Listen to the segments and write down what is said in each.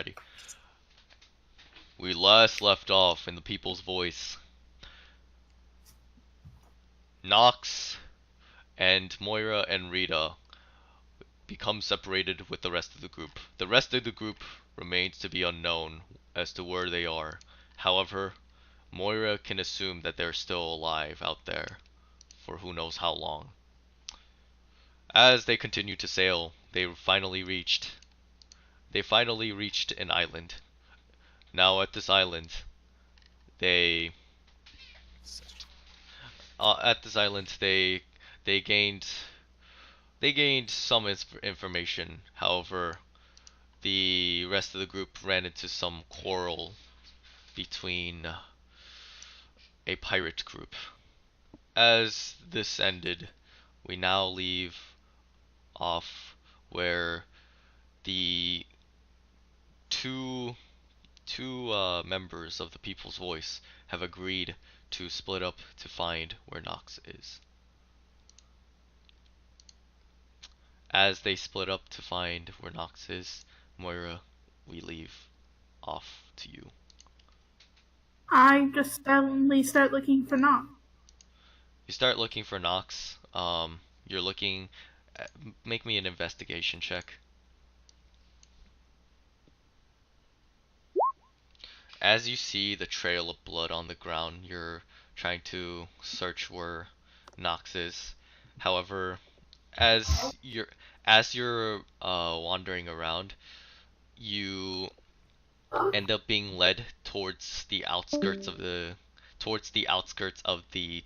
everybody. We last left off in the people's voice. Nox and Moira and Rita become separated with the rest of the group. The rest of the group remains to be unknown as to where they are. However, Moira can assume that they're still alive out there for who knows how long. As they continue to sail, they finally reached an island. Now at this island, they at this island they gained they gained some information. However, the rest of the group ran into some quarrel between a pirate group. As this ended, we now leave off where the two members of the People's Voice have agreed to split up to find where Nox is. As they split up to find where Nox is, Moira, we leave off to you. I just suddenly start looking for Knock. You start looking for Nox. You're looking. Make me an investigation check. As you see the trail of blood on the ground, you're trying to search where Nox is. However, as you're wandering around, you end up being led towards the outskirts of the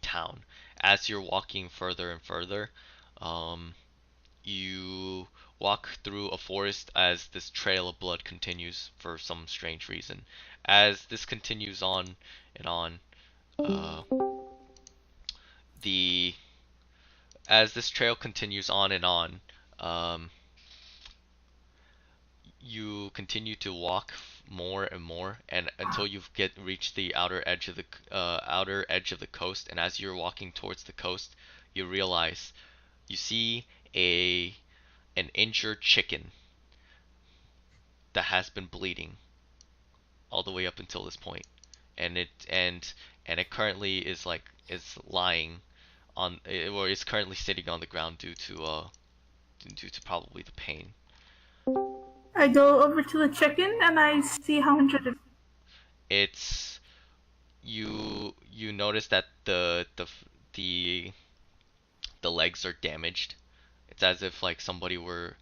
town. As you're walking further and further, you walk through a forest as this trail of blood continues for some strange reason. As this continues on and on, uh, the as this trail continues on and on, um, you continue to walk more and more, and until you reach the outer edge of the coast. And as you're walking towards the coast, you realize you see an injured chicken that has been bleeding all the way up until this point, and it currently is lying on, or is currently sitting on the ground due to probably the pain. I go over to the chicken and I see how injured it is. It's you notice that the the legs are damaged. It's as if like somebody were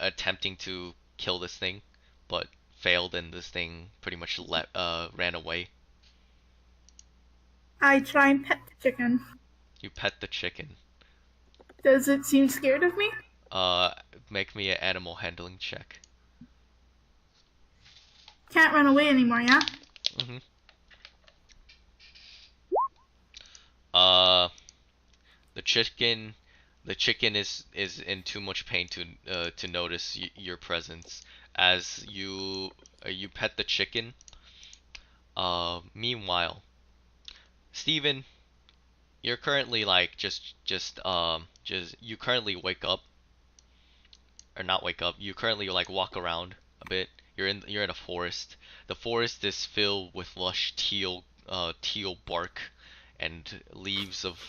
attempting to kill this thing, but failed, and this thing pretty much ran away. I try and pet the chicken. You pet the chicken. Does it seem scared of me? Uh, Make me an animal handling check. Can't run away anymore, yeah? Mhm. Uh, the chicken is in too much pain to notice your presence. As you pet the chicken. Meanwhile, Steven, you're currently like just you currently wake up, or not wake up. You currently like walk around a bit. You're in a forest. The forest is filled with lush teal bark and leaves of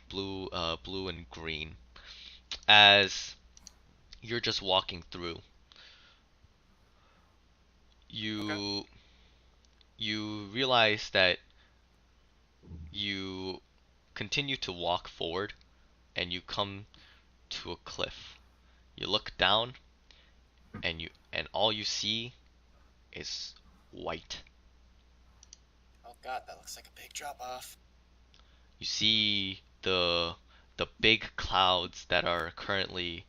blue and green. As you're just walking through, you you realize that you continue to walk forward, and you come to a cliff. You look down, and all you see is white. Oh god, that looks like a big drop off. You see the big clouds that are currently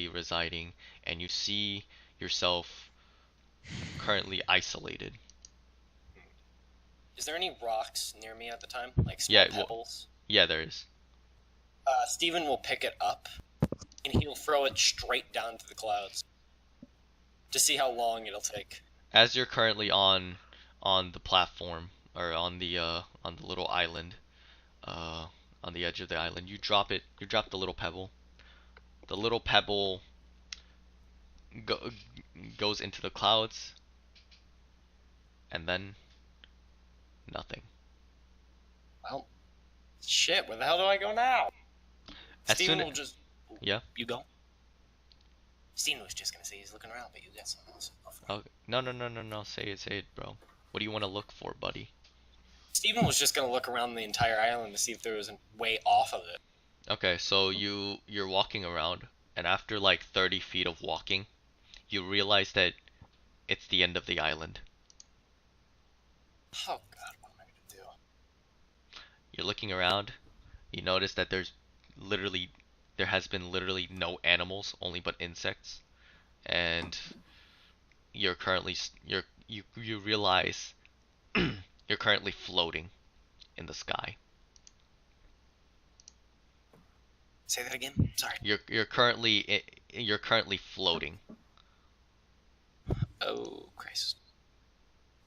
residing, and you see yourself currently isolated. Is there any rocks near me at the time? Like small Yeah, pebbles? yeah, there is. Steven will pick it up, and he'll throw it straight down to the clouds. To see how long it'll take. As you're currently on the platform, or on the little island, uh, on the edge of the island, you drop the little pebble. The little pebble go, goes into the clouds, and then nothing. Well, shit. Where the hell do I go now? As Steven soon will just. Yeah. You go. Steven was just gonna say he's looking around, but you got something else. Oh, no. Say it, bro. What do you want to look for, buddy? Steven was just gonna look around the entire island to see if there was a way off of it. Okay, so you're walking around, and after like 30 feet of walking, you realize that it's the end of the island. Oh god, what am I gonna do? You're looking around, you notice that there has been literally no animals, only but insects, and you're currently you realize you're currently floating in the sky. Say that again. Sorry. You're currently floating. Oh Christ.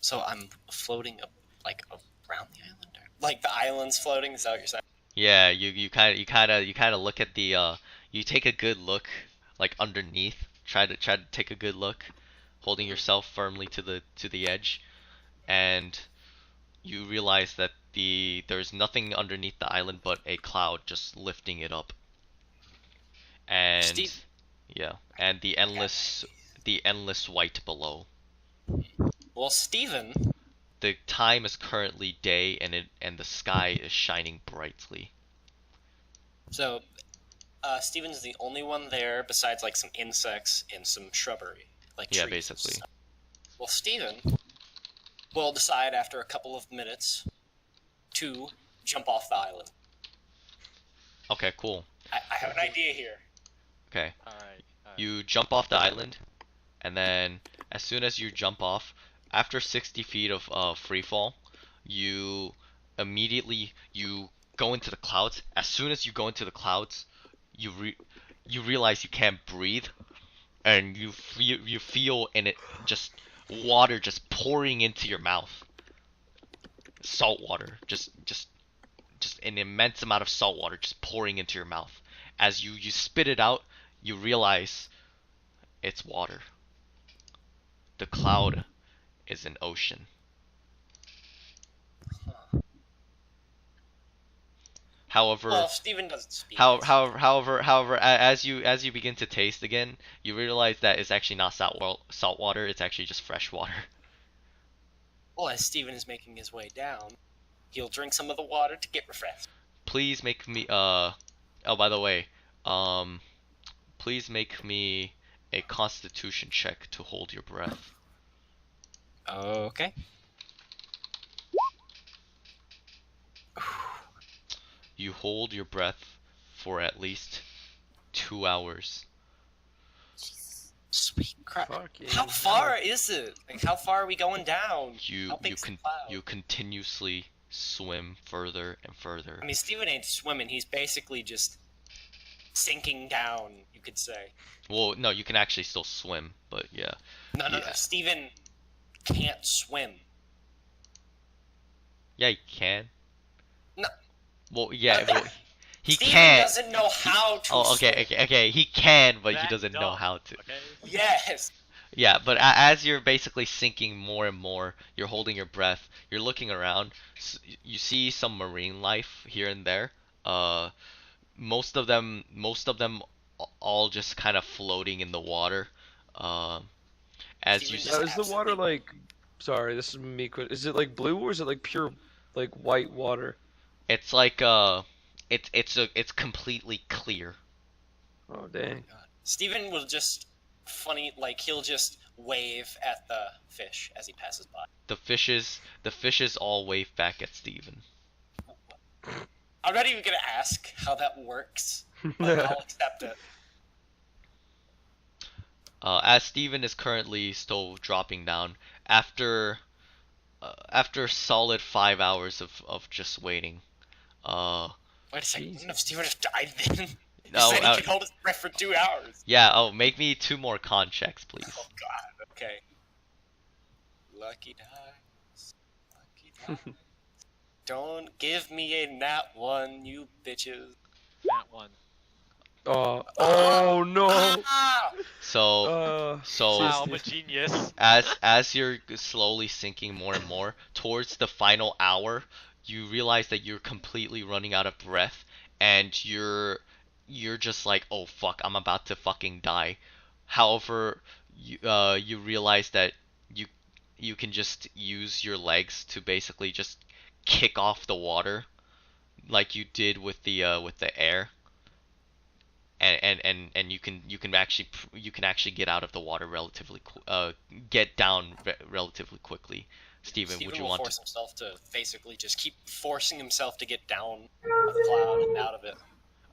So I'm floating up, like around the island, or like the island's floating. Is that what you're saying? Yeah, you kind of look at the you take a good look like underneath. Try to take a good look, holding yourself firmly to the edge, and you realize that there's nothing underneath the island but a cloud just lifting it up. And Steve. yeah, and the endless white below. Well, Steven. The time is currently day and the sky is shining brightly. So, Steven's the only one there besides like some insects and some shrubbery, like Yeah, trees. basically. Well, Steven will decide after a couple of minutes to jump off the island. Okay, cool. I have an idea here. Okay. Alright. You jump off the island, and then as soon as you jump off, after 60 feet of free fall, you you go into the clouds. As soon as you go into the clouds, you realize you can't breathe, and you feel in it just water just pouring into your mouth. Salt water, just an immense amount of salt water just pouring into your mouth. As you spit it out, you realize it's water. The cloud is an ocean. However, Well, if Steven doesn't speak. as you begin to taste again, you realize that it's actually not salt water. It's actually just fresh water. Well, as Steven is making his way down, he'll drink some of the water to get refreshed. Please make me oh, by the way, please make me a Constitution check to hold your breath. Okay. You hold your breath for at least 2 hours. Sweet crap. Fucking How far is it? Like, how far are we going down? How big's the cloud? You continuously swim further and further. I mean, Steven ain't swimming. He's basically just sinking down, you could say. Well, no, you can actually still swim, but yeah. No. Yeah. Steven can't swim. Yeah, he can. No. Well, yeah, well, he Steven can. doesn't know how to Oh, swim. okay. He can, but he That doesn't know dumb, how to. Okay. Yes. Yeah, but as you're basically sinking more and more, you're holding your breath. You're looking around. You see some marine life here and there. Most of them all just kind of floating in the water. As you Steven Now, just is the water absolutely- like? Sorry, this is me. Is it like blue or is it like pure, like white water? It's like it's completely clear. Oh dang. Steven will just he'll just wave at the fish as he passes by. The fishes all wave back at Steven. I'm not even gonna ask how that works, but I'll accept it. As Steven is currently still dropping down after solid 5 hours of just waiting. Wait a second, Jesus. wouldn't have Steven have died then? He No, said he could hold his breath for 2 hours. Yeah, oh, make me 2 more con checks, please. Oh god, okay. Lucky dice. Lucky dice. Don't give me a nat one, you bitches. That one. Oh no. Ah! So so Wow, I'm a genius. as you're slowly sinking more and more towards the final hour, you realize that you're completely running out of breath, and you're just like, oh fuck, I'm about to fucking die. However, you realize that you you can just use your legs to basically just kick off the water like you did with the air, and you can actually get out of the water get down relatively quickly. Steven, would Steven you will want to? force himself to basically just keep forcing himself to get down a cloud and out of it.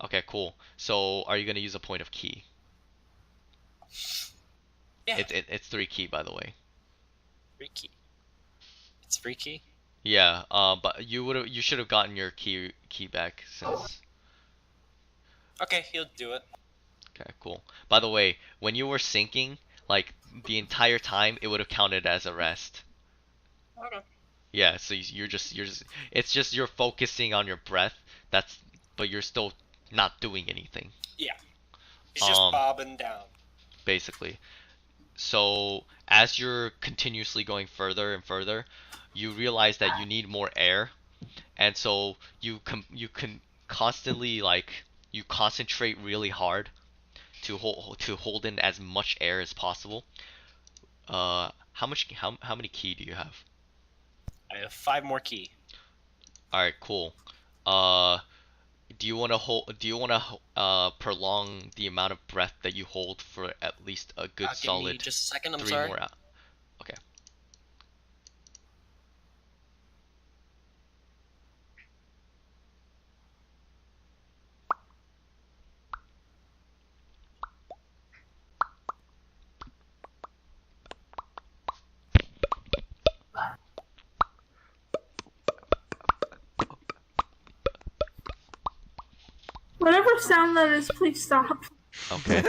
Okay, cool. So are you gonna use a point of key? Yeah, It's 3 key, by the way. freaky. It's freaky. Yeah, but you should have gotten your key back since. Okay, he'll do it. Okay, cool. By the way, when you were sinking, like the entire time, it would have counted as a rest. Okay. Yeah, so you're just it's just you're focusing on your breath. That's but you're still not doing anything. Yeah, he's just Um, bobbing down. basically. So as you're continuously going further and further, you realize that you need more air, and so you can constantly like you concentrate really hard to hold in as much air as possible. How many key do you have? I have 5 more key. All right, cool. Uh, do you want to prolong the amount of breath that you hold for at least a good Give me solid just a second. I'm 3 sorry. more out? Okay. Whatever sound that is, please stop. Okay.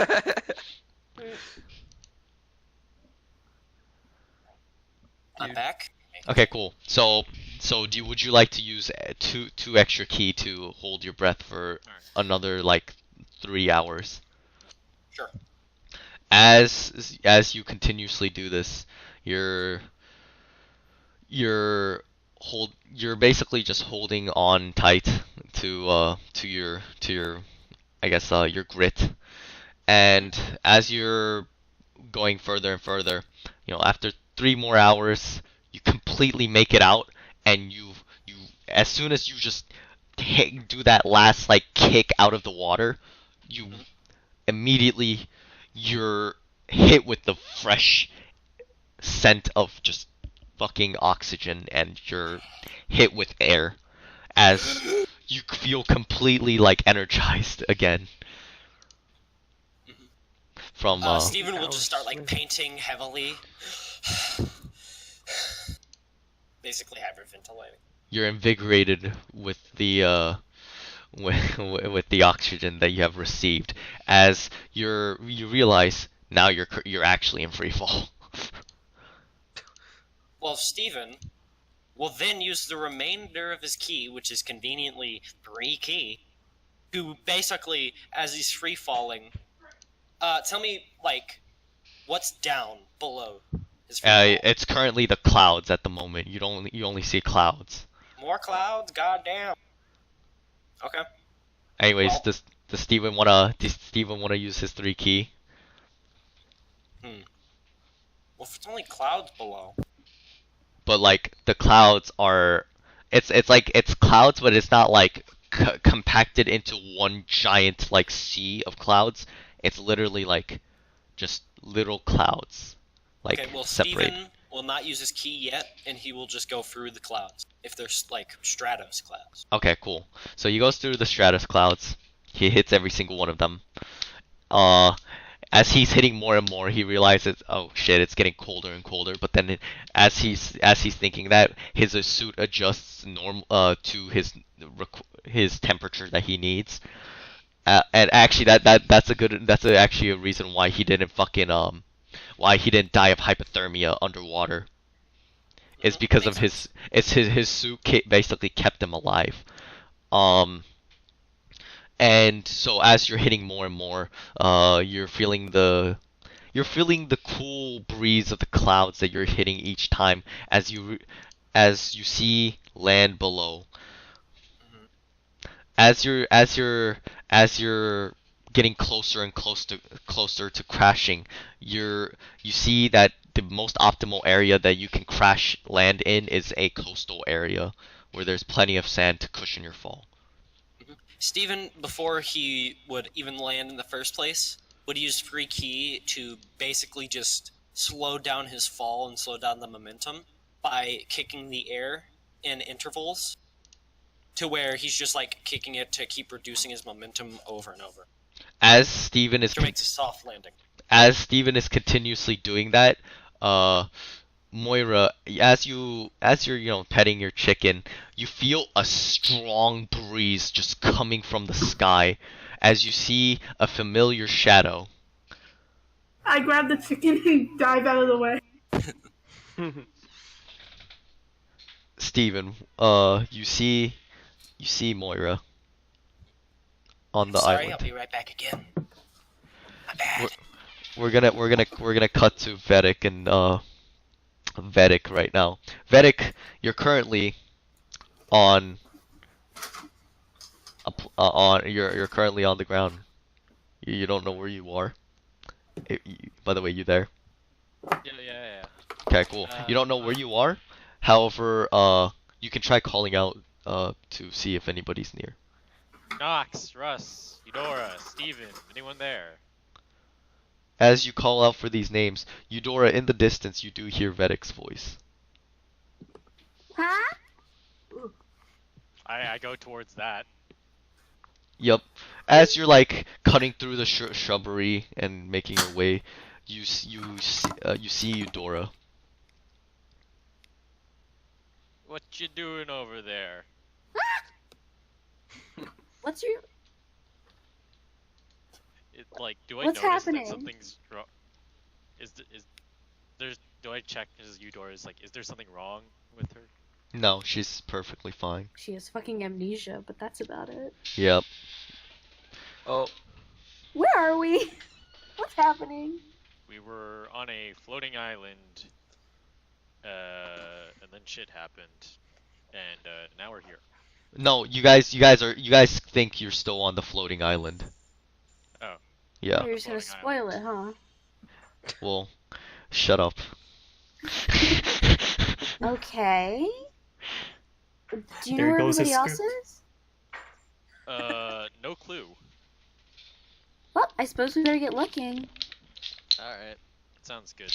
I'm back. Okay, cool. So would you like to use two extra key to hold your breath for another like 3 hours? Sure. As you continuously do this, you're you're basically just holding on tight to your I guess your grit. And as you're going further and further, after 3 more hours, you completely make it out, and you as soon as you just do that last like kick out of the water, you immediately you're hit with the fresh scent of just fucking oxygen, and you're hit with air as you feel completely like energized again from Steven will just start like painting heavily. Basically hyperventilating. you're invigorated with the with the oxygen that you have received, as you realize now you're actually in free fall. Well, Steven will then use the remainder of his key, which is conveniently 3 key, to basically, as he's free falling, tell me, like, what's down below his free fall? It's currently the clouds at the moment. You only see clouds. More clouds? Goddamn. Okay. Anyways, Well- does Steven wanna use his 3 key? Well, if it's only clouds below. But like the clouds are, it's like it's clouds, but it's not like compacted into one giant like sea of clouds. It's literally like just little clouds, like Okay, well, separate. Steven will not use his key yet, and he will just go through the clouds. If there's, like, Stratos clouds. Okay, cool. So he goes through the stratus clouds. He hits every single one of them. As he's hitting more and more, he realizes, oh shit, it's getting colder and colder. But then, as he's thinking that, his suit adjusts to his temperature that he needs. And actually, that's actually a reason why he didn't why he didn't die of hypothermia underwater. It's because of Makes his suit basically kept him alive. And so as you're hitting more and more, you're feeling the cool breeze of the clouds that you're hitting each time as you see land below. Mhm. As you're getting closer and closer to crashing, you see that the most optimal area that you can crash land in is a coastal area where there's plenty of sand to cushion your fall. Steven, before he would even land in the first place, would use free key to basically just slow down his fall and slow down the momentum by kicking the air in intervals to where he's just like kicking it to keep reducing his momentum over and over As Steven is to make a soft landing. as Steven is continuously doing that, uh Moira, as you're petting your chicken, you feel a strong breeze just coming from the sky as you see a familiar shadow. I grab the chicken and dive out of the way. Steven, you see Moira on the Sorry, I'll island. be right back again. My We're, bad. we're gonna cut to Vedic and Vedic right now. Vedic, you're currently on you're currently on the ground. You don't know where you are. By the way, you there? Yeah. Okay, cool. You don't know where you are. However, you can try calling out to see if anybody's near. Knox, Russ, Eudora, Steven, anyone there? As you call out for these names, Eudora, in the distance, you do hear Vedic's voice. Huh? I go towards that. Yep. As you're like cutting through the shrubbery and making your way, you see Eudora. What you doing over there? What's your... Do I What's notice happening? that something's wrong? Do I check as Eudora's is there something wrong with her? No, she's perfectly fine. She has fucking amnesia, but that's about it. Yep. Oh, Where are we? What's happening? We were on a floating island, and then shit happened, and now we're here. No, you guys think you're still on the floating island. Oh. Yeah. You're just gonna spoil it, huh? Well, shut up. Okay. Do you know There where goes his everybody else scoop. is? No clue. Well, I suppose we better get looking. Alright. Sounds good.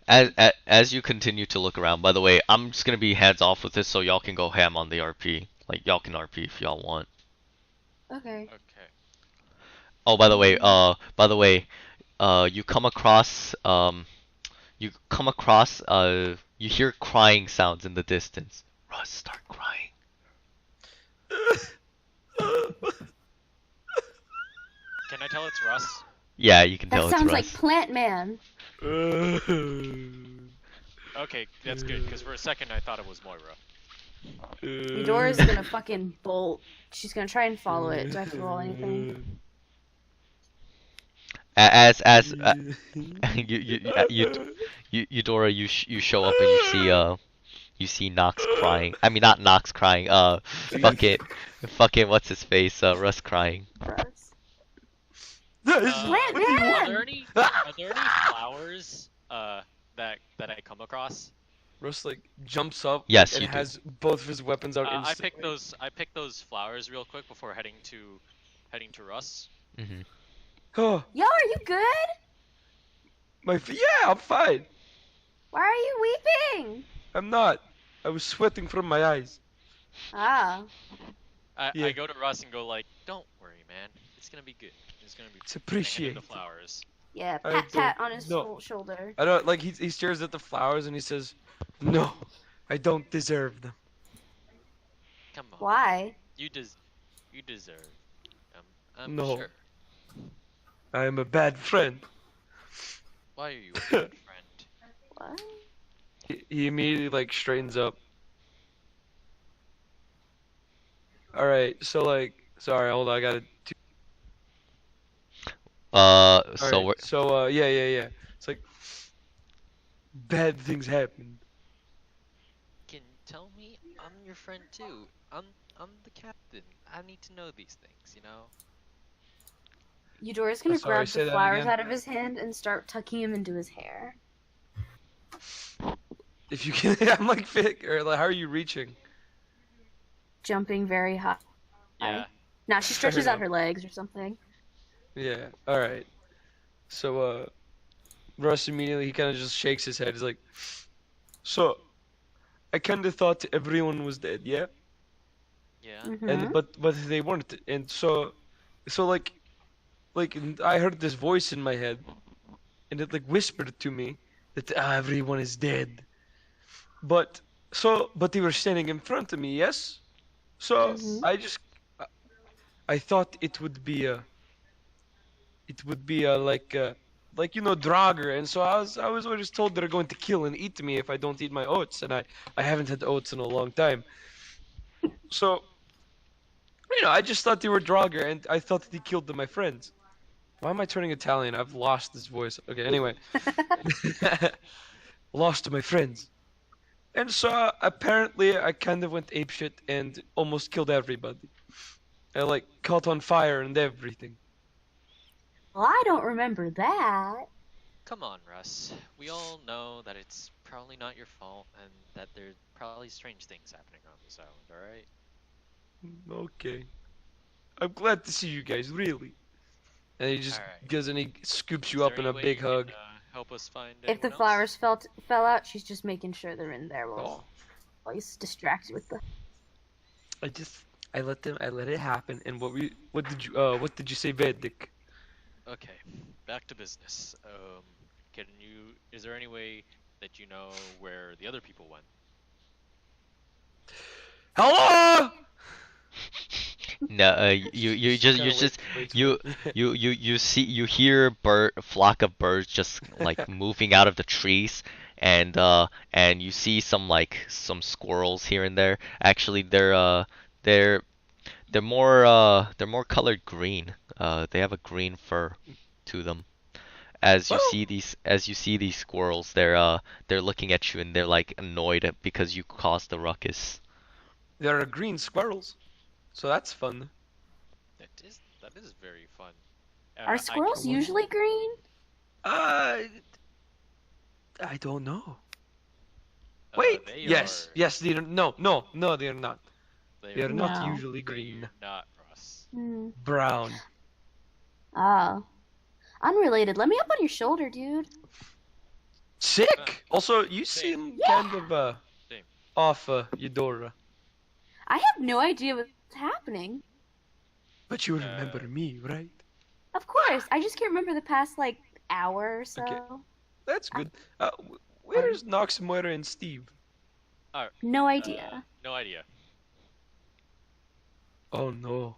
As you continue to look around, by the way, I'm just gonna be hands off with this so y'all can go ham on the RP. Like y'all can RP if y'all want. Okay. Okay. Oh, by the way, you come across you hear crying sounds in the distance. Russ, start crying. Can I tell it's Russ? Yeah, you can That tell it's sounds Russ. like Plant Man. Okay, that's good, because for a second I thought it was Moira. Eudora's gonna fucking bolt. She's gonna try and follow it. Do I have to roll anything? As Eudora, you show up and you see Nox crying. I mean, not Nox crying. Fucking what's his face? Russ crying. Russ. Are Man! there any flowers that I come across? Russ jumps up Yes, and you do. has both of his weapons out I instantly. pick those flowers real quick before heading to Russ. Hmm. Oh, Yo, are you good? yeah, I'm fine. Why are you weeping? I'm not. I was sweating from my eyes. Ah. Yeah. I go to Russ and go don't worry, man. It's gonna be good. It's gonna be. It's And I hand him appreciated. the flowers. Yeah, I pat pat don't on his know. shoulder. I don't he stares at the flowers and he says, "No, I don't deserve them." Come on. Why? You deserve. I'm No. sure. I am a bad friend. Why are you a good friend? What? He immediately straightens up. All right, so Sorry, hold on. I gotta. All So right. we're So yeah. It's like bad things happen. Can you tell me? I'm your friend too. I'm the captain. I need to know these things, you know? Eudora's gonna Sorry, grab the say that flowers again. out of his hand and start tucking him into his hair. If you can, I'm like fit. Or like, how are you reaching? Jumping very high. Yeah. Now she Fair stretches out enough. her legs or something. Yeah. All right. So Russ immediately he kind of just shakes his head. He's like, so I kind of thought everyone was dead, yeah, Yeah. and Mm-hmm. but they weren't, and so like I heard this voice in my head, and it like whispered to me that everyone is dead, but but they were standing in front of me, yes. So Mm-hmm. I just I thought it would be like you know Draugr, and so I was always told they're going to kill and eat me if I don't eat my oats, and I haven't had oats in a long time. So you know I just thought they were Draugr, and I thought that he killed my friends. Why am I turning Italian? I've lost this voice. Okay, anyway, lost my friends, and so apparently I kind of went apeshit and almost killed everybody. I like caught on fire and everything. Well, I don't remember that. Come on, Russ. We all know that it's probably not your fault and that there's probably strange things happening on this island, alright? Okay, I'm glad to see you guys, really. And he just Alright. goes and he scoops Is you there up in any a way big you can hug. help us find If the anyone else? flowers fell out, she's just making sure they're in there Oh, while he's distracted with the. I just I let it happen. And what did you say, Vedic? Okay, back to business. Is there any way that you know where the other people went? Hello? no, you Kinda just waits for you it. you hear a flock of birds just like moving out of the trees, and you see some squirrels here and there. Actually, they're they're more colored green. They have a green fur to them. Well, As you see these squirrels, they're looking at you and they're like annoyed because you caused the ruckus. there are green squirrels, so that's fun. That is very fun. Are I can. squirrels usually green? Uh, I don't know. Wait, They yes, are. yes, no, they are not. They They are are not not. No. usually green. They're not, Russ. Hmm. Brown. Oh. Unrelated. Let me up on your shoulder, dude. Sick. Also, you Same. seem Yeah. kind of Same. off, Eudora. I have no idea what's happening. But you remember me, right? Of course. I just can't remember the past, like, hour or so. Okay. That's good. Where's Nox, Moira, and Steve? No idea. No idea. Oh no.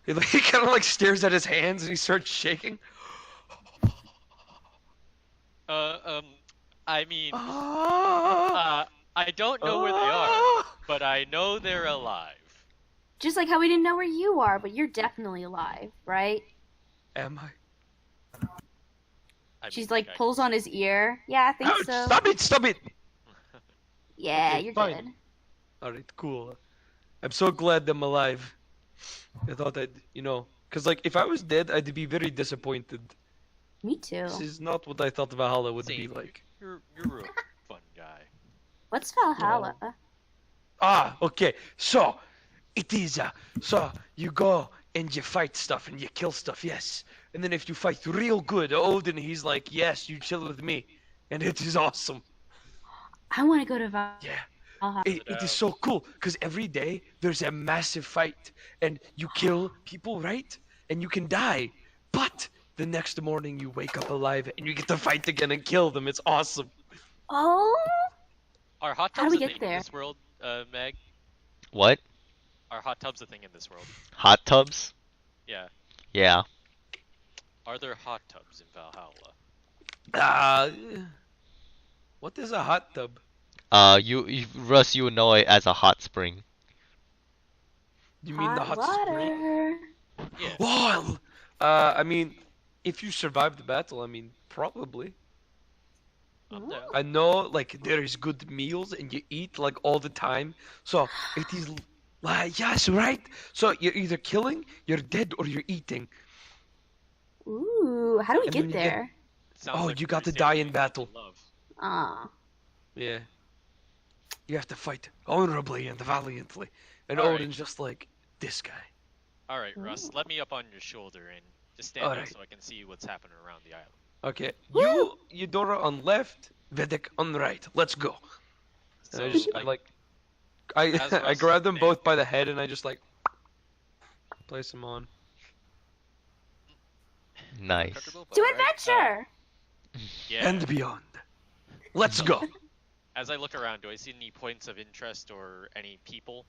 He kind of like stares at his hands and he starts shaking. Uh, um, I mean, Ah, I don't know where they are, ah. but I know they're alive. Just like how we didn't know where you are, but you're definitely alive, right? Am I? I She's mean, like pulls on his ear. Yeah, I think Ouch! so. Stop it! Stop it! Yeah, Okay, you're fine. good. Alright, cool. I'm so glad I'm alive. I thought I'd, because like if I was dead, I'd be very disappointed. Me too. This is not what I thought Valhalla would be Same. like. You're a fun guy. What's Valhalla? Ah, okay. So, it is, so you go and you fight stuff and you kill stuff, yes. And then if you fight real good, Odin, he's like, yes, you chill with me. And it is awesome. I want to go to Yeah. Valhalla. It is so cool because every day there's a massive fight and you kill people, right? And you can die. But the next morning you wake up alive and you get to fight again and kill them. It's awesome. Oh, Are hot How do tubs we a get thing there? in this world, Meg? What? Are hot tubs a thing in this world? Hot tubs? Yeah. Yeah. Are there hot tubs in Valhalla? Uh, what is a hot tub? Russ, you would know it as a hot spring. You mean the Hot hot spring? water. Yeah. Well, I mean, if you survive the battle, I mean, probably. I'm down. I know, like, there is good meals and you eat, like, all the time. So, it is, like, yes, right? So, you're either killing, you're dead, or you're eating. Ooh, how do we And get when you get, there? It sounds oh, like you a got to crusader die in game battle. you love. Ah. Yeah. You have to fight honorably and valiantly. And All right. Odin's just like, this guy. All right, Russ. Let me up on your shoulder and just stand All up right. so I can see what's happening around the island. Okay. Woo! You, Eudora on left, Vedek on right. Let's go. And So, I just, like, I as I Russ grab them stands both by there- the head and I just like place them on. Nice. Comfortable, but To all right. adventure! Yeah. And beyond. Let's go. As I look around, do I see any points of interest or any people?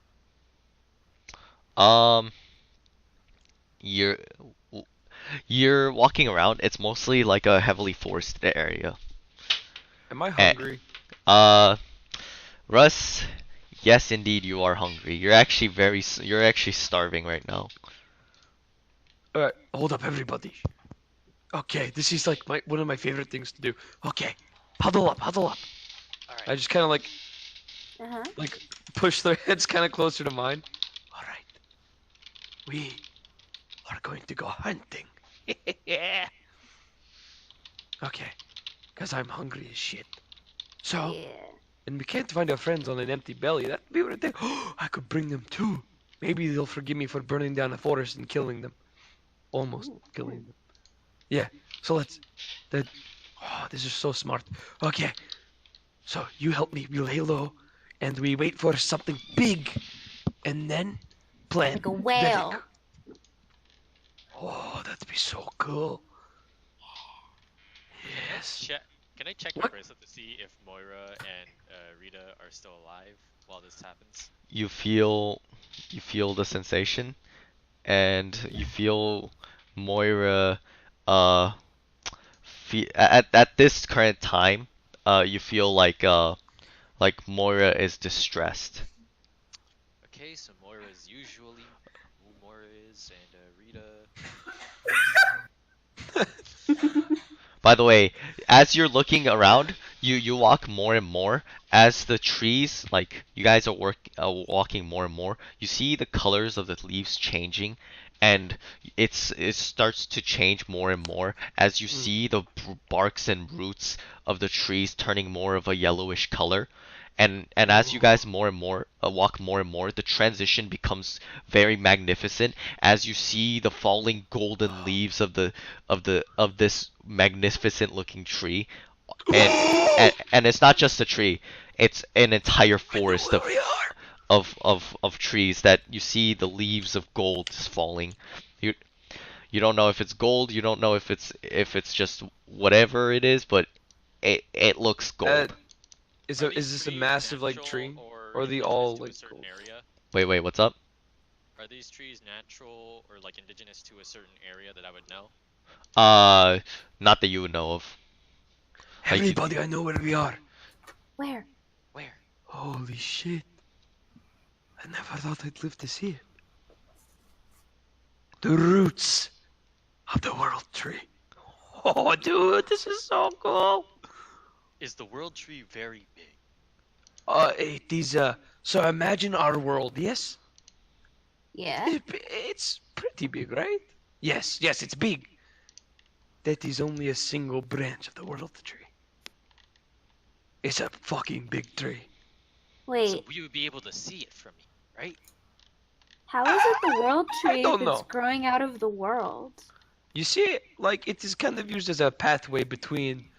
Um, you're you're walking around. It's mostly like a heavily forested area. Am I Eh, hungry? Russ, yes, indeed, you are hungry. You're actually starving right now. Alright, hold up everybody. Okay, this is like one of my favorite things to do. Okay, huddle up, huddle up. All I right. just kind of Uh-huh. like push their heads kind of closer to mine. All right, we are going to go hunting. Yeah. Okay, because I'm hungry as shit. So, Yeah. and we can't find our friends on an empty belly. That'd be right there. I could bring them too. Maybe they'll forgive me for burning down a forest and killing them. Almost killing them. Yeah. So let's. That. Oh, this is so smart. Okay. So you help me. We lay low, and we wait for something big, and then plan. Like a whale. Vedic. Oh, that'd be so cool. Yes. Can I check my What? bracelet to see if Moira and Rita are still alive while this happens? You feel the sensation, and you feel Moira. Uh, at this current time, you feel like Moira is distressed. Okay, so Moira is usually who Moira is, and Rita. By the way, as you're looking around, you walk more and more. As the trees, like you guys are walking more and more, you see the colors of the leaves changing, and it starts to change more and more as you see the barks and roots of the trees turning more of a yellowish color. And as you guys more and more walk more and more, the transition becomes very magnificent as you see the falling golden leaves of this magnificent looking tree, and it's not just a tree; it's an entire forest Where we are. of trees that you see the leaves of gold falling. You you don't know if it's gold, you don't know if it's just whatever it is, but it looks gold. Is Are a, is these this a trees massive like natural tree, or or are they indigenous all to a like certain gold? area? Wait, what's up? Are these trees natural or like indigenous to a certain area that I would know? Uh, Not that you would know of. Like, Everybody, I know where we are. Where? Where? Holy shit! I never thought I'd live to see it. The roots of the world tree. Oh, dude, this is so cool. Is the world tree very big? It is So imagine our world. Yes, Yeah. it's pretty big, right? Yes, it's big. That is only a single branch of the world tree. It's a fucking big tree. So Wait, we would be able to see it from here, right? how is it the world tree don't if it's know. growing out of the world? You see, like it is kind of used as a pathway between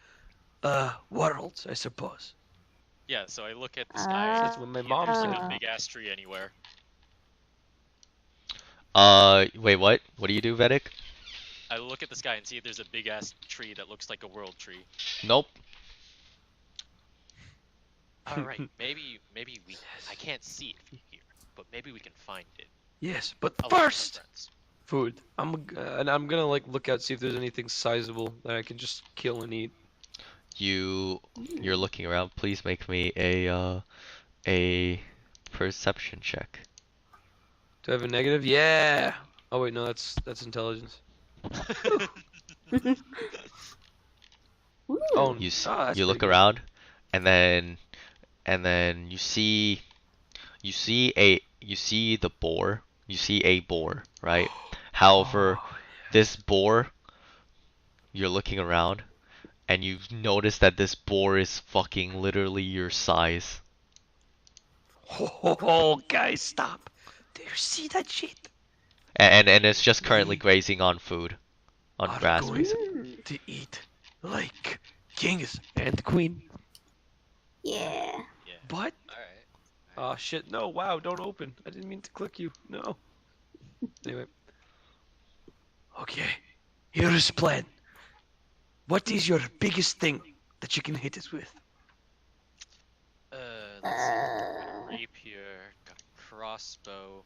worlds, I suppose. Yeah, so I look at the sky. That's what my mom There's said. like a big ass tree anywhere. Wait, what? What do you do, Vedic? I look at the sky and see if there's a big ass tree that looks like a world tree. Nope. Alright, maybe we I can't see it from here, but maybe we can find it. Yes, but I'll look at my first, friends. food. I'm gonna like look out, see if there's anything sizable that I can just kill and eat. You're looking around. Please make me a perception check. Do I have a negative? Yeah. Oh wait, no, that's intelligence. Ooh. Oh, that's you pretty look good. around, and then you see the boar. You see a boar, right? However, Oh, this boar, you're looking around, and you notice that this boar is fucking literally your size. oh, guys, stop! Do you see that shit? And it's just currently We grazing on food, on are grass, going basically. Mm. to eat like kings and queen. Yeah. Yeah. But Alright. oh shit, no! Wow, don't open. I didn't mean to click you. No. Anyway. Okay. Here's the plan. What is your biggest thing that you can hit us with? Let's see. Uh, Rapier, got a crossbow.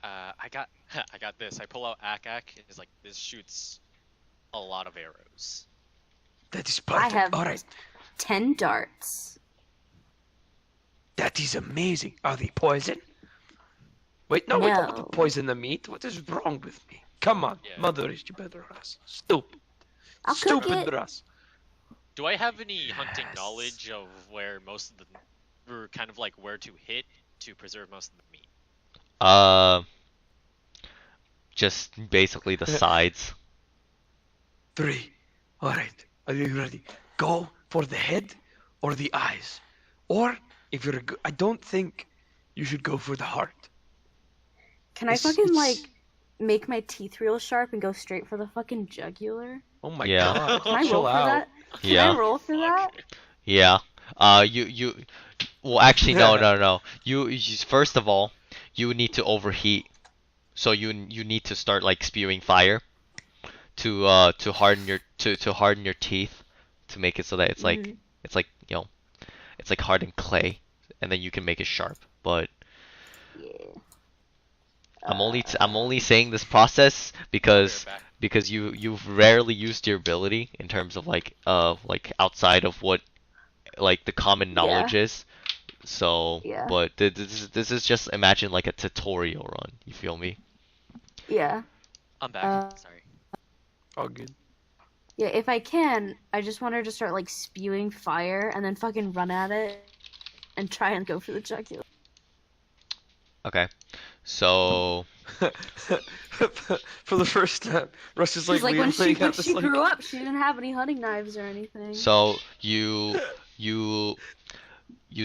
I got I got this. I pull out Ak. It's like this shoots a lot of arrows. That is I perfect. have All right. 10 darts. That is amazing. Are they poison? Wait, no, we don't want to No. poison the meat. What is wrong with me? Come on, Yeah. mother is you better us. Stupid. I'll cook Stupid it. Brass. Do I have any hunting Yes. knowledge of where most of the, or kind of like where to hit to preserve most of the meat? Uh, just basically the sides. 3. All right. Are you ready? Go for the head or the eyes. Or if you're I don't think you should go for the heart. Can I It's- fucking, it's- like, make my teeth real sharp and go straight for the fucking jugular? Oh my Yeah. god. Can I Chill roll for out. that? Can Yeah. I roll for that? Yeah. Well, actually, no. First of all, you need to overheat. So you need to start like spewing fire to harden your teeth, to make it so that it's like Mhm. it's like it's like hardened clay, and then you can make it sharp. But Yeah. I'm only saying this process because Back. you've rarely used your ability in terms of like outside of what like the common knowledge is. So, Yeah. but this is just, imagine like a tutorial run. You feel me? Yeah. I'm back. Uh, Sorry. All good. Yeah, if I can, I just want her to start, like, spewing fire and then fucking run at it and try and go for the jugular. Okay. So, For the first time, Russ is like, Because, like, when laying she out this, like, grew up, she didn't have any hunting knives or anything. so you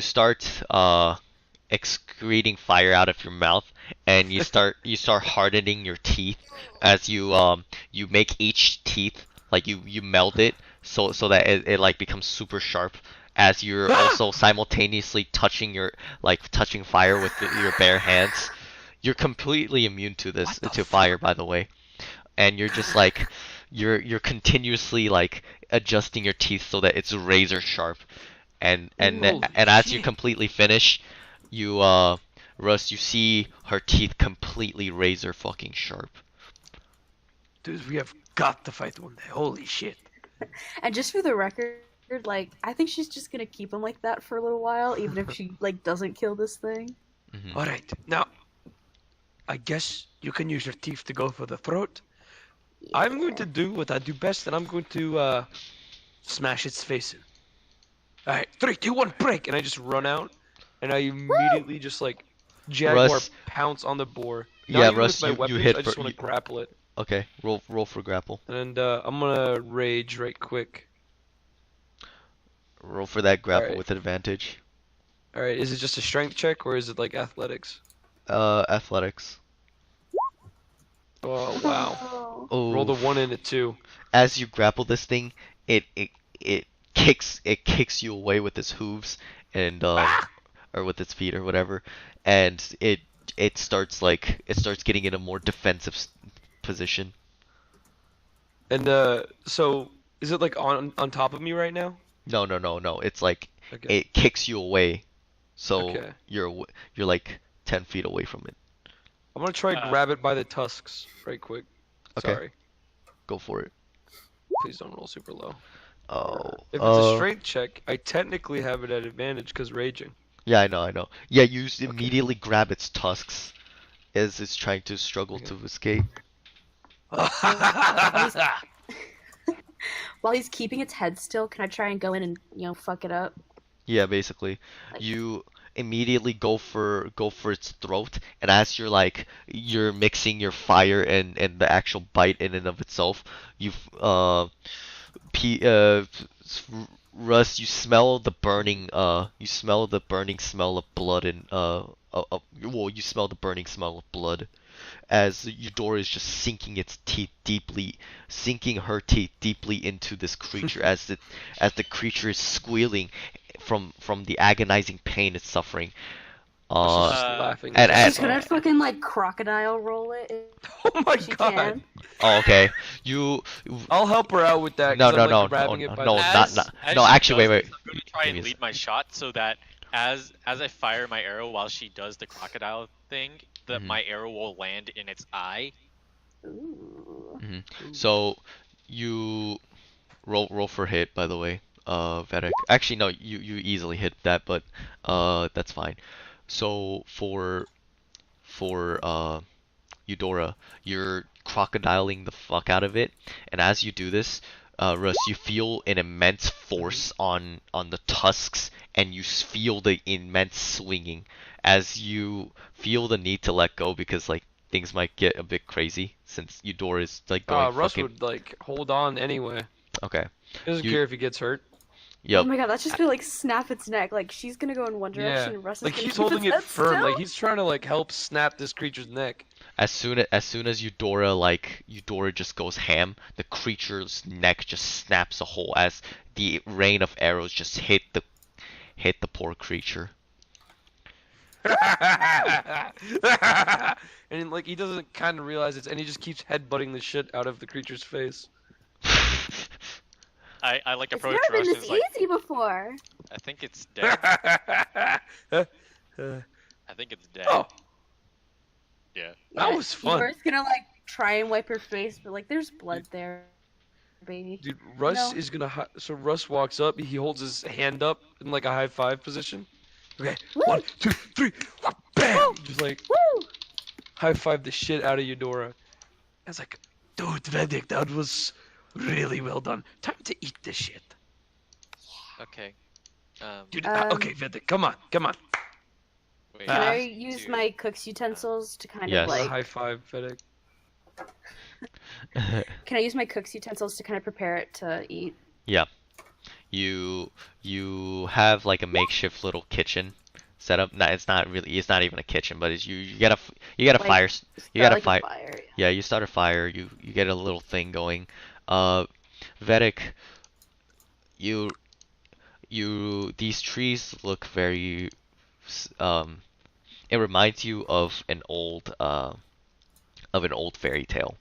start excreting fire out of your mouth, and you start hardening your teeth as you make each teeth, like you meld it so that it like becomes super sharp, as you're also simultaneously touching fire with your bare hands. You're completely immune to this, What the fire, by the way. And you're just like you're continuously like adjusting your teeth so that it's razor sharp. Holy And as you shit. completely finish, you Russ, you see her teeth completely razor fucking sharp. Dude, we have got to fight one day. Holy shit. And just for the record, like, I think she's just gonna keep him like that for a little while, even if she, like, doesn't kill this thing. Mhm. All right, now, I guess you can use your teeth to go for the throat. I'm going to do what I do best, and I'm going to smash its face in. All right, 3, 2, 1, break, and I just run out, and I immediately just like jaguar Russ- pounce on the boar. Not Yeah, even Russ, with my you weapons, hit I just for want to grapple it, okay. Roll for grapple. and I'm gonna rage right quick. Roll for that grapple Alright. with advantage. All right, is it just a strength check or is it like athletics? Athletics. Oh wow! Oh. Oh. Roll the 1 and a 2. As you grapple this thing, it kicks you away with its hooves and or with its feet or whatever, and it starts getting in a more defensive position. And so is it like on top of me right now? No. It's like Okay. it kicks you away, so Okay. you're like 10 feet away from it. I'm gonna try grab it by the tusks right quick. Okay. Sorry. Go for it. Please don't roll super low. Oh. If it's a strength check, I technically have it at advantage because raging. Yeah, I know. Yeah, you immediately grab its tusks, as it's trying to struggle to escape. While he's keeping its head still, can I try and go in and fuck it up? Yeah, basically, Like, you immediately go for its throat, and as you're mixing your fire and the actual bite in and of itself, you've P s- Russ, you smell the burning smell of blood and well, you smell the burning smell of blood as Eudora is just sinking her teeth deeply into this creature as the creature is squealing from the agonizing pain it's suffering. Russ is Uh, just Uh, laughing. and, his and ass can I off. fucking like crocodile roll it Oh my if she god. can? oh, okay, you I'll help her out with that no because no I'm no like grabbing it by no the not As no she actually does wait this, I'm going to try give and me a lead my shot so that as I fire my arrow while she does the crocodile thing, that Mhm. my arrow will land in its eye. Ooh. So you roll for hit, by the way, Vedic. Actually, no, you easily hit that, but that's fine. So for Eudora, you're crocodiling the fuck out of it, and as you do this, Russ, you feel an immense force on the tusks, and you feel the immense swinging as you feel the need to let go because like things might get a bit crazy since Eudora is like going Russ fucking would like hold on anyway. okay. He doesn't You care if he gets hurt. Oh yep. my god, that's just gonna like snap its neck. Like she's gonna go in one direction Yeah, and Russ is like gonna he's keep holding its it head firm. still. Like he's trying to like help snap this creature's neck. As soon as Eudora just goes ham, the creature's neck just snaps a hole as the rain of arrows just hit the poor creature. And like he doesn't kind of realize it, and he just keeps headbutting the shit out of the creature's face. I like It's approach never been Russ and this is like, easy before. I think it's dead. Oh, I think it's dead. Yeah. that was fun. Eudor's gonna like try and wipe her face, but like there's blood there, baby. Dude, Russ No. is gonna. So Russ walks up. He holds his hand up in like a high five position. Okay, Woo! 1, 2, 3, bam! Just like Woo! high five the shit out of Eudora. I was like, dude, Vedic, that was really well done. Time to eat this shit. Okay. Dude, Um, okay, Vedic, come on. Wait, Can I Ah. use dude. my cook's utensils to kind Yes. of Or a like? high five, Vedic. Can I use my cook's utensils to kind of prepare it to eat? Yeah. You have like a makeshift little kitchen set up. No, it's not even a kitchen, but it's you get a Like, fire you Start got a like fire. a fire. Yeah, you start a fire, you get a little thing going. Vedic, you these trees look very it reminds you of an old fairy tale.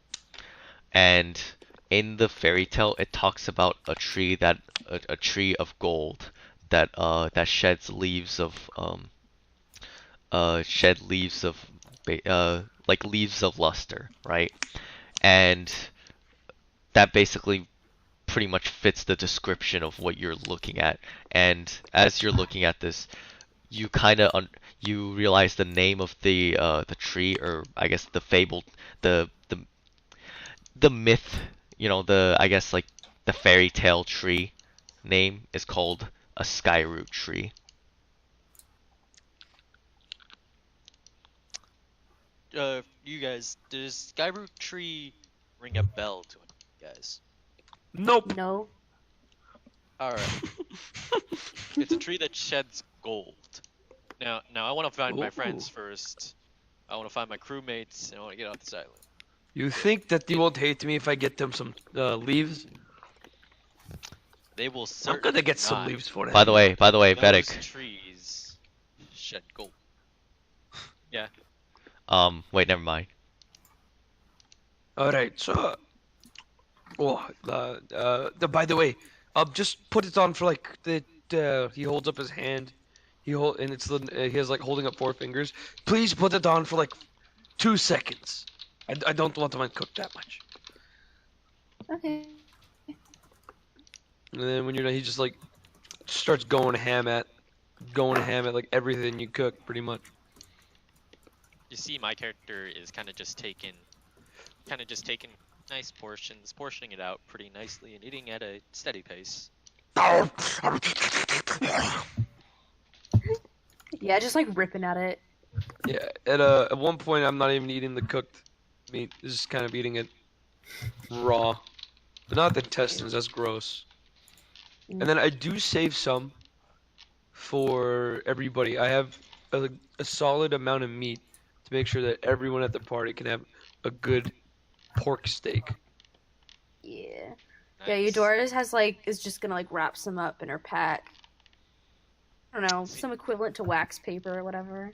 And in the fairy tale it talks about a tree of gold that shed leaves of like leaves of luster, right? And that basically pretty much fits the description of what you're looking at. And as you're looking at this, you kind of you realize the name of the tree, or I guess the fabled the myth, the I guess like the fairy tale tree name is called a skyroot tree. You guys, does Skyroot Tree ring a bell to you guys? Nope. No. Alright. It's a tree that sheds gold. Now I want to find my friends Ooh. first. I want to find my crewmates, and I want to get off this island. You think that they won't hate me if I get them some leaves? They will I'm certainly gonna get some not. leaves for them. By the way, Those Vedic, trees shed gold. Yeah. wait, never mind. All right, so. By the way, just put it on for like the. He holds up his hand. And it's he has like holding up 4 fingers. Please put it on for like 2 seconds. I don't want them uncooked that much. Okay. And then when you're done, he just like starts going ham at like everything you cook, pretty much. you see, my character is kind of just taking nice portions, portioning it out pretty nicely, and eating at a steady pace. Yeah, just like ripping at it. Yeah, at one point I'm not even eating the cooked meat. Just kind of eating it raw. But not the intestines, that's gross. And then I do save some for everybody. I have a solid amount of meat to make sure that everyone at the party can have a good pork steak. Yeah. Nice. Yeah, Eudora has like is just gonna like wrap some up in her pack. I don't know, some equivalent to wax paper or whatever.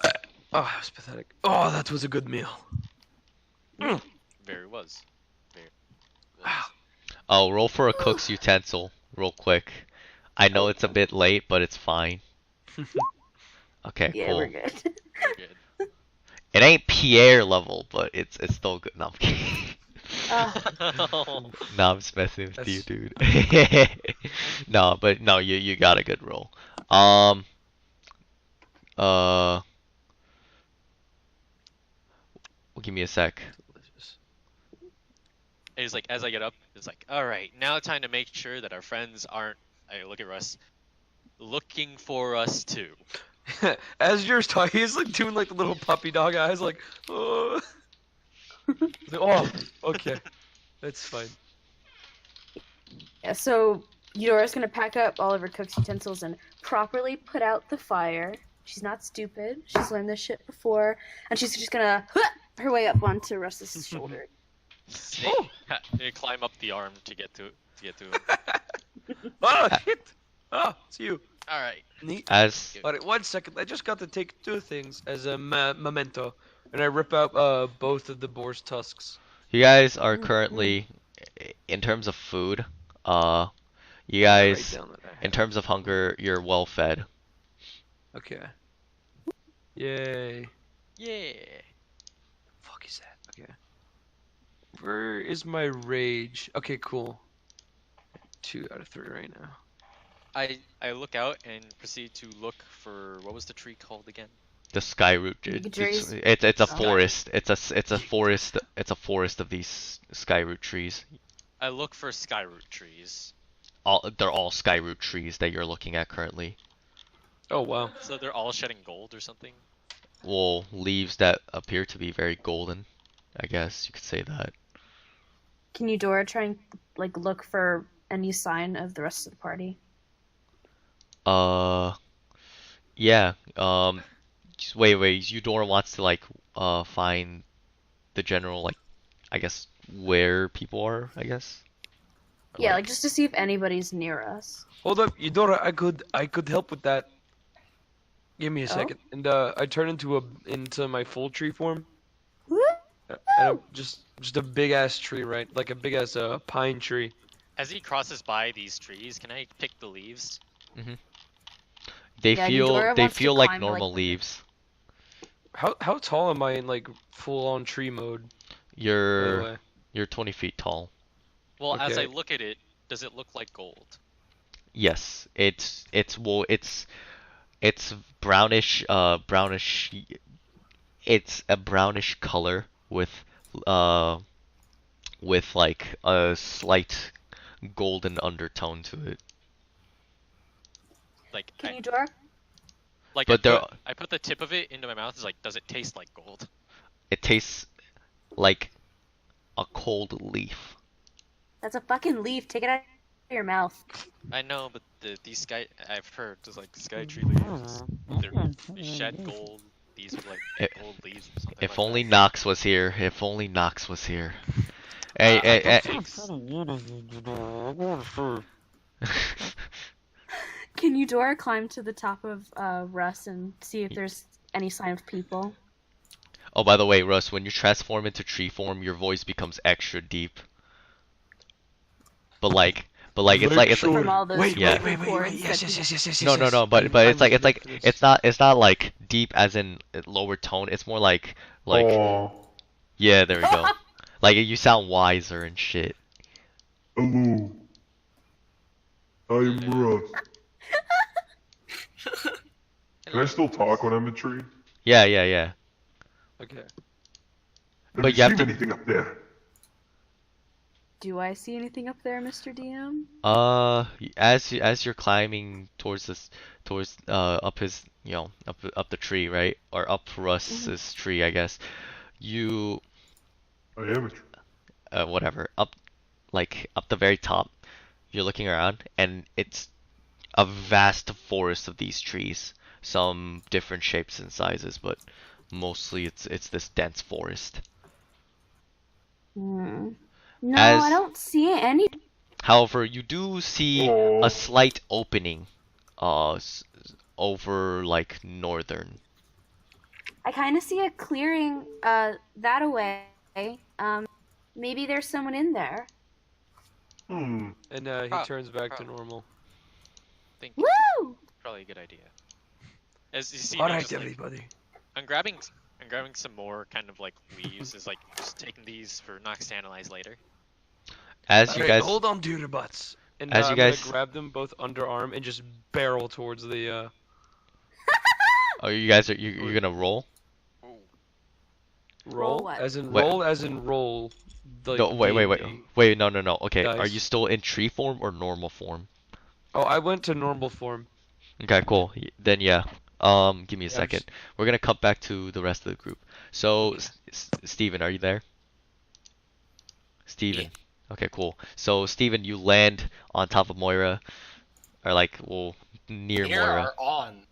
Oh, that was pathetic. Oh, that was a good meal. Very was. Oh, roll for a cook's utensil, real quick. I know it's a bit late, but it's fine. Okay, Yeah, cool. we're good. We're good. It ain't Pierre level, but it's still good. No, I'm kidding. No, I'm just messing with you, dude. No, but no, you got a good roll. Give me a sec. Delicious. It's like, as I get up, it's like, all right, now time to make sure that our friends aren't. I look at Russ, looking for us too. As you're talking, he's like doing like the little puppy dog eyes, like, oh. Oh, okay, that's fine. Yeah, so Eudora's gonna pack up all of her cook's utensils and properly put out the fire. She's not stupid. She's learned this shit before, and she's just gonna her way up onto Russ's shoulder. Oh. They climb up the arm to get to him. Oh shit! Oh, it's you. All right. Neat. As Alright, 1 second. I just got to take 2 things as a memento, and I rip out both of the boar's tusks. you guys are currently, in terms of food, you guys, Write down that I have. in terms of hunger, you're well fed. Okay. Yay. Yeah. Fuck is that? Okay. Where is my rage? Okay, cool. 2 out of 3 right now. I look out and proceed to look for, what was the tree called again? The skyroot, Trees. it's a Sky- forest. It's a forest. It's a forest of these skyroot trees. I look for skyroot trees. They're all skyroot trees that you're looking at currently. Oh wow. So they're all shedding gold or something? Well, leaves that appear to be very golden. I guess you could say that. Can Eudora try and like look for any sign of the rest of the party? Yeah. Wait. Eudora wants to like find the general, like, I guess where people are. I guess. Yeah, like just to see if anybody's near us. Hold up, Eudora, I could help with that. Give me a Oh? second. And I turn into my full tree form. Woo! And I'm just a big ass tree, right? Like a big ass pine tree. As he crosses by these trees, can I pick the leaves? They Yeah, feel Eudora they wants to feel like climb, normal like, leaves. How tall am I in like full on tree mode? By the You're way? you're 20 feet tall. Well, as I Okay. look at it, does it look like gold? Yes, it's brownish. It's a brownish color uh with like a slight golden undertone to it. Like, Can Eudora? like But I put the tip of it into my mouth. It's like, does it taste like gold? it tastes like a cold leaf. That's a fucking leaf. Take it out of your mouth. I know, but these sky, I've heard, there's like sky tree leaves. They shed gold. These are like gold leaves or something If like only that. Nox was here. If only Nox was here. Hey, Thanks. Can Eudora climb to the top of Russ and see if there's any sign of people? Oh, by the way, Russ, when you transform into tree form, your voice becomes extra deep. But like it's From like all those Yeah. vocal cords Yes, that yes. no, but it's like I'm it's not like deep as in lower tone. It's more like Oh, yeah, there we go. Like you sound wiser and shit. hello. I'm Russ. Can I still talk when I'm a tree? Yeah, yeah, yeah. Okay. Have But you you have seen to. anything up there? Do I see anything up there, Mr. DM? As you're climbing towards up his up the tree, right, or up Russ's tree, I guess. You I am a whatever, up, like up the very top. You're looking around, and it's a vast forest of these trees, some different shapes and sizes, but mostly it's this dense forest. Hmm. No, I As don't see any. However, you do see a Oh, slight opening, over like northern. I kind of see a clearing that away. Um, maybe there's someone in there. hmm. And he Oh, turns back to oh. normal. Think Woo! probably a good idea. As you see All me right, just like everybody. I'm grabbing some more kind of like leaves, is like just taking these for Nox to analyze later. As All you right, guys, hold on to your butts. And as you I'm gonna guys, grab them both underarm and just barrel towards the. oh, you guys are you're gonna roll? Ooh. Roll what? Wait, As in roll. no, Like wait, wait, wait, D&D wait, no, no, no. Okay, are you dice. still in tree form or normal form? Oh, I went to normal form. Okay, cool. Then yeah. Give me a Yeah, I'm second. We're gonna cut back to the rest of the group. So, Yeah. Steven, are you there? Yeah. Steven. Okay, cool. So, Steven, you land on top of Moira, or like, well, near Here Moira. are on.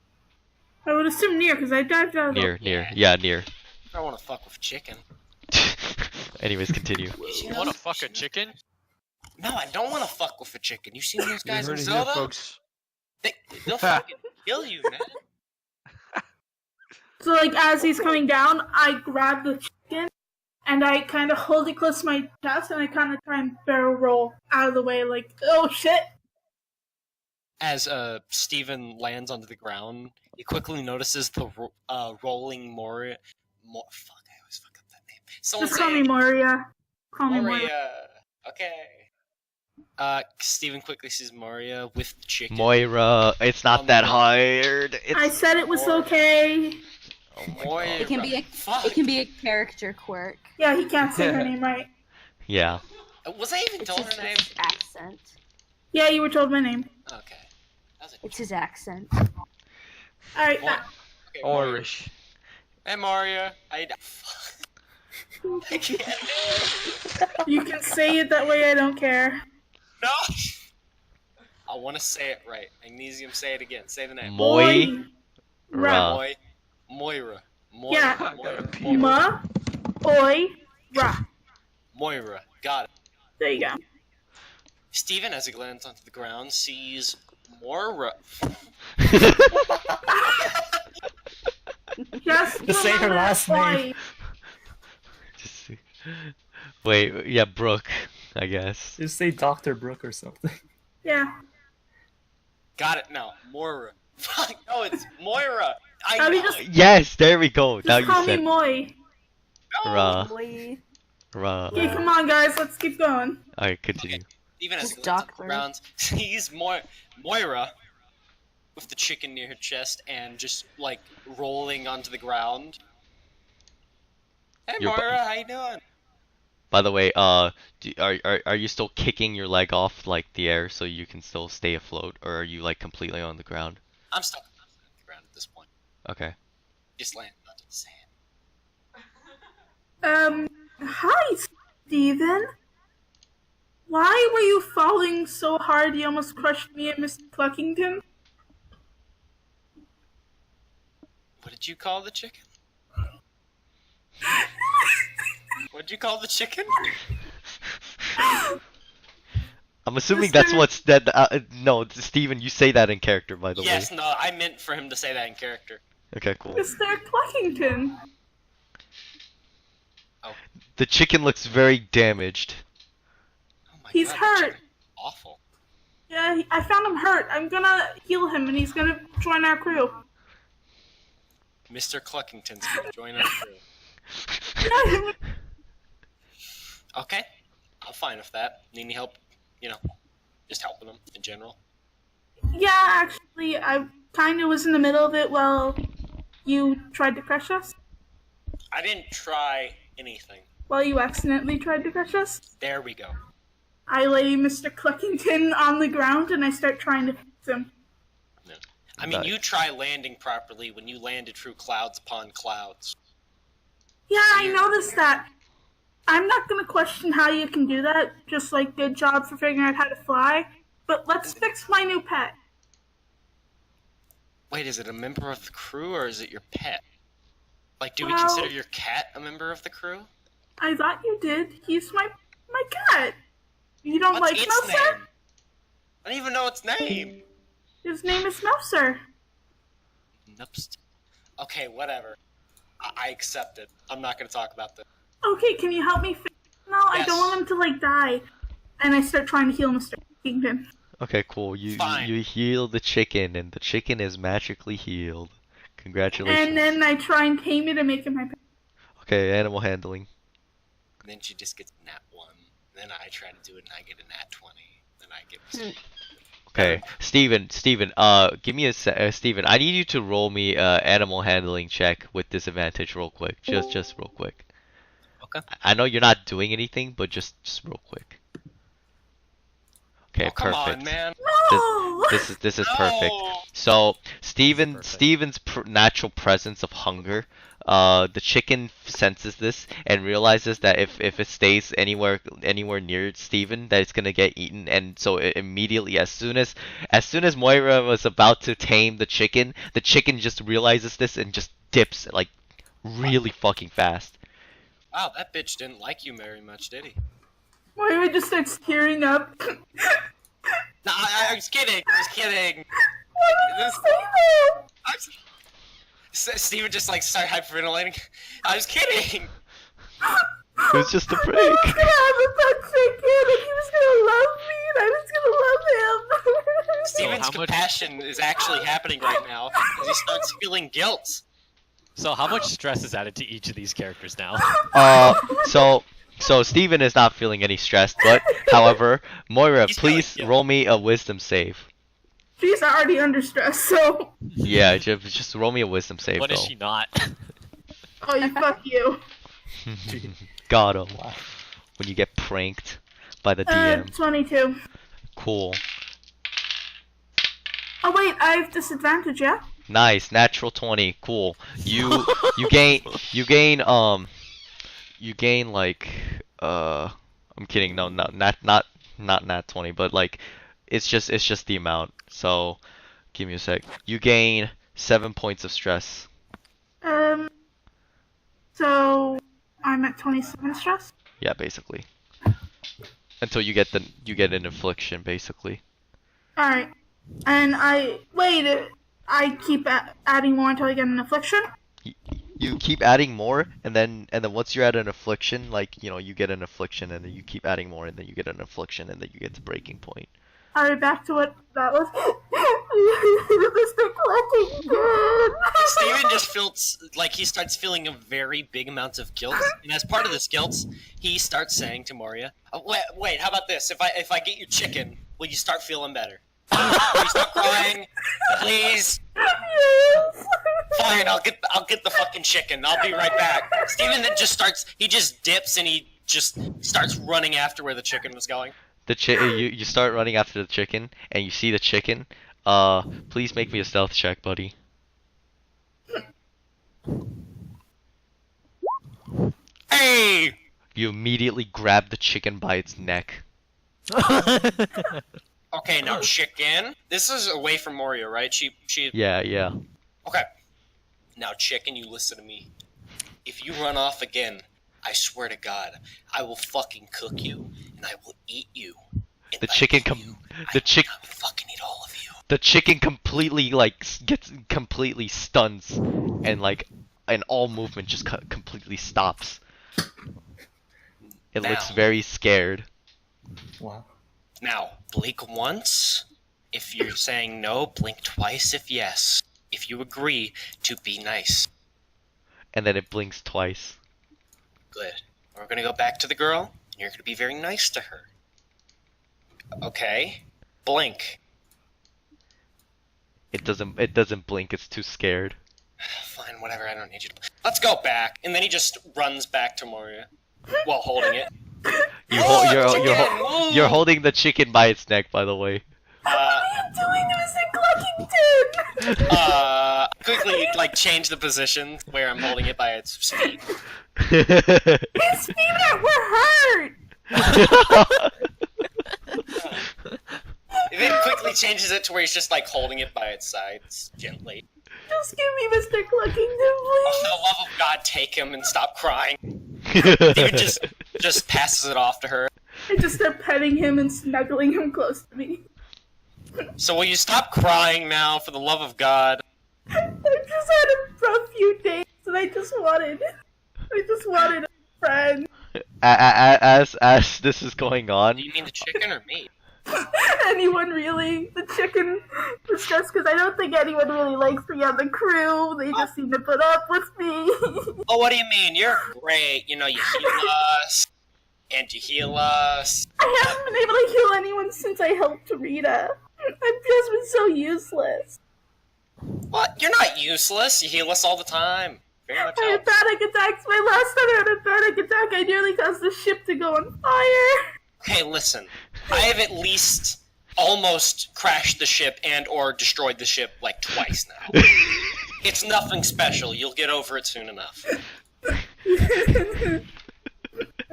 I would assume near, because I dived out of the... Near. Yeah. Yeah, near. I don't want to fuck with chicken. Anyways, continue. You wanna fuck a chicken? No, I don't want to fuck with a chicken. You seen those You guys in heard it here, Zelda? folks. They'll fucking kill you, man. So, like, as he's coming down, I grab the chicken, and I kind of hold it close to my chest, and I kind of try and barrel roll out of the way, like, oh shit! As Steven lands onto the ground, he quickly notices the rolling Moria. Fuck, I always fuck up that name. Someone Just call say me Moria. Call me Moria. Moria. Okay. Steven quickly sees Moria with the chicken. Moira, it's not that hard. I It's said it was Moira. okay. oh my Moira. god. It can be a Fuck. it can be a character quirk. Yeah, he can't say her name right. Yeah. Was I even It's told his, her name? it's his accent. Yeah, you were told my name. Okay. That was a... It's his accent. Alright, Moira. Okay, Moria. Irish. Hey, Maria. I can't. you can say it that way, I don't care. No. I want to say it right. Magnesium, say it again. Say the name. Moira. Moira. Moira. Yeah. I got a Moira. pee. Ma, oi, ra. Moira. Got it. There you go. Steven, as he lands onto the ground, sees Moira. Just say her remember last oi. name. Just wait, yeah, Brooke, I guess. Just say Dr. Brooke or something. Yeah. Got it now. Moira. Fuck, no, it's Moira. I How do know you just- it. Yes, there we go. Now Just you call me said Moy. Ra. Boy. Ra. Okay, come on, guys, let's keep going. Alright, continue. Even as Just he lands on the doctor. ground, sees Moira with the chicken near her chest and just like rolling onto the ground. Hey You're bu- Moira, how you doing? By the way, are you still kicking your leg off like the air so you can still stay afloat, or are you like completely on the ground? I'm stuck on the ground at this point. Okay. Just landed onto the sand. Hi, Steven. Why were you falling so hard you almost crushed me and Mr. Pluckington? What did you call the chicken? What'd you call the chicken? I'm assuming that's what's that. No, Steven, you say that in character, by the Yes, way. no, I meant for him to say that in character. Okay, cool. Mr. Pluckington. The chicken looks very damaged. Oh my He's god, hurt. the chicken's awful. Yeah, I found him hurt. I'm gonna heal him and he's gonna join our crew. Mr. Cluckington's gonna join our crew. Okay, I'm fine with that. Need any help? You know, just helping him in general. Yeah, actually, I kinda was in the middle of it while You tried to crush us? I didn't try anything. Well, you accidentally tried to crush us? There we go. I lay Mr. Cluckington on the ground and I start trying to fix him. I mean, Nice. you try landing properly when you landed through clouds upon clouds. Yeah, I noticed that. I'm not gonna question how you can do that, just like good job for figuring out how to fly. But let's fix my new pet. Wait, is it a member of the crew or is it your pet? Like, do we Well- consider your cat a member of the crew? I thought you did. He's my cat. You don't What's like its Mouser? name? I don't even know its name. His name is Mouser. Noops. Okay, whatever. I accept it. I'm not gonna talk about this. Okay, can you help me fix him? No, I Yes. don't want him to like die. And I start trying to heal Mr. Kingdom. Okay, cool. You Fine. heal the chicken, and the chicken is magically healed. Congratulations. And then I try and tame it and make it my pet. Okay, animal handling. And then she just gets a nat 1. Then I try to do it and I get a nat 20. Then I get... Okay, Steven, give me Steven, I need you to roll me animal handling check with disadvantage real quick. Just real quick. Okay. I know you're not doing anything, but just real quick. Okay, Oh, come perfect. on, man. No! This is perfect. No! So Perfect. Steven's natural presence of hunger, the chicken senses this and realizes that if it stays anywhere near Steven, that it's gonna get eaten. And so immediately, as soon as Moira was about to tame the chicken just realizes this and just dips like really fucking fast. Wow, that bitch didn't like you very much, did he? Moira just starts tearing up. No, I was kidding. I was kidding. This- I was- Steven just like started hyperventilating. I was kidding. It was just a break. I was gonna have a pet chicken and he was gonna love me and I was gonna love him. Steven's how much- compassion is actually happening right now as he starts feeling guilt. So how much stress is added to each of these characters now? So Steven is not feeling any stress, but however, Moira, He's feeling please guilt. roll me a wisdom save. She's already under stress, so. Yeah, just roll me a wisdom save What though. is she not? Oh, you fuck you. Got him. When you get pranked by the DM. 22. Cool. Oh wait, I have disadvantage, yeah? Nice, natural 20. Cool. You gain like I'm kidding. No, not nat 20, but like it's just the amount. So give me a sec. You gain 7 points of stress. So I'm at 27 stress? Yeah, basically. Until you get an affliction, basically. Alright. And I keep adding more until I get an affliction? You keep adding more, and then once you're at an affliction, like you get an affliction, and then you keep adding more, and then you get an affliction, and then you get to breaking point. Alright, back to what that was. Mr. Clucking good. Steven just feels like he starts feeling a very big amount of guilt, and as part of this guilt, he starts saying to Moria, oh, "Wait, how about this? If I get you chicken, will you start feeling better? Will you stop crying, please? Yes. Fine, I'll get the fucking chicken. I'll be right back." Steven then he just dips and he just starts running after where the chicken was going. You start running after the chicken, and you see the chicken. Please make me a stealth check, buddy. Hey! You immediately grab the chicken by its neck. Okay, now chicken. This is away from Moria, right? She. Yeah. Okay. Now chicken, you listen to me. If you run off again, I swear to God, I will fucking cook you and I will eat you. And The if I chicken eat you, the chick I will fucking eat all of you. the chicken completely gets completely stuns, and all movement just completely stops. It looks Now. very scared. Wow. Now, blink once if you're saying no, blink twice if yes. If you agree to be nice. And then it blinks twice. Good. We're gonna go back to the girl, and you're gonna be very nice to her. Okay. Blink. It doesn't blink, it's too scared. Fine, whatever. I don't need you to. Let's go back. And then he just runs back to Moria while holding it. You're holding the chicken by its neck, by the way. What are you doing, Mr. Cluckington? Quickly, like, change the position where I'm holding it by its feet. His feet were hurt! It then quickly changes it to where he's just, like, holding it by its sides, gently. Just give me Mr. Cluckington, Oh, for please. the love of God, take him and stop crying. David just passes it off to her. I just start petting him and snuggling him close to me. So will you stop crying now, for the love of God? I just had a rough few days, and I just wanted a friend. As this is going on, Do you mean the chicken or me? Anyone really? The chicken was just because I don't think anyone really likes me on the crew. They just seem to put up with me. Oh, what do you mean? You're great. You know, you heal us, and you heal us. I haven't been able to heal anyone since I helped Rita. I've just been so useless. What? You're not useless. You heal us all the time. Very much I had helps. panic attacks. My last time I had a panic attack, I nearly caused the ship to go on fire. Hey, listen. I have at least almost crashed the ship and or destroyed the ship like twice now. It's nothing special. You'll get over it soon enough.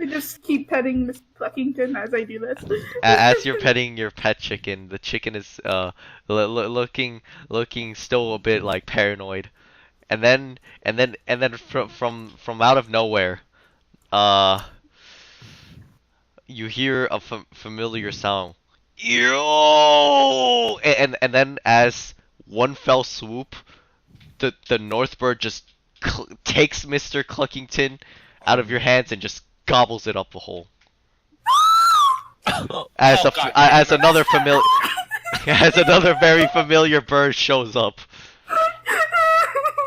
I just keep petting Miss Cluckington as I do this. as you're petting your pet chicken, the chicken is looking still a bit like paranoid, and then from out of nowhere, you hear a familiar sound. Yo! And then as one fell swoop, the North Bird just takes Mr. Cluckington out of your hands and just gobbles it up the whole. As another very familiar bird shows up.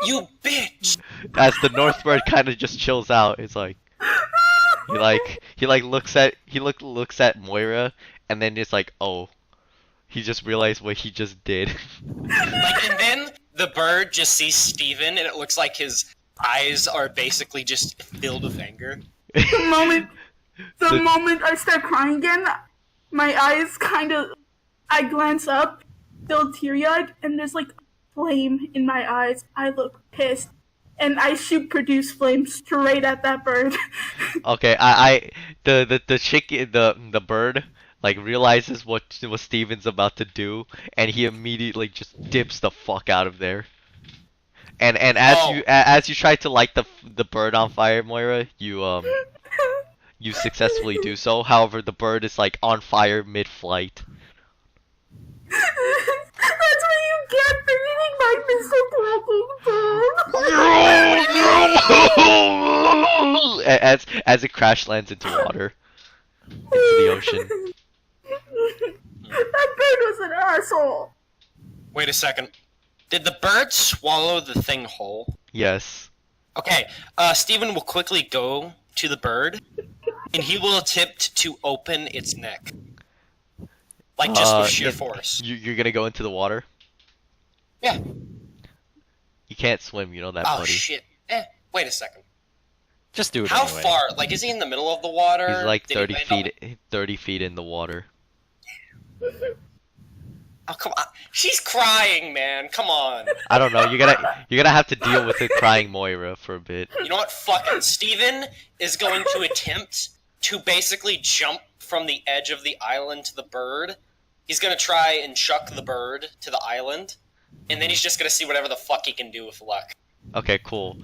You bitch! As the North Bird kind of just chills out. It's like he looks at Moira, and then it's like, oh, he just realized what he just did. Like, and then the bird just sees Steven, and it looks like his eyes are basically just filled with anger. The moment I start crying again, my eyes I glance up, still teary-eyed, and there's like flame in my eyes. I look pissed, and I shoot produce flame straight at that bird. Okay, the bird like realizes what Steven's about to do, and he immediately just dips the fuck out of there. And as you try to light the bird on fire, Moira, you successfully do so. However, the bird is like on fire mid-flight. That's what you get for eating my Mr. Cluckington. As it crash lands into water, into the ocean. That bird was an asshole. Wait a second. Did the bird swallow the thing whole? Yes. Okay, Steven will quickly go to the bird, and he will attempt to open its neck. Like, just with sheer force. You're gonna go into the water? Yeah. You can't swim, you know that, Oh, buddy. shit. Wait a second. Just do it How anyway. far? Like, is he in the middle of the water? He's like Did he 30 land on feet, 30 feet in the water. Oh, come on. She's crying, man. Come on. I don't know. You're gonna have to deal with the crying Moira for a bit. You know what? Fuck it. Steven is going to attempt to basically jump from the edge of the island to the bird. He's gonna try and chuck the bird to the island, and then he's just gonna see whatever the fuck he can do with luck. Okay, cool.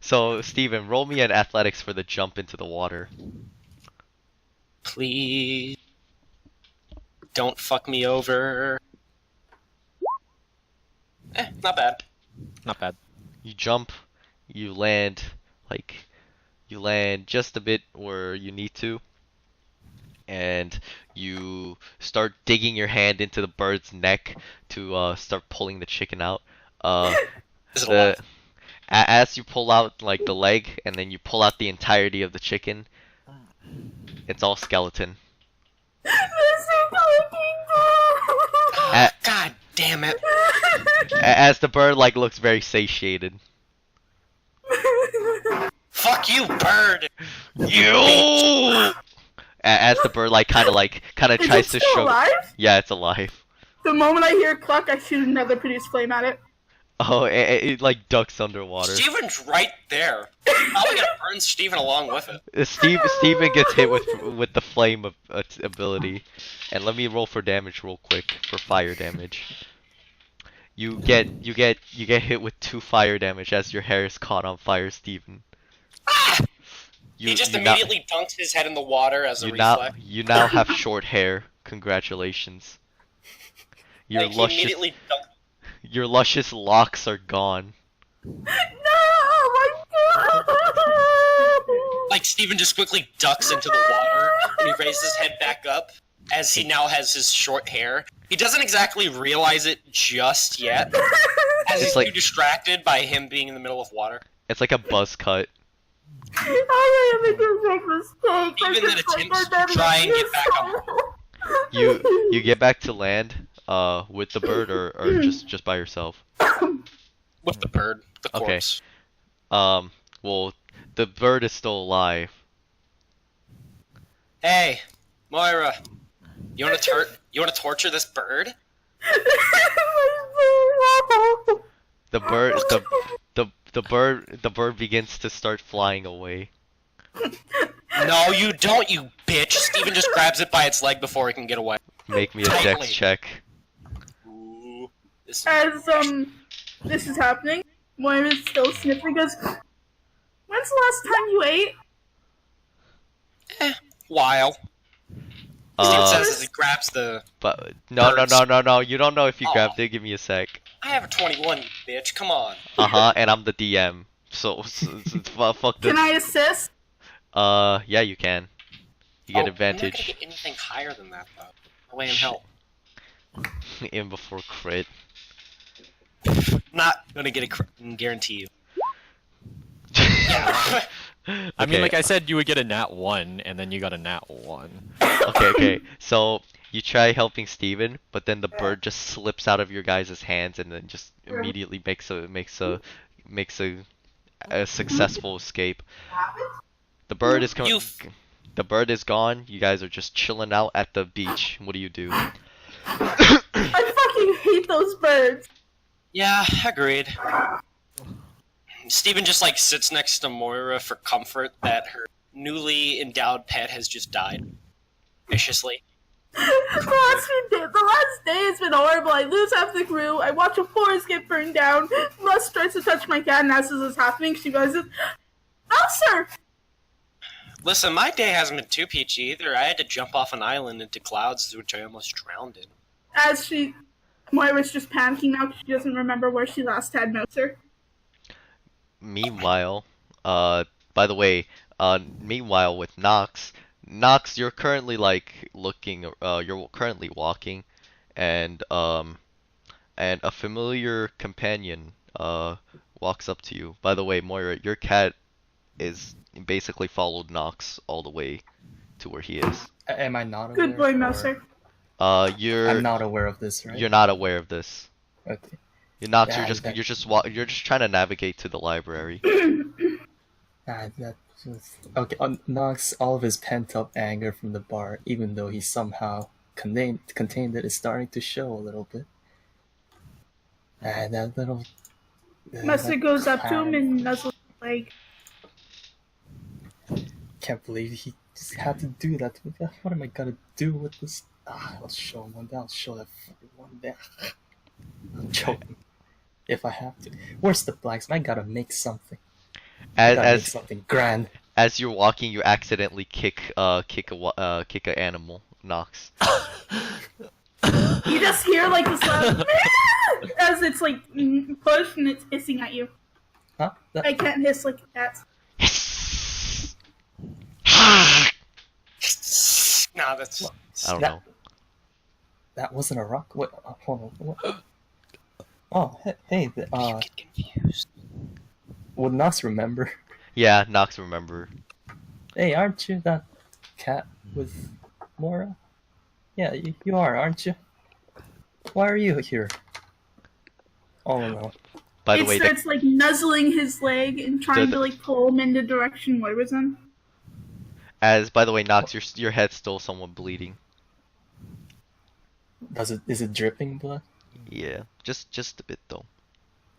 So Steven, roll me an athletics for the jump into the water. Please. Don't fuck me over. Not bad. Not bad. You jump, you land just a bit where you need to, and you start digging your hand into the bird's neck to start pulling the chicken out. Is it alive? As you pull out like the leg, and then you pull out the entirety of the chicken, it's all skeleton. Mr. Cluckington. God damn it. As the bird like looks very satiated. Fuck you, bird. You. As the bird kind of Is tries it to still show. alive? Yeah, it's alive. The moment I hear cluck, I shoot another produced flame at it. Oh, it like ducks underwater. Steven's right there. Probably gonna burn Steven along with it. Steven gets hit with the flame of ability, and let me roll for damage real quick for fire damage. You get hit with 2 fire damage as your hair is caught on fire, Steven. He just immediately dunked his head in the water as a reflex. You now have short hair. Congratulations. Your Like, he immediately dunked. Your luscious locks are gone. No, my God! Like, Steven just quickly ducks into the water, and he raises his head back up, as he now has his short hair. He doesn't exactly realize it just yet, as he's like- too distracted by him being in the middle of water. It's like a buzz cut. I am a big mistake. Even then attempts to try and get back up. You get back to land with the bird or just by yourself. With the bird, the corpse. Well, the bird is still alive. Hey, Moira, you wanna torture this bird? The bird begins to start flying away. No, you don't, you bitch! Steven just grabs it by its leg before it can get away. Make me a Tightly. dex check. Ooh, this As this is happening, Moira's still sniffing. Goes, when's the last time you ate? while. Steven says as he grabs the. But no. You don't know if you Aw. grabbed it. Give me a sec. I have a 21, you bitch. Come on. And I'm the DM. So fuck this. Can I assist? Yeah, you can. You get I'm not gonna advantage get anything higher than that though. No way in hell. in before crit. Not gonna get a guarantee you. I mean, like I said, you would get a nat 1, and then you got a nat 1. Okay. So you try helping Steven, but then the bird just slips out of your guys' hands and then just immediately makes a successful escape. The bird is You The bird is gone. You guys are just chilling out at the beach. What do you do? I fucking hate those birds. Yeah, agreed. Steven just like sits next to Moira for comfort that her newly endowed pet has just died. Viciously. The last day has been horrible. I lose half the crew. I watch a forest get burned down. Russ tries to touch my cat, and as this is happening, she goes, "Oh, sir." Listen, my day hasn't been too peachy either. I had to jump off an island into clouds, which I almost drowned in. As Moira's just panicking now because she doesn't remember where she last had Moser. Meanwhile, by the way, meanwhile with Nox, you're currently you're currently walking, and a familiar companion walks up to you. By the way, Moira, your cat is basically followed Nox all the way to where he is. Am I not aware? Good boy, or- Moser. I'm not aware of this, right? You're not aware of this. Okay. Nox, Yeah, you're just trying to navigate to the library. That was... Okay, Nox, all of his pent-up anger from the bar, even though he somehow contained it, is starting to show a little bit. And that little... Moser that goes up to him clown. and nuzzles his leg. Can't believe he just had to do that. What am I gonna do with this? I'll show him one day. I'll show that fucking one day. I'll choke him if I have to. Where's the blacksmith? I gotta make something. I gotta make something grand. As you're walking, you accidentally kick a animal, Nox. You just hear like this loud as it's like pushed and it's hissing at you. Huh? I can't hiss like that. Nah, that's. I don't know. That wasn't a rock. What? Hold on. What? Oh, hey. You get confused. Would Nox remember? Yeah, Nox remember. Hey, aren't you that cat with Mora? Yeah, you are, aren't you? Why are you here? all alone. By the It way, starts like nuzzling his leg and trying the- to like pull him in the direction Moira's in. by the way, Nox, your head's still somewhat bleeding. Is it dripping blood? Yeah, just a bit though.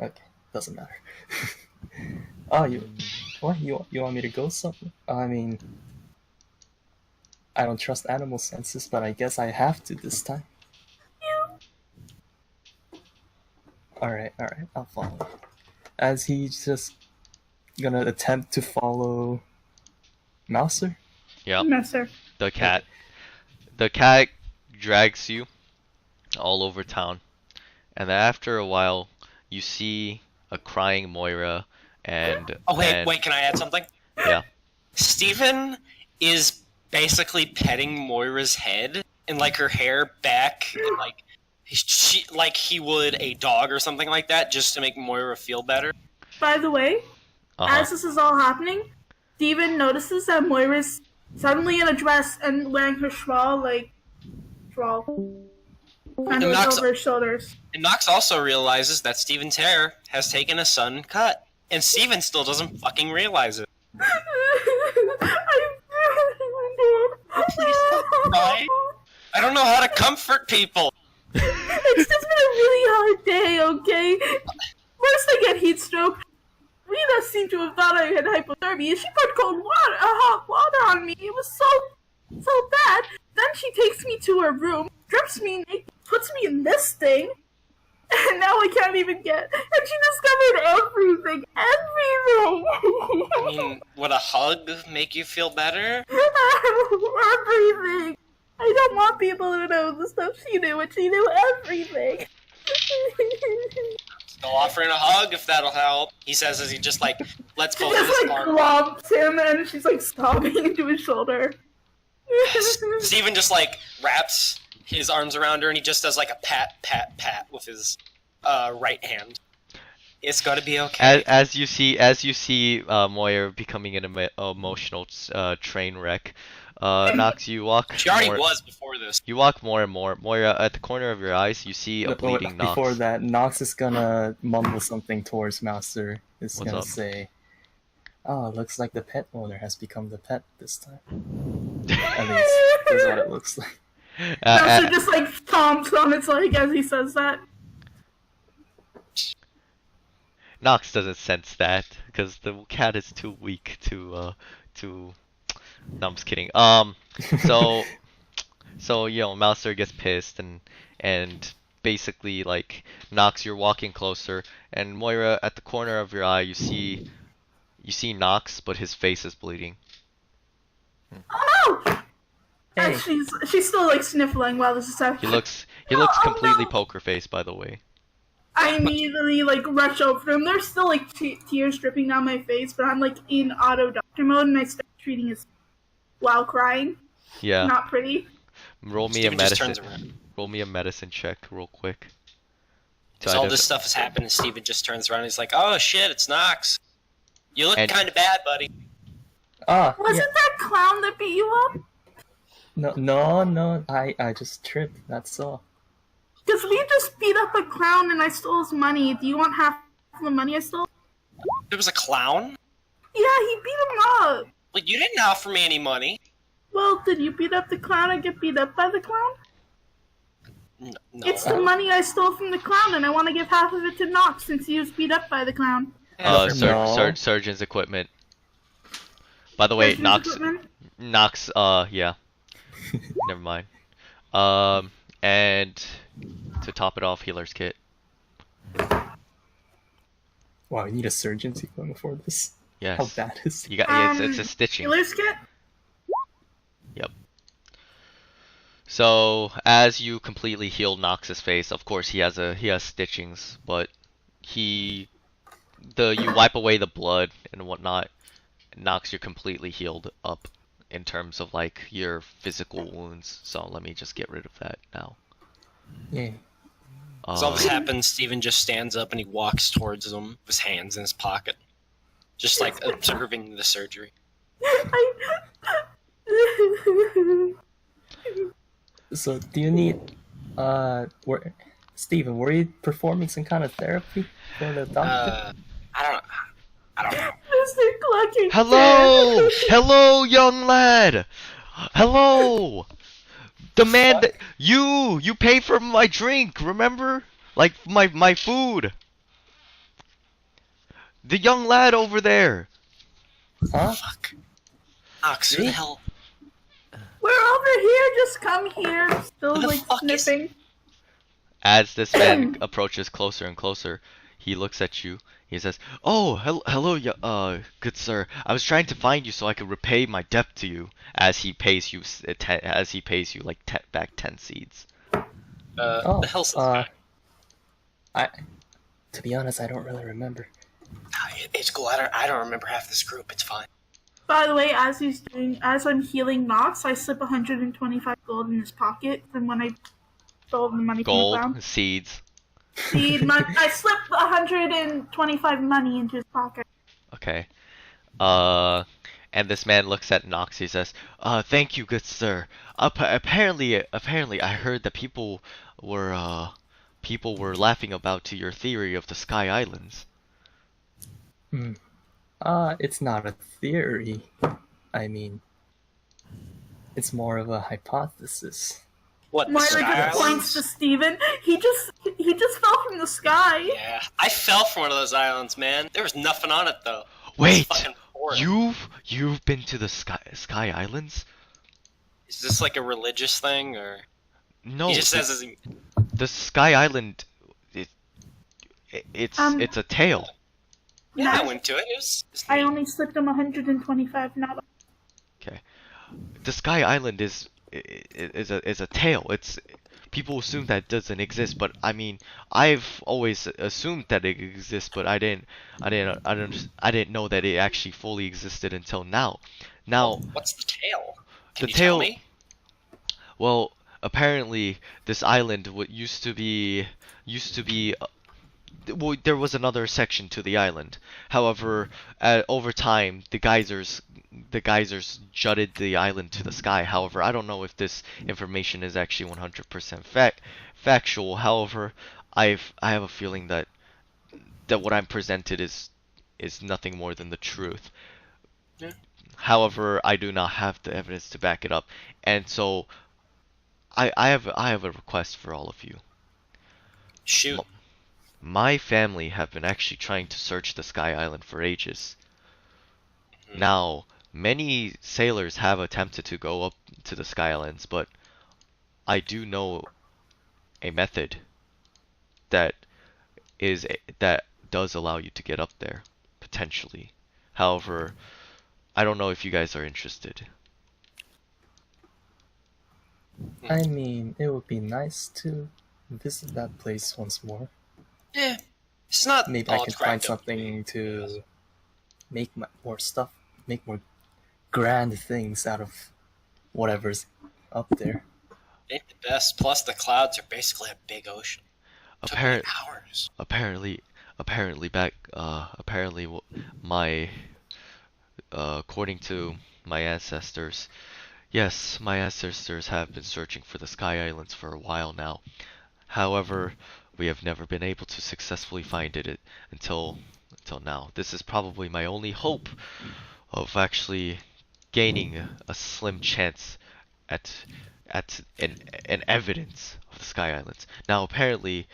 Okay, doesn't matter. Oh, you want me to go something? I mean, I don't trust animal senses, but I guess I have to this time. Alright, I'll follow. As he's just gonna attempt to follow Mouser. Yep. Messer. The cat. The cat drags you all over town, and then after a while, you see a crying Moira and. Oh wait, and, wait. Can I add something? Yeah. Steven is basically petting Moira's head and like her hair back, and, like like he would a dog or something like that, just to make Moira feel better. By the way, Uh-huh. as this is all happening, Steven notices that Moira's suddenly in a dress and wearing her shawl, kind of Nox- over her shoulders. And Nox also realizes that Steven's hair has taken a sudden cut, and Steven still doesn't fucking realize it. Please don't cry. I don't know how to comfort people. It's just been a really hard day, okay? First I get heat stroke. Rita seemed to have thought I had hypothermia. She put hot water on me. It was so bad. Then she takes me to her room, strips me naked, puts me in this thing, and now I can't even get. And she discovered everything. I mean, would a hug make you feel better? Everything. I don't want people to know the stuff she knew, and she knew everything. Still offering a hug if that'll help. He says as he just like lets She both of just his like arms. globs him, and she's like sobbing into his shoulder. Steven just like wraps his arms around her and he just does like a pat, pat, pat with his right hand. It's gonna be okay. As you see Moira becoming an emotional train wreck, Nox, you walk. She already more, was before this. You walk more and more. Moira, at the corner of your eyes, you see a bleeding Nox. Before that, Nox is gonna mumble something towards Mouser. It's What's gonna up? say, "Oh, it looks like the pet owner has become the pet this time." At least that's what it looks like. Master just like stomps on its leg as he says that. Nox doesn't sense that because the cat is too weak to. No, I'm just kidding. So you know, Mouser gets pissed and basically like Nox, you're walking closer, and Moira, at the corner of your eye, you see Nox, but his face is bleeding. Oh no! Hey. And she's still like sniffling while this is He happening. looks Oh, completely no. poker face, by the way. I immediately like rush over him. There's still like tears dripping down my face, but I'm like in auto doctor mode, and I start treating his while crying. Yeah. Not pretty. Roll me Steven a just medicine. turns around. Roll me a medicine check real quick. So all this stuff has happened, and Steven just turns around and he's like, "Oh shit, it's Nox. You look And- kind of bad, buddy." Ah, Wasn't yeah. that clown that beat you up? No. I just tripped. That's all. Because we just beat up a clown and I stole his money. Do you want half the money I stole? There was a clown. Yeah, he beat him up. Well, you didn't offer me any money. Well, did you beat up the clown or get beat up by the clown? No. It's the money I stole from the clown, and I want to give half of it to Nox since he was beat up by the clown. No. Surgeon's equipment. By the way, Surgeon's Nox, equipment? yeah. Never mind. And to top it off, healer's kit. Wow, you need a surgeon's equipment for this. Yes. How bad is it? You got it's a stitching. Healer's kit? Yep. So as you completely heal Nox's face, of course he has stitchings, but you wipe away the blood and whatnot. Nox, you're completely healed up in terms of like your physical wounds. So let me just get rid of that now. Yeah. As all this happens, Steven just stands up and he walks towards them with his hands in his pocket. Just like observing the surgery. So do you need where Steven, were you performing some kind of therapy for the doctor? I don't know. Mr. Clucking Hello! Hello, young lad! Hello! The man that you pay for my drink, remember? Like my food. The young lad over there. Huh? Fuck. Ox, who the Me? hell? We're over here. Just come here. Still Who the like fuck is- sniffing. As this man approaches closer and closer, he looks at you. He says, "Oh, hello, good sir. I was trying to find you so I could repay my debt to you." As he pays you, like back 10 seeds. Oh, the hell's this guy? To be honest, I don't really remember. It's cool. I don't remember half this group. It's fine. By the way, as I'm healing Nox, I slip 125 gold in his pocket from when I stole the money from the clown. Gold seeds. I slipped 125 money into his pocket. Okay. And this man looks at Nox. He says, thank you, good sir. Apparently, I heard that people were laughing about to your theory of the Sky Islands." It's not a theory. I mean, it's more of a hypothesis. What? The Moira Sky just Islands? points to Steven. He just fell from the sky. Yeah, I fell from one of those islands, man. There was nothing on it though. Wait, fucking boring. you've been to the Sky Islands? Is this like a religious thing or? No, He just says, the Sky Island. It's a tale. "Yeah, I No. went to it. It's I neat." only slipped him 125, not. Okay, the Sky Island is a tale. It's people assume that it doesn't exist, but I mean, I've always assumed that it exists, but I didn't know that it actually fully existed until now. Now, What's the tale? Can the you tell tale. me? Well, apparently this island used to be well, there was another section to the island. However, over time, the geysers jutted the island to the sky. However, I don't know if this information is actually 100% factual. However, I have a feeling that what I'm presented is nothing more than the truth. Yeah. However, I do not have the evidence to back it up, and so I have a request for all of you. Shoot. My family have been actually trying to search the Sky Island for ages. Now, many sailors have attempted to go up to the Sky Islands, but I do know a method that does allow you to get up there, potentially. However, I don't know if you guys are interested. I mean, it would be nice to visit that place once more. Yeah, it's not. Maybe all I can it's find cracked up to be. something to make more stuff, make more grand things out of whatever's up there. Ain't the best. Plus, the clouds are basically a big ocean. Took me hours. Apparently, my according to my ancestors, yes, my ancestors have been searching for the Sky Islands for a while now. However, we have never been able to successfully find it until now. This is probably my only hope of actually gaining a slim chance at an evidence of the Sky Islands. Now, apparently,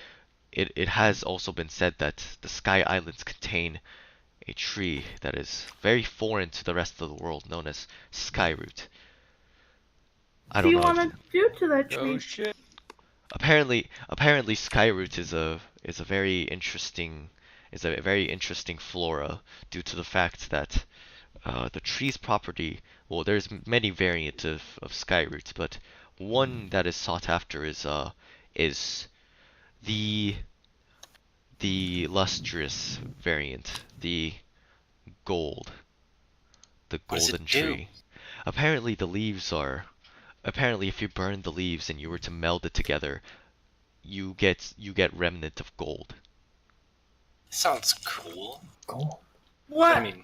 it has also been said that the Sky Islands contain a tree that is very foreign to the rest of the world, known as skyroot. I What do don't you know. want to do to that tree? Oh shit. Apparently skyroot is a very interesting flora due to the fact that the tree's property. Well, there's many variants of skyroots, but one that is sought after is the lustrous variant, the gold, the What does it golden do? tree. Apparently the leaves are. Apparently, if you burn the leaves and you were to meld it together, you get remnant of gold. Sounds cool. Gold. What? I mean,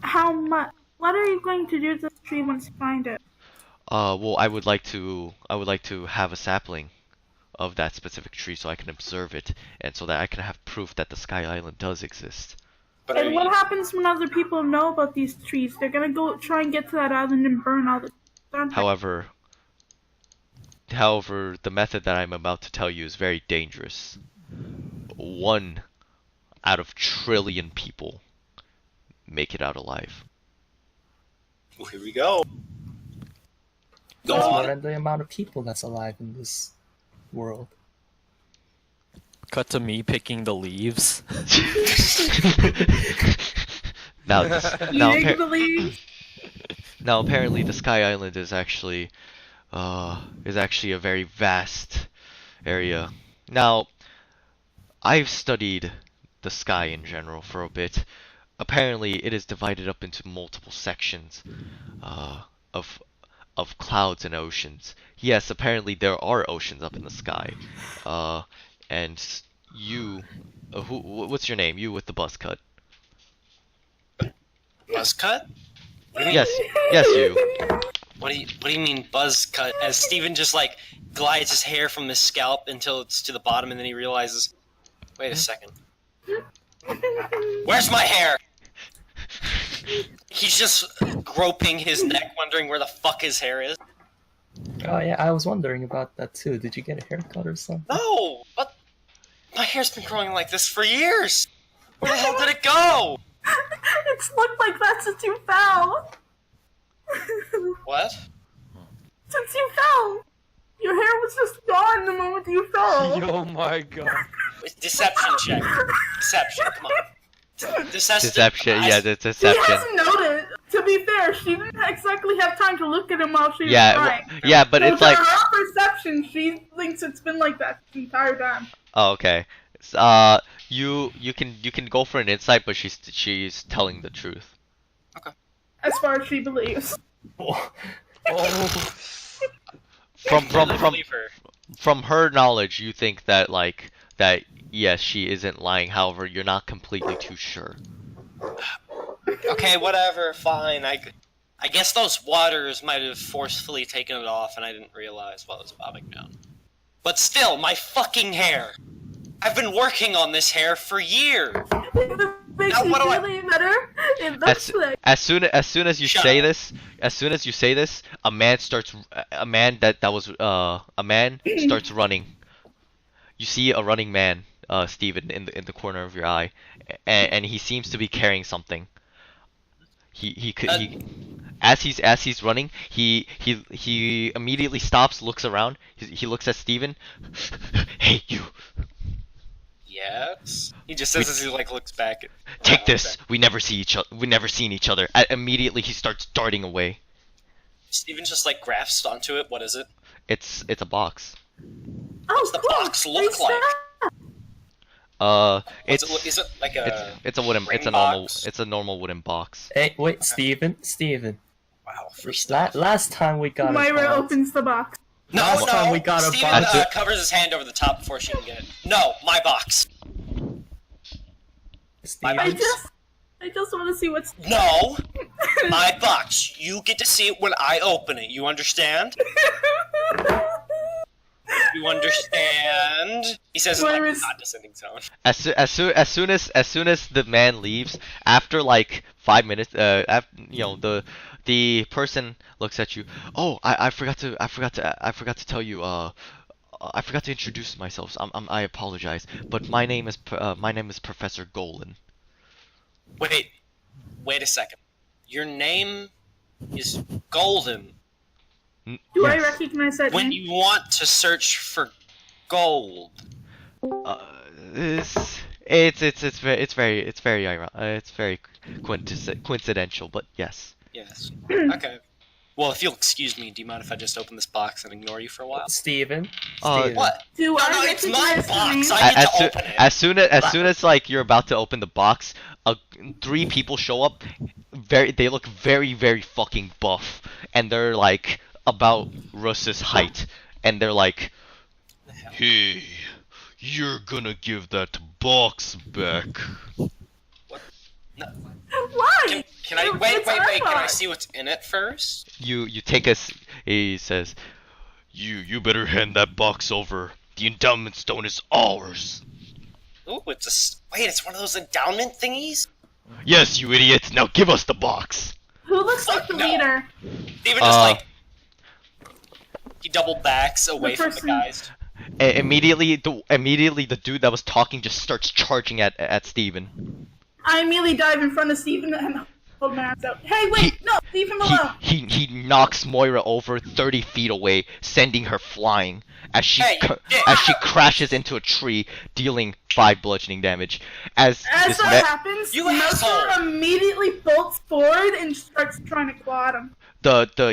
How much? What are you going to do to this tree once you find it? Well, I would like to have a sapling of that specific tree so I can observe it and so that I can have proof that the Sky Island does exist. But And what happens when other people know about these trees? They're gonna go try and get to that island and burn all the. However, the method that I'm about to tell you is very dangerous. 1 out of trillion people make it out alive. Well, here we go. Go That's more on. than the amount of people that's alive in this world. Cut to me picking the leaves. Now, now, Eating the leaves. now, apparently, the Sky Island is actually a very vast area. Now, I've studied the sky in general for a bit. Apparently, it is divided up into multiple sections of clouds and oceans. Yes, apparently there are oceans up in the sky. And you, what's your name? You with the buzz cut. Buzz cut? Yes, you. What do you mean buzz cut? As Steven just like glides his hair from his scalp until it's to the bottom, and then he realizes, wait a second, where's my hair? He's just groping his neck, wondering where the fuck his hair is. Oh yeah, I was wondering about that too. Did you get a haircut or something? No, what? My hair's been growing like this for years. Where the hell did it go? It's looked like that since you fell. What? Since you fell. Your hair was just gone the moment you fell. Oh my god. Deception check. Deception, come on. Deception, yeah, the She deception. hasn't noticed. To be fair, she didn't exactly have time to look at him while she was Yeah, crying. yeah, but So it's like, to her perception, she thinks it's been like that the entire time. oh, okay. You can go for an insight, but she's telling the truth. As far as she believes. Oh, From her knowledge, you think that that yes, she isn't lying. However, you're not completely too sure. Okay, whatever, fine. I guess those waters might have forcefully taken it off, and I didn't realize while it was bobbing down. But still, my fucking hair. I've been working on this hair for years. If it makes Now you what do I- feel any better, it looks like. As soon as you Shut say up. this, a man starts a man starts running. You see a running man, Steven, in the corner of your eye, and he seems to be carrying something. As he's running, he immediately stops, looks around. He looks at Steven. Hey, you. Yes? He just says as he like looks back at... Take Oh, this. okay. We never seen each other. Immediately he starts darting away. Steven just like grasps onto it. What is it? It's a box. What's the box look like? It's Is it like a... it's a wooden. ring It's a box? normal wooden box. hey, wait, Steven. Wow, free stuff. Last time we got a Myra box. opens the box. No, Last no! time we got a Steven box. covers his hand over the top before she can get it. No, my box. Steven, I just want to see what's. No! My box. You get to see it when I open it. You understand? You understand? He says it like Where a is- condescending tone. As soon as the man leaves, after like 5 minutes, the person looks at you. Oh, I forgot to tell you. I forgot to introduce myself. I apologize, but my name is Professor Golan. Wait a second. Your name is Golden. Do I Yes. recognize that When name? you want to search for gold. It's very coincidental, but yes. Yes. Okay. Well, if you'll excuse me, do you mind if I just open this box and ignore you for a while? Steven. What? Do No, I it's my recognize the box. name? I get As to soon open it. as soon as like you're about to open the box, 3 people show up. They look very fucking buff, and they're like about Russ's height, and they're like, "Hey, you're gonna give that box back." Why? Can I It- wait? it's Can I our see what's in it first? You take us. He says, "You better hand that box over. The endowment stone is ours. Ooh, it's one of those endowment thingies? Yes, you idiot. Now give us the box. Who looks like the no. leader? Steven just he double backs away from the person- guys. Immediately, the dude that was talking just starts charging at Steven. I immediately dive in front of Steven and hold my arms out. Hey, wait! No! Leave him alone! He knocks Moira over 30 feet away, sending her flying as she as she crashes into a tree, dealing 5 bludgeoning damage. As that happens, You Mouser asshole! immediately bolts forward and starts trying to claw at him.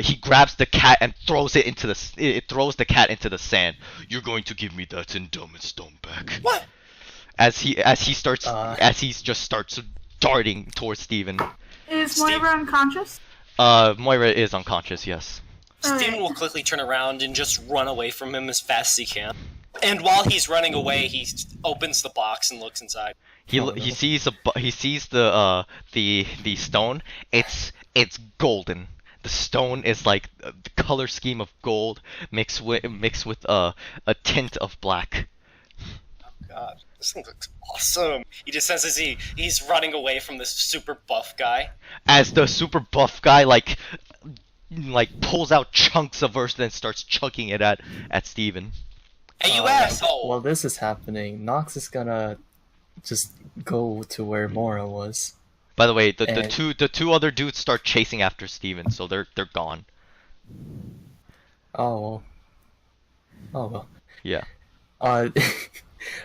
he grabs the cat and throws it into the cat into the sand. You're going to give me that endowment stone back. What? As he just starts darting towards Steven. Is Moira unconscious? Moira is unconscious, yes. Steven will quickly turn around and just run away from him as fast as he can. And while he's running away, he opens the box and looks inside. He sees the stone. It's golden. The stone is like the color scheme of gold mixed with a tint of black. God, this thing looks awesome. He just says as he's running away from this super buff guy. As the super buff guy like pulls out chunks of earth and starts chucking it at Steven. Hey, you asshole! While this is happening, Nox is gonna just go to where Mora was. By the way, the two other dudes start chasing after Steven, so they're gone. Oh well. Yeah.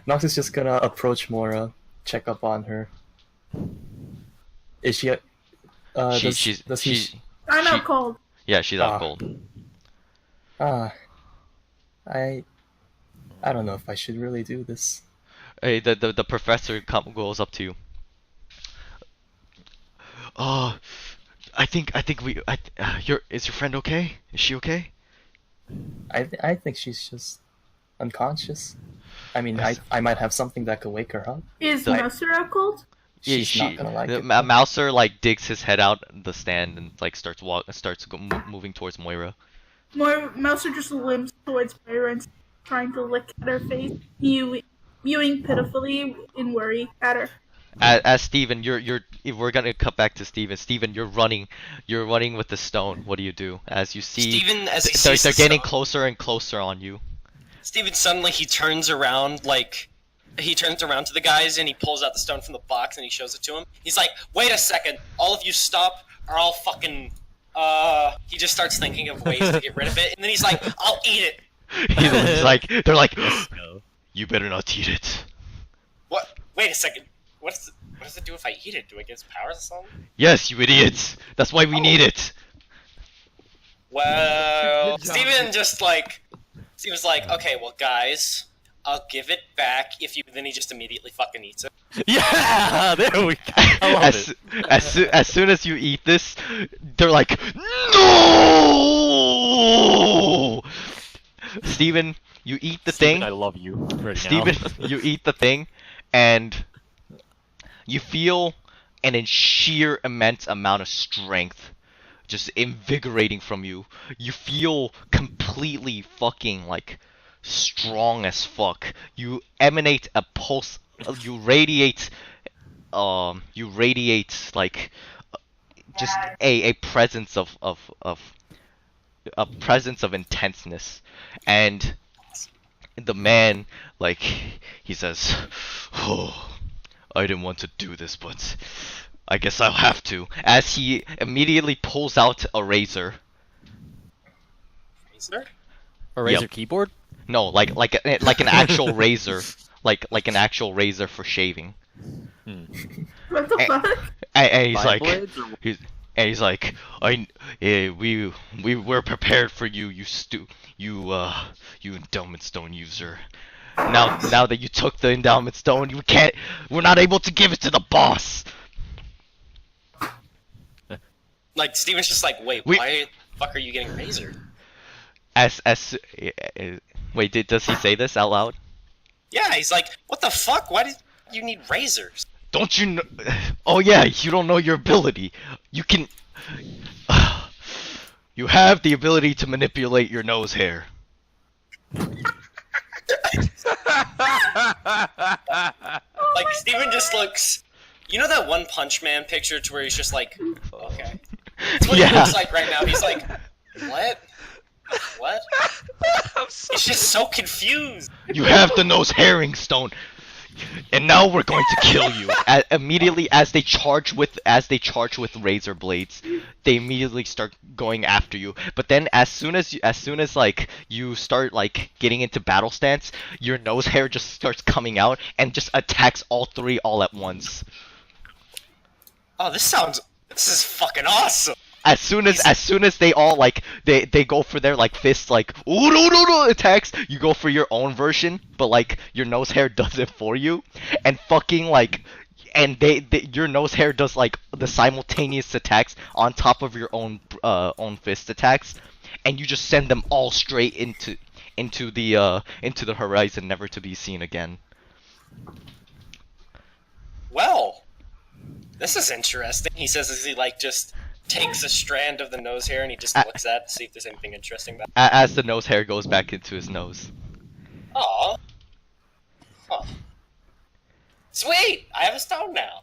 Nox is just gonna approach Mora, check up on her. Is she? I'm out cold. Yeah, she's out cold. I don't know if I should really do this. Hey, the professor goes up to you. Is your friend okay? Is she okay? I think she's just unconscious. I mean, I might have something that could wake her up. Is Mouser out cold? She's not gonna like it. Mouser digs his head out the stand and starts moving towards Moira. Mouser just limps towards Moira and trying to lick at her face, mewing pitifully in worry at her. As Steven, we're gonna cut back to Steven. Steven, you're running with the stone. What do you do? As you see, Steven, as he they're sees getting stone, closer and closer on you. Steven suddenly he turns around to the guys and he pulls out the stone from the box and he shows it to him. He's like, "Wait a second, all of you stop, or I'll fucking." He just starts thinking of ways to get rid of it, and then he's like, "I'll eat it." They're like, "You better not eat it." What? Wait a second. What does it do if I eat it? Do I get its powers or something? Yes, you idiots. That's why we need it. Well, Steven's like, "Okay, well, guys, I'll give it back if you." Then he just immediately fucking eats it. Yeah, there we go. I love it. As soon as you eat this, they're like, "No!" Steven, you eat the thing. I love you right Steven, now. you eat the thing, and you feel an sheer immense amount of strength just invigorating from you. You feel completely fucking strong as fuck. You emanate a pulse. You radiate just a presence of intenseness. And the man he says, "Oh, I didn't want to do this, but I guess I'll have to," as he immediately pulls out a razor. Razor? A Razer Yep. keyboard? No, like an actual razor, like an actual razor for shaving. What the fuck? And he's Five like, blades or- he's like, we were prepared for you, you endowment stone user. Now that you took the endowment stone, we're not able to give it to the boss. Like Steven's just like, "Wait, We- why the fuck are you getting razored?" Wait, does he say this out loud? Yeah, he's like, "What the fuck? Why do you need razors?" Don't you know? Oh yeah, you don't know your ability. You can. You have the ability to manipulate your nose hair. Like Steven just looks. You know that One Punch Man picture to where he's just like, okay. That's what he Yeah. looks like right now. He's like, what? What? I'm so He's just so confused. You have the nose herring stone, and now we're going to kill you. Immediately as they charge with razor blades, they immediately start going after you. But then as soon as like you start like getting into battle stance, your nose hair just starts coming out and just attacks all three all at once. Oh, this is fucking awesome. As soon as they all like they go for their like fists like ooh no no no attacks, you go for your own version, but like your nose hair does it for you, and fucking like, and your nose hair does like the simultaneous attacks on top of your own fist attacks, and you just send them all straight into the horizon, never to be seen again. Well, this is interesting. He says as he like just takes a strand of the nose hair and he just looks at it to see if there's anything interesting about it. As the nose hair goes back into his nose. Aw. Huh. Sweet! I have a stone now.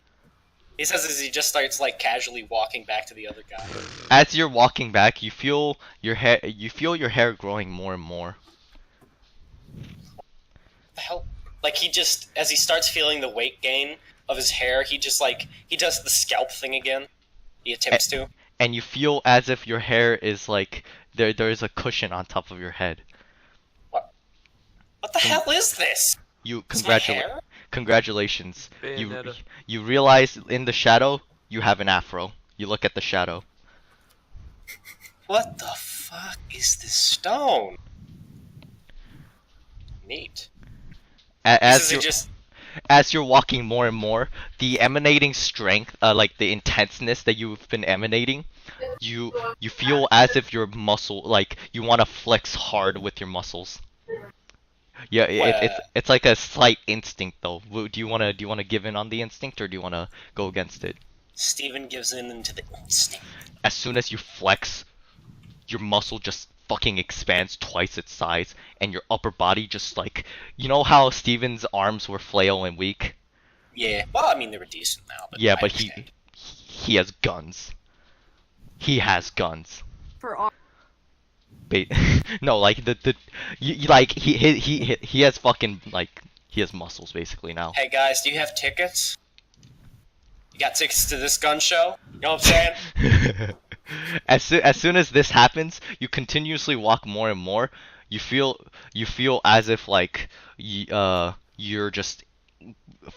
He says as he just starts like casually walking back to the other guy. As you're walking back, you feel your hair growing more and more. What the hell? Like he just, as he starts feeling the weight gain of his hair, he just like, he does the scalp thing again. He attempts to. And you feel as if your hair is like there is a cushion on top of your head. What the hell is this? You Is my hair? congratulations. Bayonetta. You realize in the shadow you have an afro. You look at the shadow. What the fuck is this stone? Neat. As This you is just as you're walking more and more, the emanating strength, like the intenseness that you've been emanating, you feel as if your muscle, like you want to flex hard with your muscles. Yeah, it's like a slight instinct though. Do you wanna give in on the instinct, or do you wanna go against it? Steven gives in into the instinct. As soon as you flex, your muscle just fucking expands twice its size, and your upper body just like, you know how Steven's arms were flail and weak? Yeah. Well, I mean they were decent now, but Yeah, I but understand. he has guns. He has guns. For all. No, like like he has fucking like he has muscles basically now. Hey guys, do you have tickets? You got tickets to this gun show? You know what I'm saying? As soon as this happens, you continuously walk more and more. You feel as if like you're just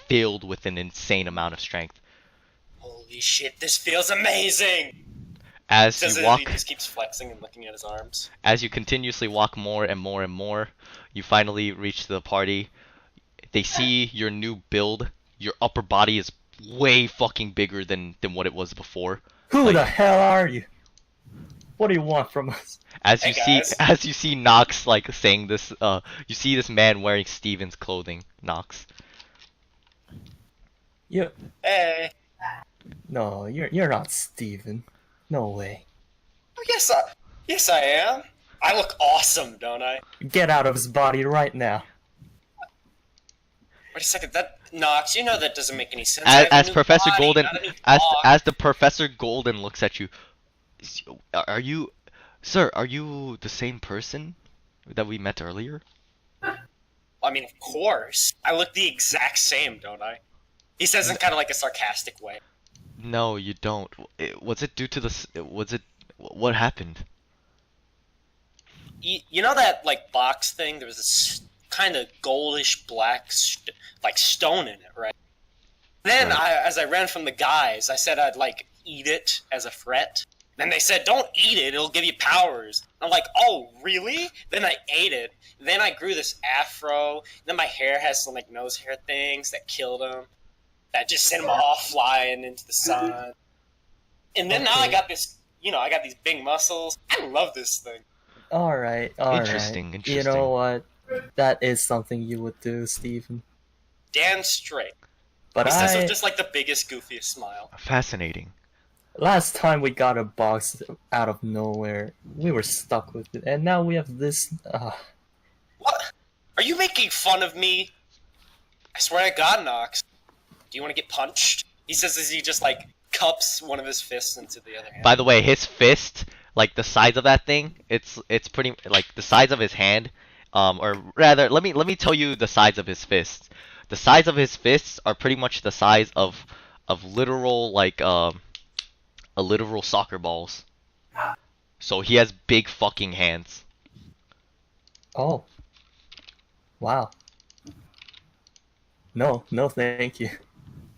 filled with an insane amount of strength. Holy shit, this feels amazing! As Says you it, walk, he just keeps flexing and looking at his arms. as you continuously walk more and more and more, you finally reach the party. They see your new build. Your upper body is way fucking bigger than what it was before. Who Like- the hell are you? What do you want from us? As Hey, you guys. see Nox like saying this, you see this man wearing Steven's clothing, Nox. You Hey. no, you're not Steven. No way. Oh, yes I am. I look awesome, don't I? Get out of his body right now. Wait a second, that Knox, you know that doesn't make any sense. I have a As new Professor body, Golden, not a new as dog. the Professor Golden looks at you, are you, sir? Are you the same person that we met earlier? I mean, of course. I look the exact same, don't I? He says in kind of like a sarcastic way. No, you don't. Was it due to what happened? You know that like box thing? There was this kind of goldish black like stone in it, right? Then Right. as I ran from the guys, I said I'd like eat it as a threat. Then they said, "Don't eat it; it'll give you powers." I'm like, "Oh, really?" Then I ate it. Then I grew this afro. Then my hair has some like nose hair things that killed him. That just sent him all flying into the sun. And then now I got this. I got these big muscles. I love this thing. All right. Interesting, You interesting. know what? That is something you would do, Steven. Damn straight. But He says with just like the biggest, goofiest smile. Fascinating. last time we got a box out of nowhere, we were stuck with it, and now we have this. What? Are you making fun of me? I swear to God, Nox. Do you want to get punched? He says as he just like cups one of his fists into the other hand. By the way, his fist, like the size of that thing, it's pretty like the size of his hand. Or rather, let me tell you the size of his fists. The size of his fists are pretty much the size of literal like a literal soccer balls. So he has big fucking hands. Oh. Wow. No, no, thank you.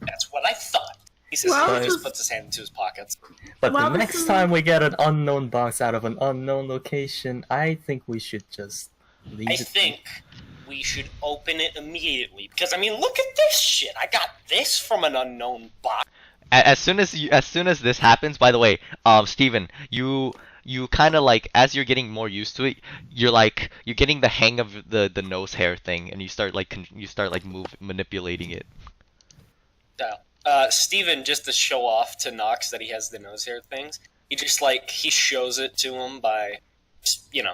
That's what I thought. He says Well, he just this- puts his hand into his pockets. But Well, the this next is- time we get an unknown box out of an unknown location, I think we should just leave I it. think we should open it immediately because I mean, look at this shit. I got this from an unknown box. As soon as this happens, by the way, Steven, you kind of like as you're getting more used to it, you're getting the hang of the nose hair thing, and you start like manipulating it. Steven, just to show off to Nox that he has the nose hair things, he shows it to him by, just, doing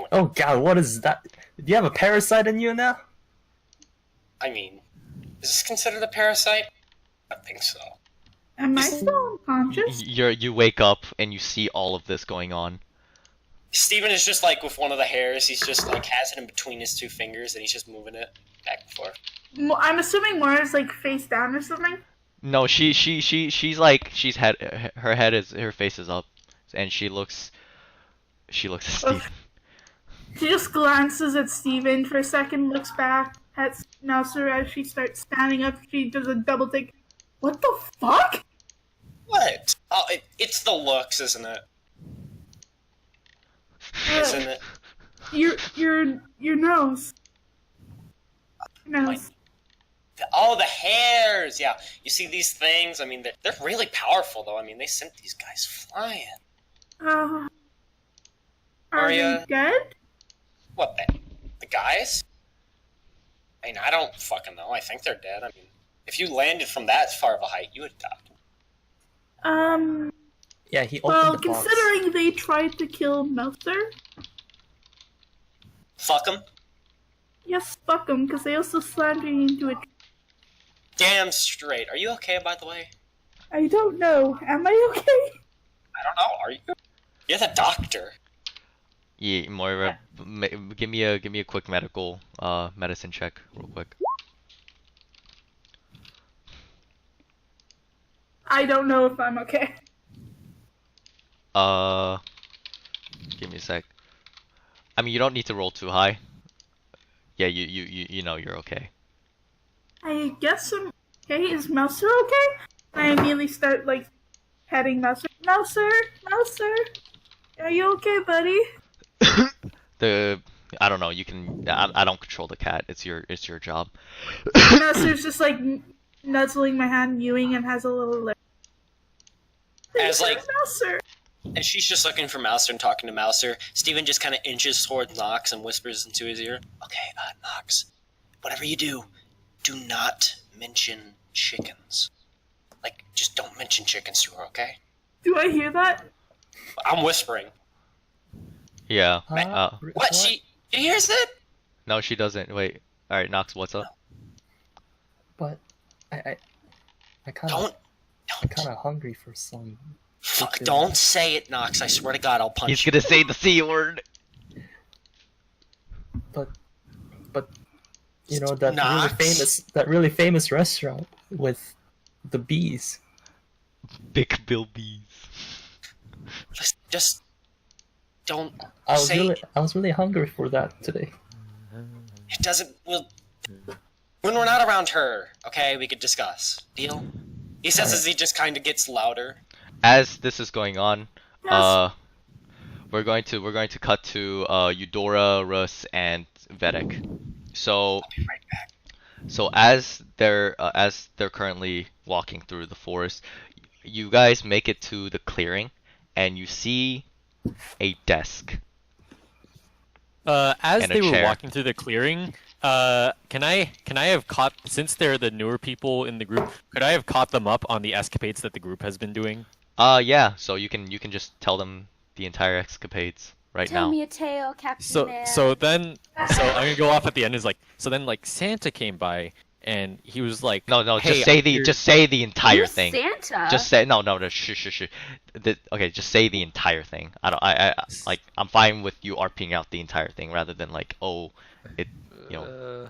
it. Oh god, what is that? Do you have a parasite in you now? I mean, is this considered a parasite? I think so. Am I still unconscious? You wake up and you see all of this going on. Steven is just like with one of the hairs, he's just like has it in between his two fingers and he's just moving it back and forth. I'm assuming Moira's like face down or something. No, she's like her face is up, and she looks at Steven. She just glances at Steven for a second, looks back at Mouser as she starts standing up. She does a double take. What the fuck? What? Oh, it's the looks, isn't it? Isn't it? Your nose. Nose. Oh, the hairs! Yeah, you see these things? I mean, they're really powerful, though. I mean, they sent these guys flying. Are Maria? they dead? What, the guys? I mean, I don't fucking know. I think they're dead. I mean, if you landed from that far of a height, you would die. Yeah, he opened Well, the box. considering they tried to kill Mouser, Fuck them. yes, fuck them, because they also slammed me into it. Damn straight. Are you okay, by the way? I don't know. Am I okay? I don't know. Are you? You're the doctor. Yeah, Moira, give me a quick medical medicine check real quick. I don't know if I'm okay. Give me a sec. I mean, you don't need to roll too high. Yeah, you know you're okay. I guess I'm okay. Is Mouser okay? I immediately start like petting Mouser. Mouser, are you okay, buddy? I don't know. You can. I don't control the cat. It's your job. Mouser's just like nuzzling my hand, mewing, and has a little lip. As, like- Mouser. And she's just looking for Mouser and talking to Mouser. Steven just kind of inches towards Nox and whispers into his ear, "Okay, Nox, whatever you do not mention chickens. Like, just don't mention chickens to her, okay?" Do I hear that? I'm whispering. Yeah. What? She hears it? No, she doesn't. Wait. All right, Nox, what's up? But I kind Don't. of hungry for some. Fuck, chicken. don't say it, Nox. I swear to God, I'll punch He's you. gonna say the C word. But you know that Knox. really famous restaurant with the bees. Big Bill Bees. Just don't I say was really hungry for that today. it. Doesn't. When we're not around her, okay, we could discuss. Deal? He says as he just kind of gets louder. As this is going on, Yes. we're going to cut to Eudora, Russ, and Vedek. So I'll be right back. So as they're currently walking through the forest, you guys make it to the clearing, and you see a desk. As And a they were chair. walking through the clearing, can I have caught, since they're the newer people in the group, could I have caught them up on the escapades that the group has been doing? Yeah. So you can just tell them the entire escapades. right Tell now. me a tale, Captain So Man. so then so I'm gonna go off at the end. Is like so then like Santa came by and he was like, No, hey, just say the entire Who's thing. Santa? Just say no, shh. Okay, just say the entire thing. Like I'm fine with you RPing out the entire thing rather than like, oh, it, you know.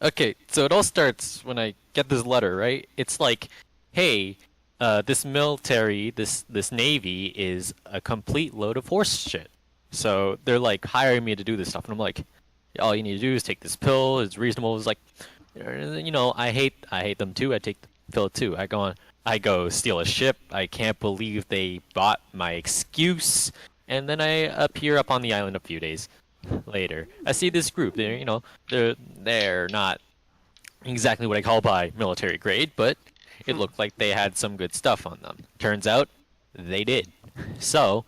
Okay, so it all starts when I get this letter, right? It's like, hey, this military, this navy is a complete load of horse shit. So they're like hiring me to do this stuff, and I'm like, all you need to do is take this pill. It's reasonable. It's like, you know, I hate them too. I take the pill too. I go steal a ship. I can't believe they bought my excuse, and then I appear up on the island a few days later. I see this group. They're not exactly what I call by military grade, but it looked like they had some good stuff on them. Turns out they did. So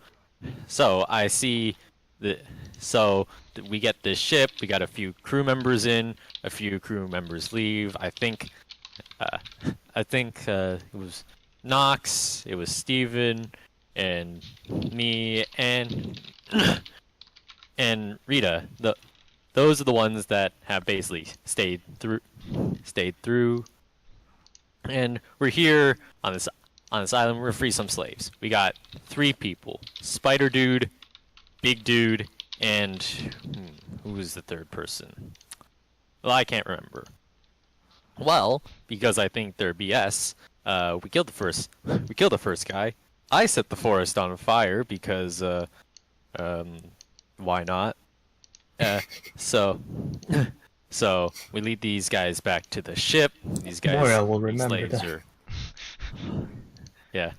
I see we get this ship. We got a few crew members in, a few crew members leave. I think it was Knox, it was Steven, and me, and and Rita. Those are the ones that have basically stayed through, and we're here on this island. We're free some slaves. We got 3 people: Spider Dude, Big Dude, and who was the third person? Well, I can't remember. Well, because I think they're BS, we killed the first guy. I set the forest on fire because why not? So we lead these guys back to the ship. These guys, Moira will these remember slaves that. are, yeah,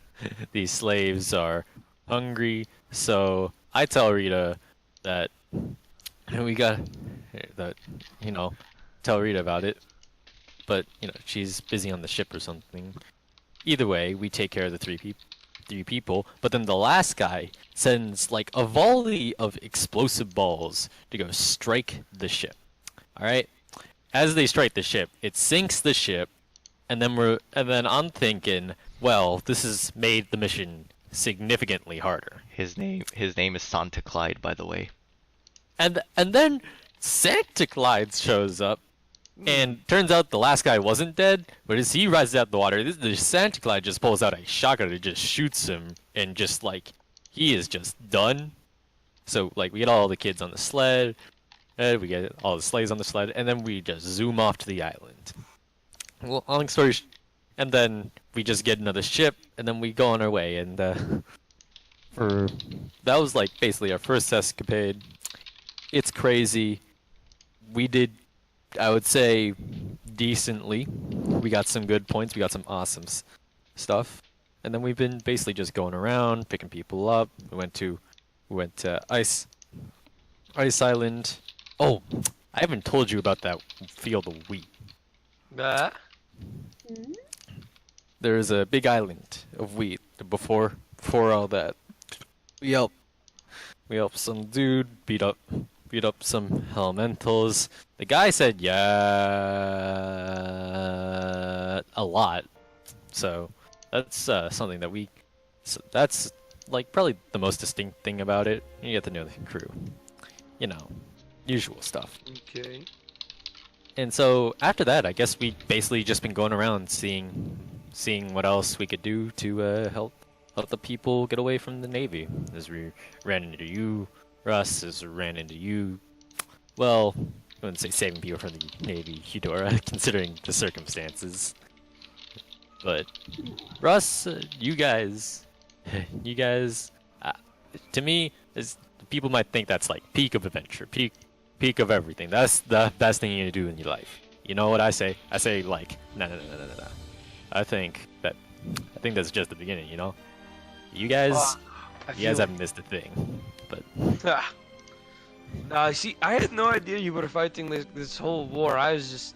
these slaves are hungry. So I tell Rita that tell Rita about it. But she's busy on the ship or something. Either way, we take care of the three people. But then the last guy sends like a volley of explosive balls to go strike the ship. All right. As they strike the ship, it sinks the ship, and then I'm thinking, well, this has made the mission significantly harder. His name is Santa Clyde, by the way. And then Santa Clyde shows up. And turns out the last guy wasn't dead, but as he rises out of the water, the Santa Claus just pulls out a shotgun and just shoots him, and just like, he is just done. So like, we get all the kids on the sled, and we get all the slaves on the sled, and then we just zoom off to the island. Well, long story and then we just get another ship, and then we go on our way, and that was like basically our first escapade. It's crazy. We did, I would say, decently. We got some good points. We got some awesome stuff, and then we've been basically just going around picking people up. We went to Ice Island. Oh, I haven't told you about that field of wheat. There's a big island of wheat before all that. We helped some dude beat up some elementals. The guy said yeah a lot. So that's something that that's like probably the most distinct thing about it. You get to know the crew. Usual stuff. Okay. And so after that, I guess we basically just been going around seeing what else we could do to help the people get away from the Navy. As we ran into you, Russ, as we ran into you. Well, I wouldn't say saving people from the Navy, Eudora, considering the circumstances. But Russ, you guys, to me, people might think that's like peak of adventure, peak of everything. That's the best thing you can do in your life. You know what I say? I say like, no. I think that's just the beginning. You guys haven't missed a thing. But see, I had no idea you were fighting this whole war. I just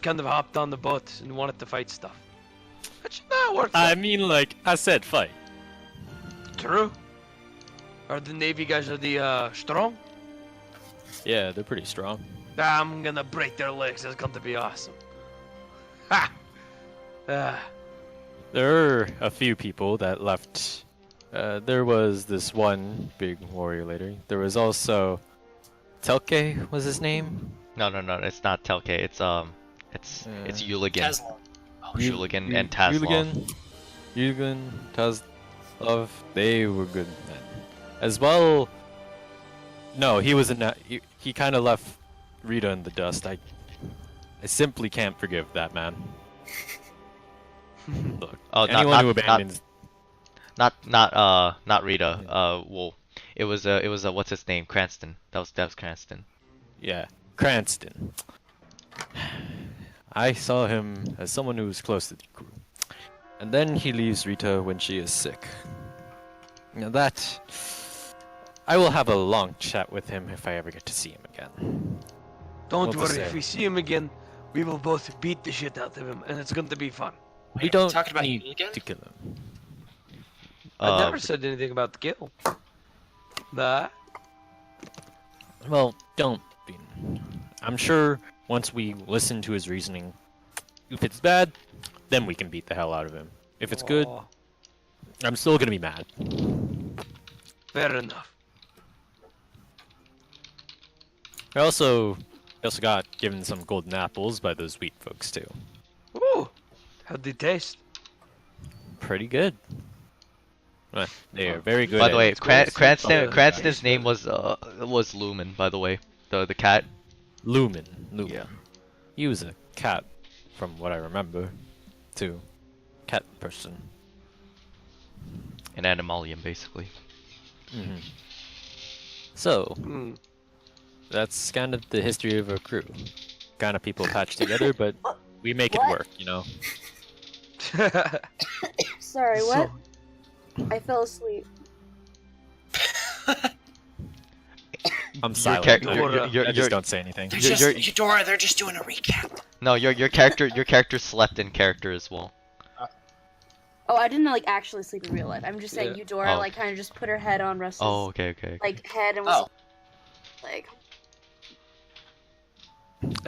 kind of hopped on the boat and wanted to fight stuff. That worked out. I mean, like I said, fight. True. Are the Navy guys strong? Yeah, they're pretty strong. I'm gonna break their legs. It's going to be awesome. Ha! There are a few people that left There was this one big warrior later. There was also Telke was his name. No, it's not Telke. It's Yuligan. Tesla. Yuligan and Tazlov. Yuligan, Tazlov, they were good men. As well. No, he was he kind of left Rita in the dust. I simply can't forgive that man. Look, Oh, anyone who abandons. Not Rita. Well, it was what's his name? Cranston. That was Cranston. Yeah, Cranston. I saw him as someone who was close to the crew. And then he leaves Rita when she is sick. Now that... I will have a long chat with him if I ever get to see him again. Don't What to worry, say? if we see him again, we will both beat the shit out of him, and it's going to be fun. We don't talking about need you again? to kill him. I never said anything about the kill. Nah. Well, don't be. I'm sure once we listen to his reasoning, if it's bad, then we can beat the hell out of him. If it's good, Aw, I'm still gonna be mad. fair enough. I also got given some golden apples by those wheat folks too. Ooh, how'd they taste? Pretty good. They are very good. By the way, at it. Cranston's name was Lumen. By the way, the cat. Lumen. Yeah. He was a cat, from what I remember, too. Cat person. An animalium, basically. Hmm. So, Hmm. that's kind of the history of our crew. Kind of people patched together, but we make it What? work, you know? Sorry, So- what? I fell asleep. I'm Your silent. character- I just don't say anything. They're You're- just, you're- Eudora, they're just doing a recap. No, your character slept in character as well. Oh, I didn't like actually sleep in real life. I'm just saying Yeah. Eudora Oh. like kind of just put her head on Russell's Oh, okay. like head and was like,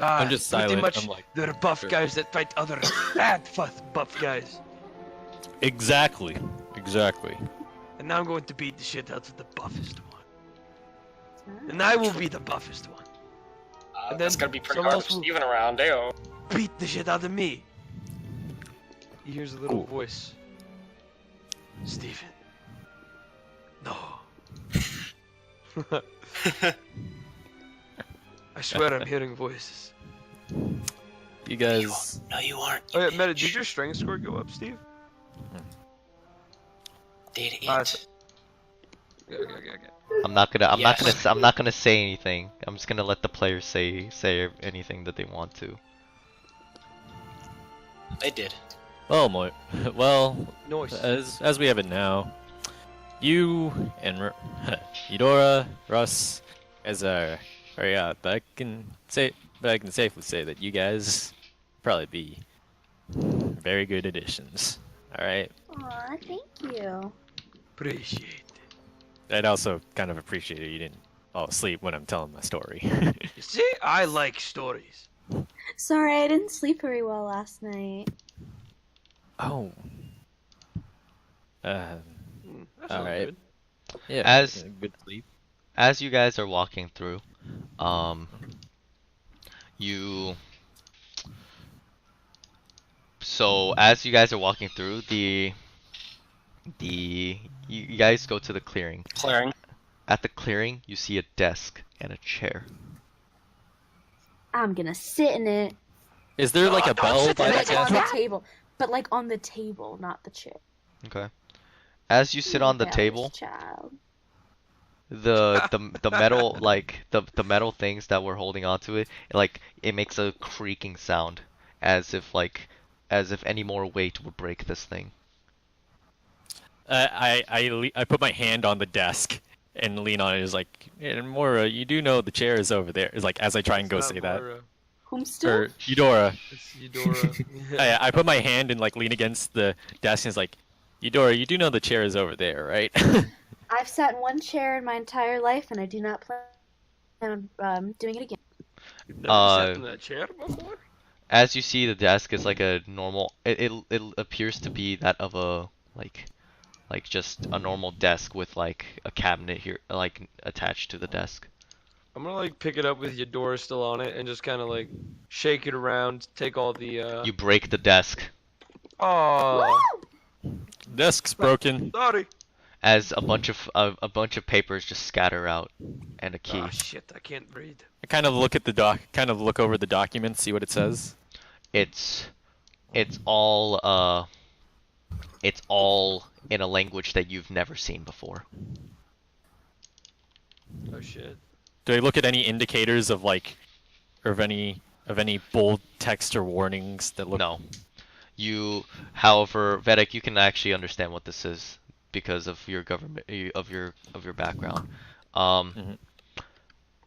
Ah, I'm just pretty silent. much, I'm like, they're buff sure. guys that fight other bad buff guys. exactly. And now I'm going to beat the shit out of the buffest one. And I will be the buffest one. And That's then gonna be pretty someone hard else for will- Steven around, ew. Beat the shit out of me. He hears a little Cool. voice. Steven. No. I swear I'm hearing voices. You guys. No, you aren't. Oh yeah, Meta, did your strength score go up, Steve? Did it? Okay. I'm not Yes. gonna say anything. I'm just gonna let the players say anything that they want to. They did. Well, Nice. as we have it now, you and Eudora, Russ, as our yeah, but I can safely say that you guys probably be very good additions. All right. aw, thank you. Appreciate I'd also kind of appreciate it you didn't fall asleep when I'm telling my story. it. You see, I like stories. Sorry, I didn't sleep very well last night. Oh. That's All not right. good. Yeah. As- good sleep. As you guys are walking through, as you guys are walking through, you guys go to the clearing. Clearing. At the clearing, you see a desk and a chair. I'm gonna sit in it. Is there like a don't bell sit by in the Like it. on desk? the table. But like on the table, not the chair. Okay. As you sit on the Rebellious table, Child. the metal the metal things that were holding onto it, it makes a creaking sound, as if any more weight would break this thing. I put my hand on the desk and lean on it. It's like, and Mora, you do know the chair is over there. It's like as I try and go It's say not that. Moira, Whom still? Or Eudora. It's Eudora. I put my hand and like lean against the desk and it's like, Eudora, you do know the chair is over there, right? I've sat in one chair in my entire life, and I do not plan on doing it again. You've never sat in that chair before? As you see, the desk is like a normal. It appears to be that of a like just a normal desk with like a cabinet here, like attached to the desk. I'm gonna like pick it up with Eudora still on it and just kind of like shake it around, take all the. You break the desk Oh, Desk's broken. sorry. as a bunch of papers just scatter out, and a key. Oh shit, I can't read. I kind of look over the document, see what it says. It's all it's all in a language that you've never seen before. Oh shit. Do I look at any indicators of like, or of any bold text or warnings that look? No. However, Vedek, you can actually understand what this is because of your of your background. Mhm.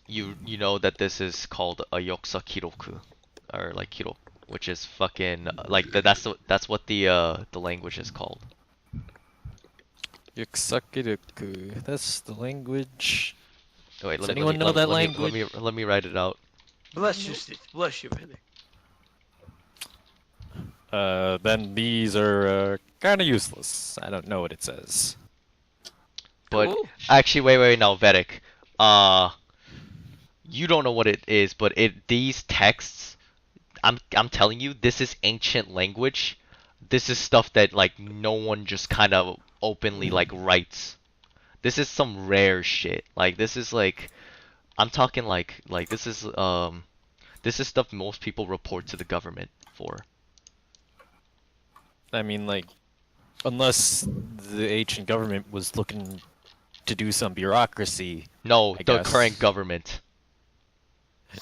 You know that this is called a yoksa kiroku, or like kirok, which is fucking like that's what the language is called. Yuksakiruku. That's the language. Oh, wait, Does let me, anyone know that language? Let me write it out. Bless you, Steve. Bless you, Vinny. Then these are kind of useless. I don't know what it says. But Cool. actually, wait, no, Vedic. You don't know what it is, but these texts, I'm telling you, this is ancient language. This is stuff that like no one just kind of openly like writes. This is some rare shit. Like this is like, I'm talking like this is stuff most people report to the government for. I mean, like, unless the ancient government was looking to do some bureaucracy. No, I the guess. current government.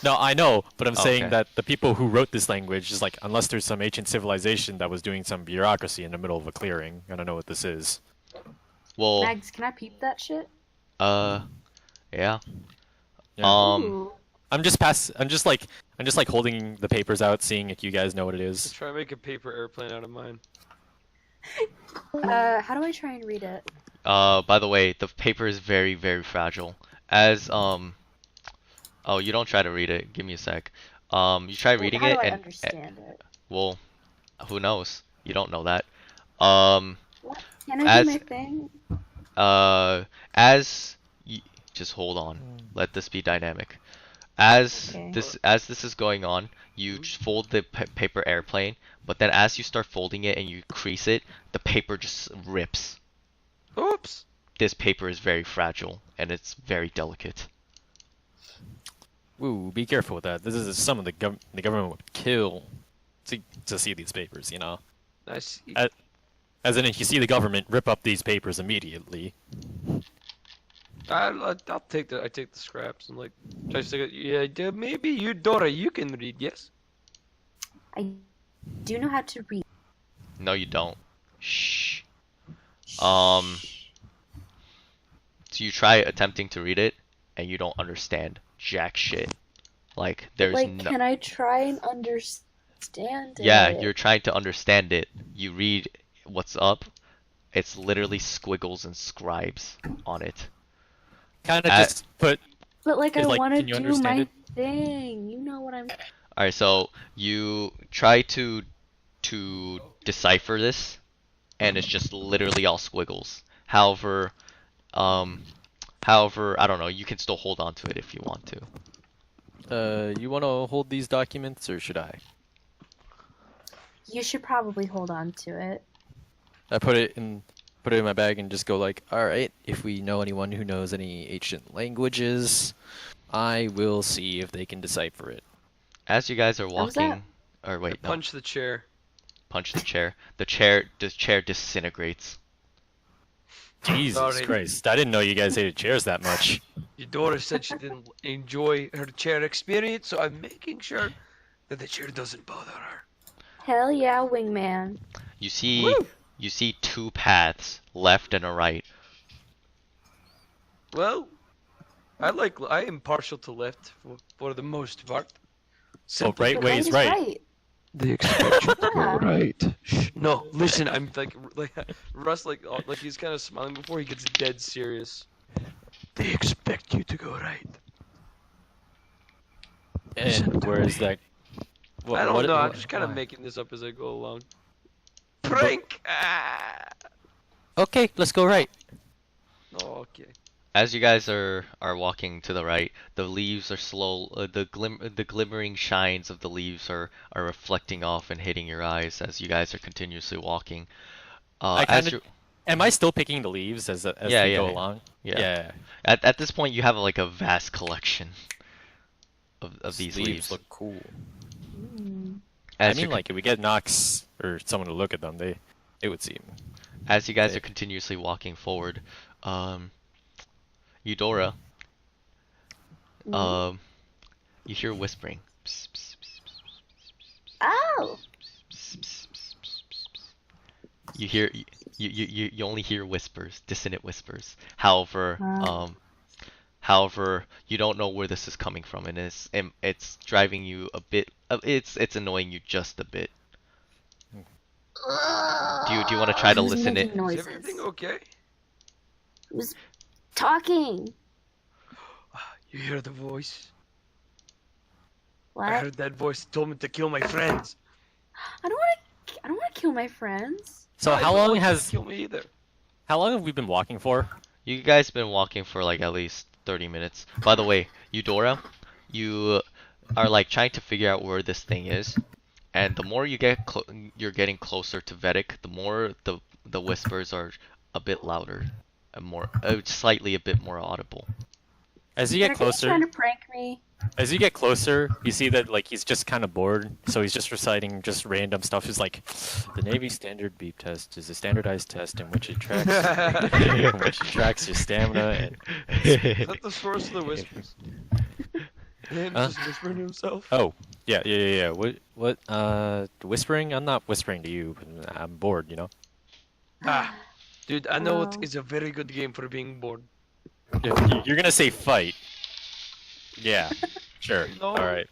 No, I know, but I'm saying Okay. that the people who wrote this language is like, unless there's some ancient civilization that was doing some bureaucracy in the middle of a clearing. I don't know what this is. Well, Mags, can I peep that shit? yeah. Yeah. Ooh. I'm just like holding the papers out, seeing if you guys know what it is. Try to make a paper airplane out of mine. How do I try and read it? By the way, the paper is very, very fragile. Oh, you don't try to read it. Give me a sec. You try Well, reading how it do I and understand it? well, who knows? You don't know that. Um, What? Can I as- do my thing? as just hold on. Let this be dynamic. As Okay. this is going on, you just fold the paper airplane, but then as you start folding it and you crease it, the paper just rips. Oops. This paper is very fragile and it's very delicate. Ooh, be careful with that. This is some of the government would kill to see these papers, you know. Nice. As in, if you see the government, rip up these papers immediately. I'll take the scraps and like try to stick it. Yeah, maybe Eudora, you can read, yes? I do know how to read. No, you don't. Shh. So you try attempting to read it, and you don't understand jack shit. Like there's Like, no. can I try and understand it? Yeah, you're trying to understand it. You read what's up. It's literally squiggles and scribes on it. Kind of Uh, just put. But like, I Like, want to can you do understand my it? thing. You know what I'm. Alright, so you try to decipher this, and it's just literally all squiggles. However, I don't know. You can still hold on to it if you want to. You want to hold these documents, or should I? You should probably hold on to it. I put it in my bag and just go like, all right. If we know anyone who knows any ancient languages, I will see if they can decipher it. As you guys are was that? walking, or wait, no, Punch the chair. punch the chair. The chair disintegrates. Jesus Sorry. Christ! I didn't know you guys hated chairs that much. Eudora said she didn't enjoy her chair experience, so I'm making sure that the chair doesn't bother her. Hell yeah, wingman. You see, Woo! you see two paths, left and a right. Well, I am partial to left for the most part. Simply right The way is is right. They expect you to go Yeah. right. Shh. No, listen. I'm like Russ, like he's kind of smiling before he gets dead serious. They expect you to go right. Listen And to where is me. that? I don't know. I'm what- just kind of why? making this up as I go along. Prank. Ah! Okay, let's go right. Okay. As you guys are walking to the right, the leaves are slow. The glimmering shines of the leaves are reflecting off and hitting your eyes as you guys are continuously walking. I kind As of you am I still picking the leaves as yeah we yeah go yeah along? yeah. Yeah. At this point, you have like a vast collection of These these leaves leaves. look cool. I As mean, like if we get Nox or someone to look at them, they would seem. as you guys are Sick. continuously walking forward, Eudora, Mm. um, you hear whispering. Psst, psst, psst, psst, Oh. psst, psst, psst, psst, psst, psst. You hear you only hear whispers, dissonant whispers. However, you don't know where this is coming from, and it's driving you a bit. It's annoying you just a bit. Do you want to try to Who's listen it? making Is noises? everything okay? Who's talking? You hear the voice? What? I heard that voice told me to kill my friends. I don't want to kill my friends. So I how don't long want you to has kill me either? how long have we been walking for? You guys been walking for like at least 30 minutes. By the way, Eudora, you are like trying to figure out where this thing is, and the more you're getting closer to Vedic, the more the whispers are a bit louder, and more slightly a bit more audible. As you get Are they closer, trying to prank me? as you get closer, you see that like he's just kind of bored, so he's just reciting just random stuff. He's like, the Navy standard beep test is a standardized test in which it tracks your stamina Is that the source of the whispers? Him Huh? just whispering to himself? Oh, yeah. What, whispering? I'm not whispering to you. I'm bored, you know? Ah, dude, I know it Oh. is a very good game for being bored. You're gonna say fight. Yeah, sure. No. Alright.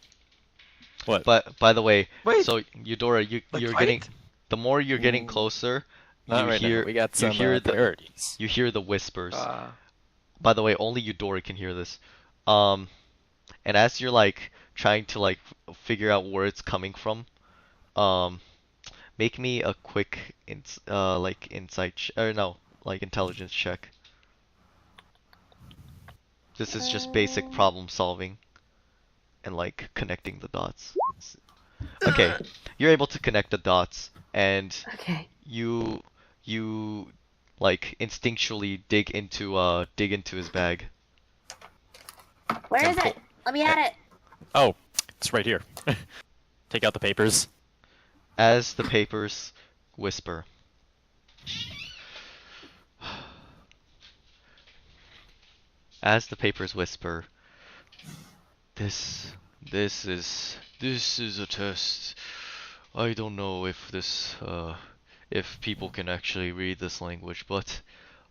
What? But by the way, Wait. so Eudora, Like you're fight? getting the more you're getting Ooh. closer, Not you right hear now. We got some you hear the priorities. you hear the whispers. Ah, By the way, only Eudora can hear this. And as you're like trying to like figure out where it's coming from, um, make me a quick like or no, like intelligence check. This is just basic problem solving and like connecting the dots. Okay, you're able to connect the dots, and Okay. you like instinctually dig into his bag. Where And is it? Let me at it. Oh, it's right here. Take out the papers. As the papers whisper. As the papers whisper, this is a test. I don't know if if people can actually read this language, but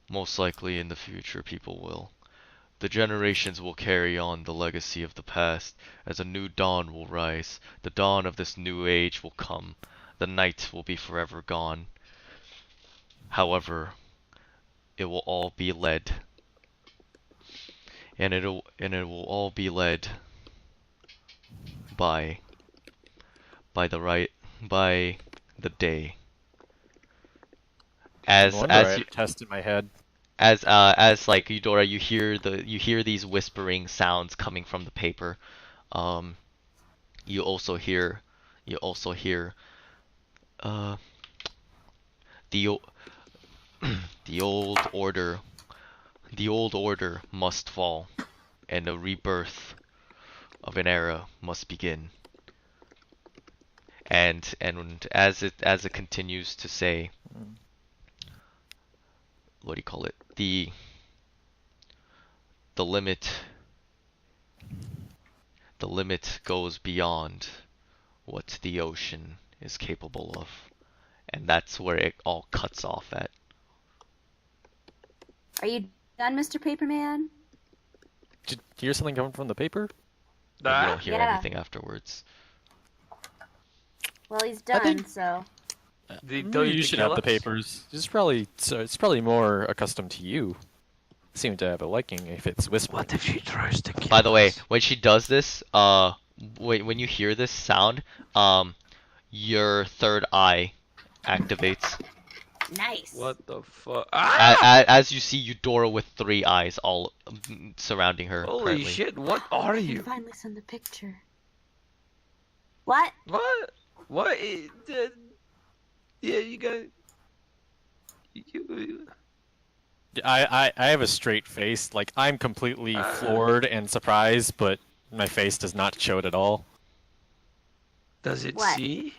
most likely in the future people will. The generations will carry on the legacy of the past, as a new dawn will rise. The dawn of this new age will come. The night will be forever gone. However, it will all be led. And it will all be led by by the day. No wonder I had a test in my head. As like Eudora, you hear these whispering sounds coming from the paper. You also hear uh the o- the old order must fall, and a rebirth of an era must begin. And as it continues to say, what do you call it? The limit the limit goes beyond what the ocean is capable of. And that's where it all cuts off at. Are you done, Mr. Paperman? Did you hear something coming from the paper? But you don't hear Yeah. anything afterwards. Well, he's I think- done, so. Did he tell you You to should kill have the us? papers. It's probably more accustomed to you. Seem to have a liking if it's whispering. What if she tries to kill By the way, us? when she does this, when you hear this sound, your third eye activates. Nice. What the fuck? Ah! As you see Eudora with 3 eyes all surrounding her Holy currently. shit! What are I can you? finally send the picture. What? What? What? Yeah, you got. I have a straight face. Like, I'm completely floored and surprised, but my face does not show it at all. Does it What? see?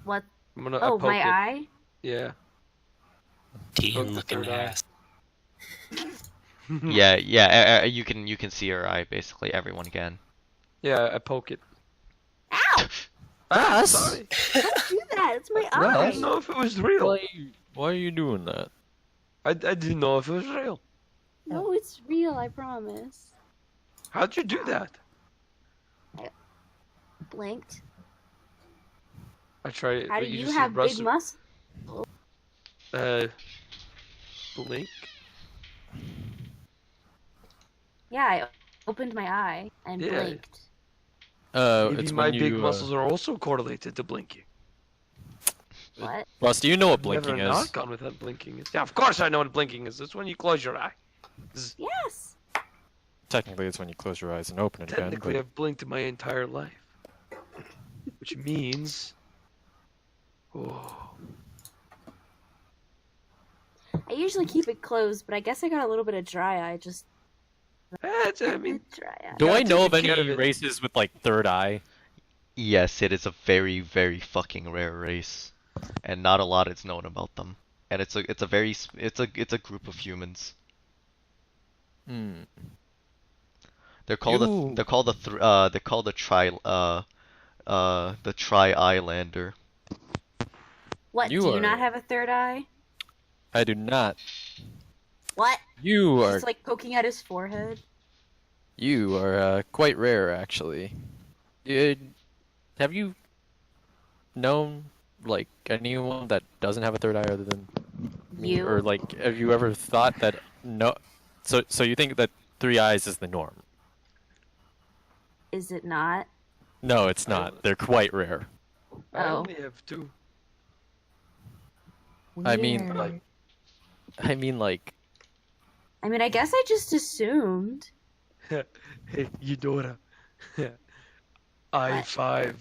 What? I'm gonna. Oh, poke my it. eye? Yeah. Demon the looking third eye. ass. Yeah, you can see her eye basically. Everyone can. Yeah, I poke it. Ow! Ah, sorry. Don't do that. It's my I eye. didn't know if it was real. Why are you doing that? I didn't know if it was real. No, it's real. I promise. How'd you do that? Blinked. I tried. How do but you just have big rusted- muscles? Blink. Yeah, I opened my eye and Yeah. blinked. Maybe It's my when big you, muscles are also correlated to blinking. What? Ross, do you know what Never blinking is? not gone with that blinking is. Yeah, of course I know what blinking is. It's when you close your eye. Yes. Technically, it's when you close your eyes and open it again. Technically, But I've blinked my entire life. Which means. Oh. I usually keep it closed, but I guess I got a little bit of dry eye. Just I mean, dry eye. do Yeah, I know of take any care of it. races with like third eye? Yes, it is a very, very fucking rare race, and not a lot is known about them. And it's a group of humans. Hmm. They're called You- the Tri-Islander. What? You do you are- not have a third eye? I do not. What? You are Just like poking at his forehead. quite rare, actually. Have you known like anyone that doesn't have a third eye other than me? You? Or like, have you ever thought that no? So you think that 3 eyes is the norm? Is it not? No, it's not. They're quite rare. I Oh. only have 2. I mean, Weird. like- I mean, I guess I just assumed. Hey, Eudora. I5.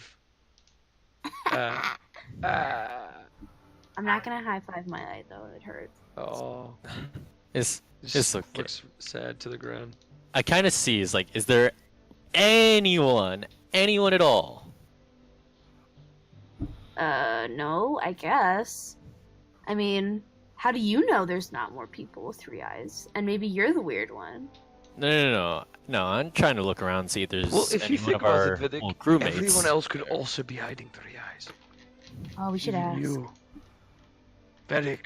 I'm not gonna high five my eye though. It hurts. Oh. it's Just okay. looks sad to the ground. I kind of see is there anyone at all? No, I guess. I mean, how do you know there's not more people with 3 eyes? And maybe you're the weird one. No. I'm trying to look around and see if there's Well, if you anyone think of about our it, Vidic, old crewmates. everyone else could also be hiding 3 eyes. Oh, we should Even ask. You. Vidic.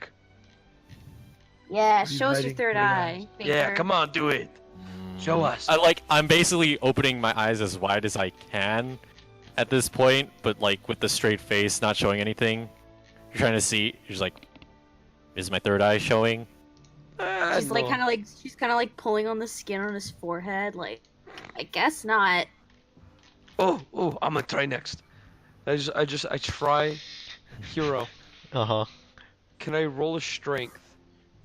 Yeah, Are you show us your hiding 3rd 3 eye. eyes? Finger. Yeah, come on, do it. Show us. I'm basically opening my eyes as wide as I can at this point, but like with the straight face, not showing anything. You're trying to see. You're just like, is my 3rd eye showing? She's like No. kind of like pulling on the skin on his forehead. Like, I guess not. Oh, I'm gonna try next. I try. Hero. Uh-huh. Can I roll a strength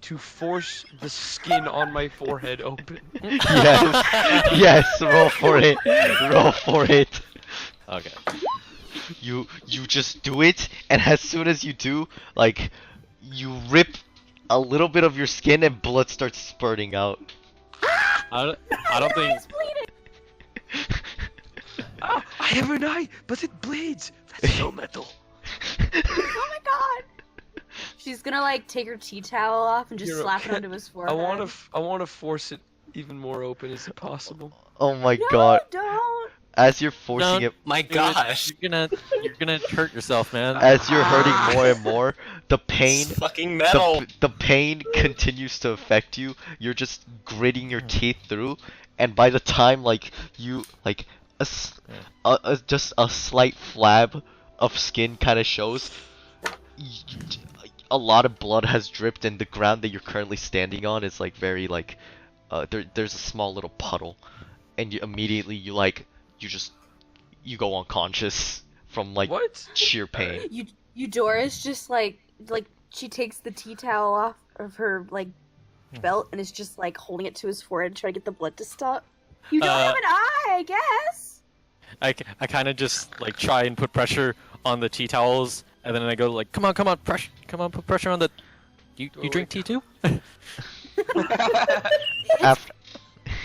to force the skin on my forehead open? Yes. Yes, roll for it. Roll for it. Okay. You just do it, and as soon as you do, like, you rip a little bit of your skin and blood starts spurting out. I don't think. Ah, I have an eye, but it bleeds. That's so metal. Oh my god! She's gonna like take her tea towel off and just Hero, slap it can- onto his I forehead. want to force it even more open. Is it possible? Oh my No, god. don't! As you're forcing Don't- it, My gosh. You're gonna hurt yourself, man. as you're hurting more and more, the pain It's fucking metal. the pain continues to affect you. You're just gritting your teeth through, and by the time like you like just a slight flab of skin kind of shows, a lot of blood has dripped, and the ground that you're currently standing on is like very like there's a small little puddle, and you immediately you go unconscious from like What? sheer pain. Eudora's just like she takes the tea towel off of her like belt and is just like holding it to his forehead, trying to get the blood to stop. You don't have an eye, I guess. I kind of just like try and put pressure on the tea towels, and then I go like, come on, put pressure on the. You drink tea too? After,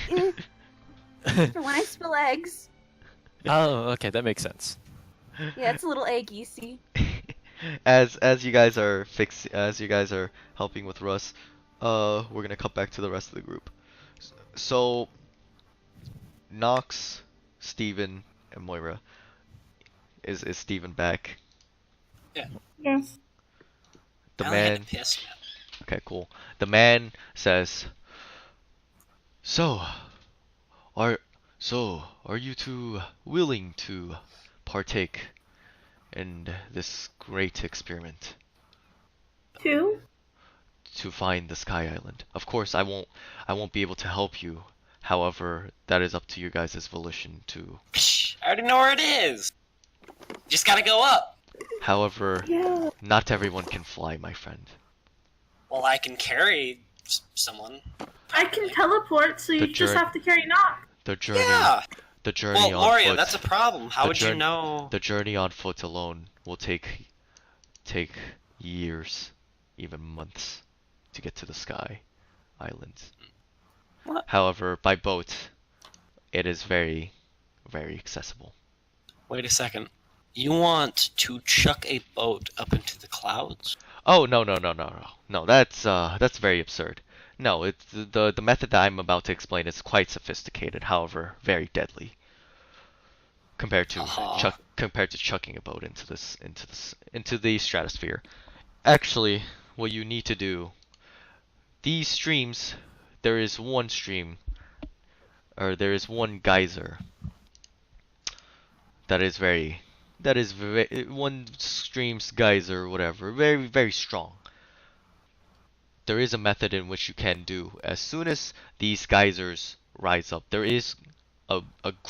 For when I spill eggs. Oh, okay, that makes sense. Yeah, it's a little eggy, see? as you guys are helping with Russ, we're gonna cut back to the rest of the group. So, Nox, Steven, and Moira. Is Steven back? Yes. The I only had man. to piss. Okay, cool. The man says, "So, are you two willing to partake in this great experiment Two? to find the Sky Island? Of course, I won't be able to help you. However, that is up to you guys' volition to. Psh, I already know where it is. Just gotta go up. However, Yeah. not everyone can fly, my friend. Well, I can carry someone. I can teleport, so you The just jour- have to carry Knock. The journey, Yeah. the journey Well, on Loria, foot. that's a problem. How The would you journey- know? The journey on foot alone will take years, even months, to get to the Sky Island. What? However, by boat, it is very, very accessible. Wait a second. You want to chuck a boat up into the clouds? Oh no. That's very absurd. No, it's the method that I'm about to explain is quite sophisticated. However, very deadly compared to chucking a boat into the stratosphere. Actually, what you need to do, these streams, there is one geyser that is one stream's geyser, whatever, very, very strong. There is a method in which you can do. As soon as these geysers rise up, there is a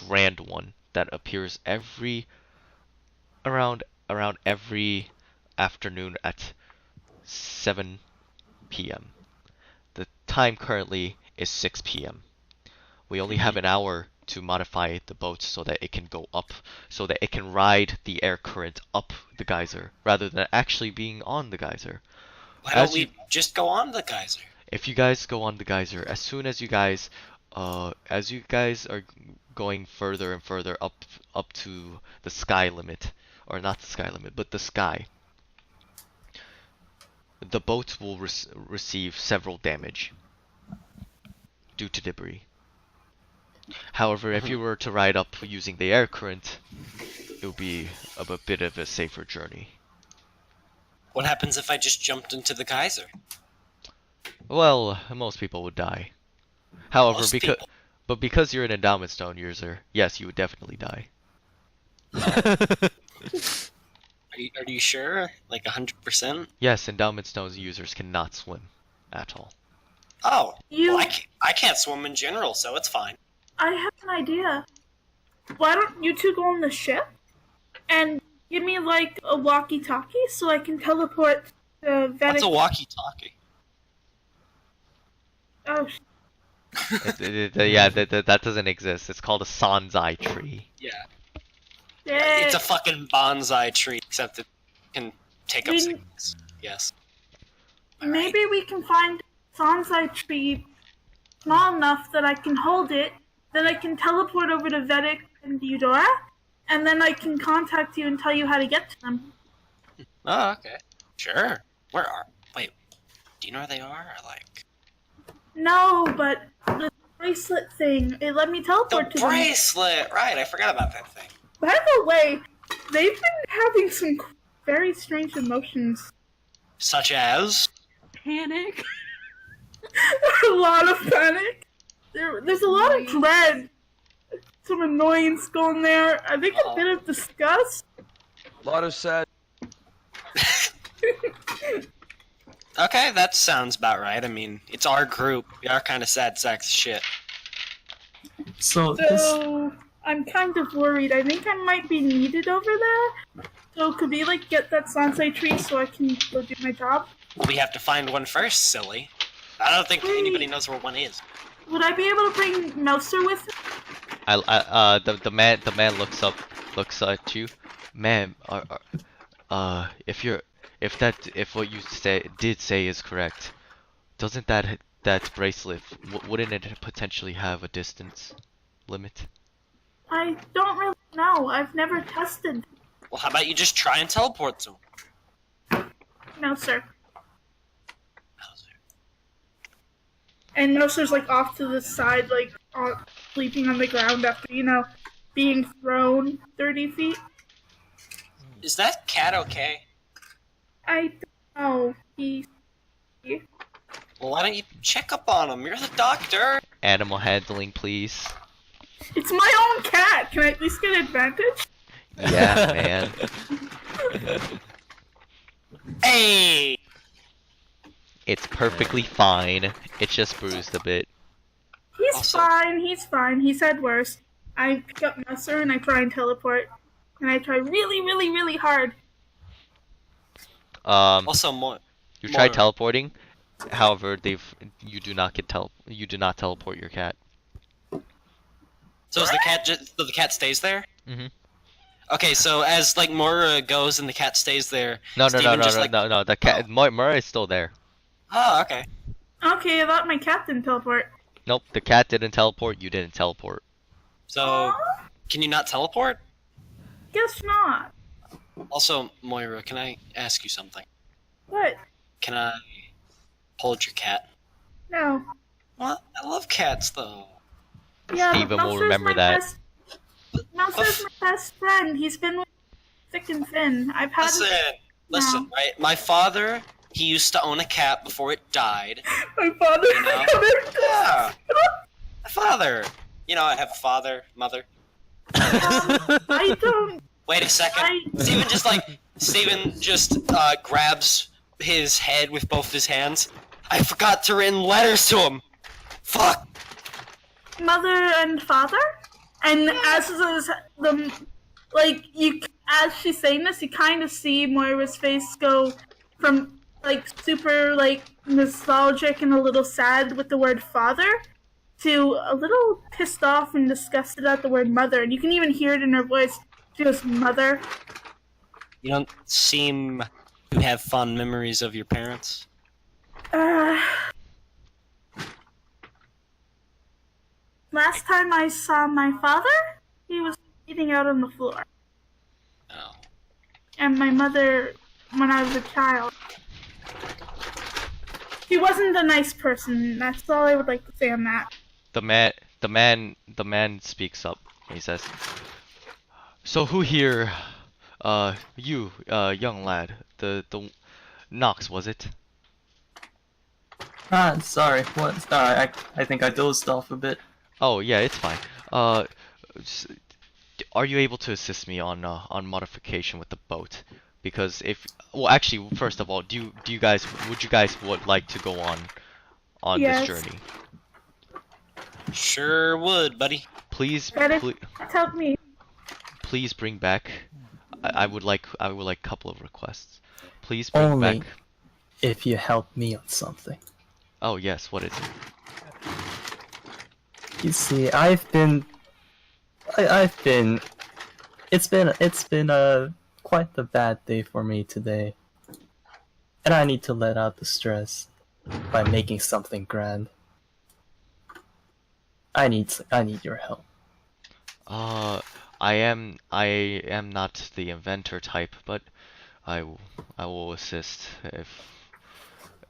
grand one that appears around every afternoon at 7 p.m. The time currently is 6 p.m. We only have an hour to modify the boat so that it can go up, so that it can ride the air current up the geyser rather than actually being on the geyser. Why don't we just go on the geyser? If you guys go on the geyser, as soon as you guys are going further and further up to the sky limit, or not the sky limit, but the sky, the boat will receive several damage due to debris. However, if you were to ride up using the air current, it would be a bit of a safer journey. What happens if I just jumped into the geyser? Well, most people would die. However, Most people. because you're an endowment stone user, yes, you would definitely die. Are you sure? Like 100%? Yes, endowment stones users cannot swim at all. Oh, You- well, I can't swim in general, so it's fine. I have an idea. Why don't you two go on the ship and give me like a walkie-talkie so I can teleport to Vedic? What's a walkie-talkie? Oh, Yeah, that doesn't exist. It's called a Sanzai tree. Yeah. shit. It's a fucking bonsai tree, except it can take up We- signals. Yes. Alright. Maybe we can find a bonsai tree small enough that I can hold it, then I can teleport over to Vedic and Eudora, and then I can contact you and tell you how to get to them. Oh, okay. Sure. Wait, do you know where they are? Or like... No, but the bracelet thing, it let me The teleport to them. bracelet! Right, I forgot about that thing. By the way, they've been having some very strange emotions. Such as... Panic. A lot of panic. There's a lot of dread. Some annoyance going there. I think a bit of disgust. A lot of sad. Okay, that sounds about right. I mean, it's our group. We are kind of sad sacks of shit. So this So I'm kind of worried. I think I might be needed over there. So could we like get that Sansei tree so I can go do my job? We have to find one first, silly. I don't think anybody knows where one is. Would I be able to bring Mouser with me? The man looks at you. Ma'am, if what you did say is correct, doesn't that bracelet, wouldn't it potentially have a distance limit? I don't really know. I've never tested. Well, how about you just try and teleport to him? No, sir. And Mouser's like off to the side, like sleeping on the ground after, being thrown 30 feet. Is that cat okay? I don't know. Well, why don't you check up on him? You're the doctor. Animal handling, please. It's my own cat. Can I at least get advantage? Yeah, man. Hey! It's perfectly fine. It's just bruised a bit. He's fine. He's had worse. I pick up Mouser and I try and teleport. And I try really, really, really hard. Also, more. You try teleporting. However, you do not teleport your cat. So is the cat stays there? Mhm. Okay, so as like Moira goes and the cat stays there. No. Steven just, No. The cat, Murray is still there. Oh, okay. Okay, I thought my cat didn't teleport. Nope, the cat didn't teleport. You didn't teleport. So, can you not teleport? Guess not. Also, Moira, can I ask you something? What? Can I hold your cat? No. What? I love cats, though. Yeah, Steven will Mouser's remember my that. Mouser's my best friend. He's been with Thick and Thin. I've had Listen, right? My father, he used to own a cat before it died. my father. You know? Yeah. My father. You know, I have a father, mother. I don't. Wait a second. Steven just grabs his head with both his hands. I forgot to write letters to him. Fuck. Mother and father, and as she's saying this, you kind of see Moira's face go from like super like nostalgic and a little sad with the word father to a little pissed off and disgusted at the word mother, and you can even hear it in her voice. She goes, "Mother." You don't seem to have fond memories of your parents. Last time I saw my father, he was eating out on the floor. Oh. And my mother, when I was a child, he wasn't a nice person. That's all I would like to say on that. The man speaks up. He says, "So who here, you, young lad, the Knox, was it?" Sorry. What? Sorry, I think I dozed off a bit. Oh yeah, it's fine. Are you able to assist me on modification with the boat? Because actually, first of all, would you guys like to go on Yes. this journey? Sure would, buddy. Please, Help me. please bring back. I would like a couple of requests. Please bring Only back. if you help me on something. Oh yes, what is it? You see, it's been quite the bad day for me today. And I need to let out the stress by making something grand. I need your help. I am not the inventor type, but I will assist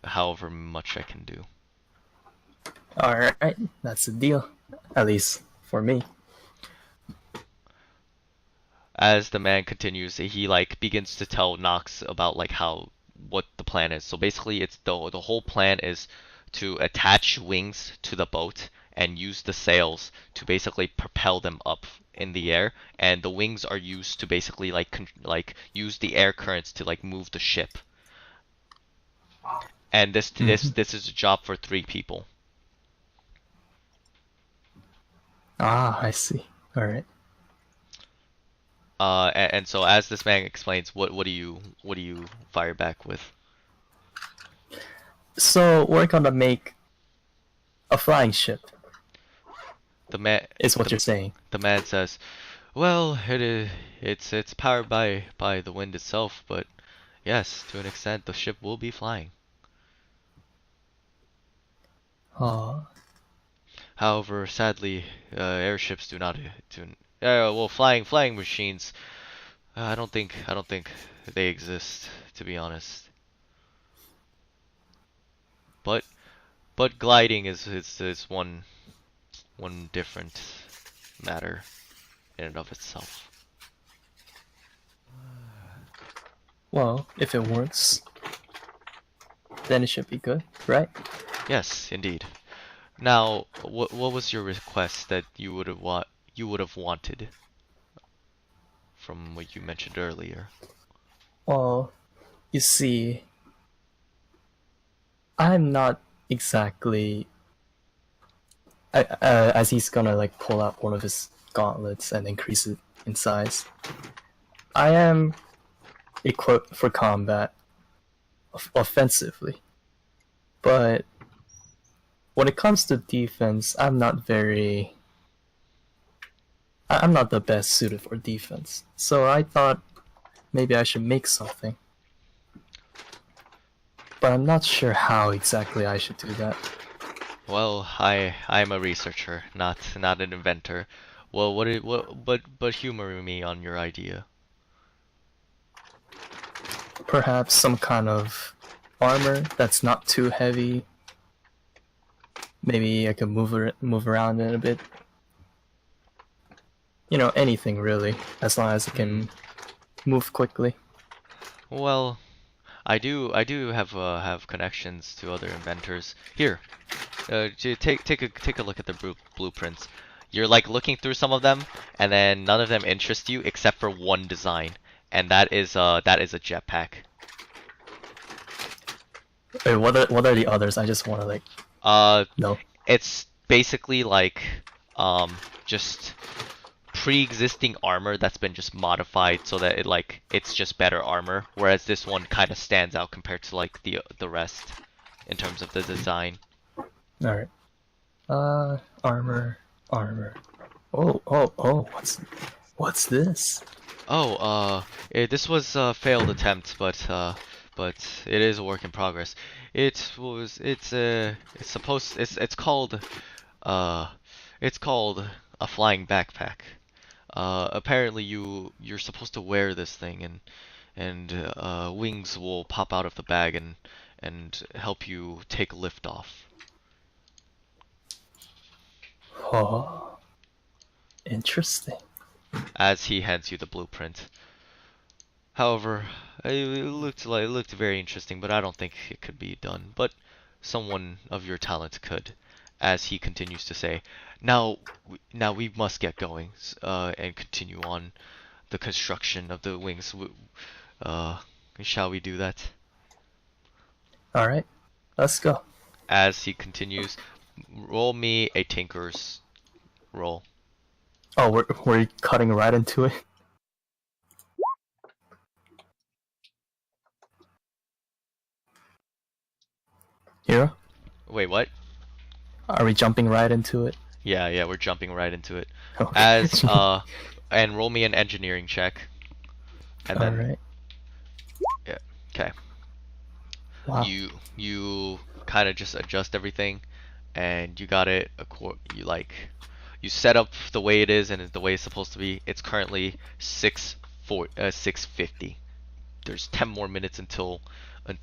however much I can do. Alright, that's a deal. At least for me. As the man continues, he begins to tell Knox about what the plan is. So basically, it's the whole plan is to attach wings to the boat and use the sails to basically propel them up in the air, and the wings are used to basically use the air currents to move the ship. And this is a job for 3 people. Ah, I see. Alright. And so as this man explains, what do you fire back with? So we're gonna make a flying ship, The man is what the, you're saying. the man says, "Well, it's powered by the wind itself, but yes, to an extent, the ship will be flying. Oh, However, sadly, airships do not well, flying machines. I don't think they exist, to be honest. But gliding is one different matter in and of itself. well, if it works, then it should be good, right? Yes, indeed. Now, what was your request that you would have wanted from what you mentioned earlier? Well, you see, I'm not exactly. As he's gonna like pull out one of his gauntlets and increase it in size. I am equipped for combat offensively, but when it comes to defense, I'm not very. I'm not the best suited for defense. So I thought maybe I should make something. But I'm not sure how exactly I should do that. Well, I'm a researcher, not an inventor. Well, but humor me on your idea. Perhaps some kind of armor that's not too heavy. Maybe I could move around it a bit. You know, anything really, as long as it can move quickly. Well, I do have connections to other inventors. Here, take a look at the blueprints. You're like looking through some of them, and then none of them interest you except for one design, and that is a jetpack. Wait, what are the others? I just want to like know. It's basically like just pre-existing armor that's been just modified so that it's just better armor, whereas this one kind of stands out compared to like the rest in terms of the design. All right. Armor. Oh. What's this? This was a failed attempt, but it is a work in progress. It's called a flying backpack. Apparently you're supposed to wear this thing, and wings will pop out of the bag and help you take lift off. Oh, interesting. As he hands you the blueprint. However, it looked very interesting, but I don't think it could be done. But someone of your talent could, as he continues to say. Now we must get going and continue on the construction of the wings. Shall we do that? All right, let's go. As he continues, roll me a tinker's roll. Oh, we're cutting right into it. Hero, Wait, what? are we jumping right into it? Yeah, we're jumping right into it. Okay. As and roll me an engineering check. And then All right. yeah, okay. Wow. You kind of just adjust everything, and you got it. You set up the way it is and the way it's supposed to be. It's currently 6:50. There's 10 more minutes until the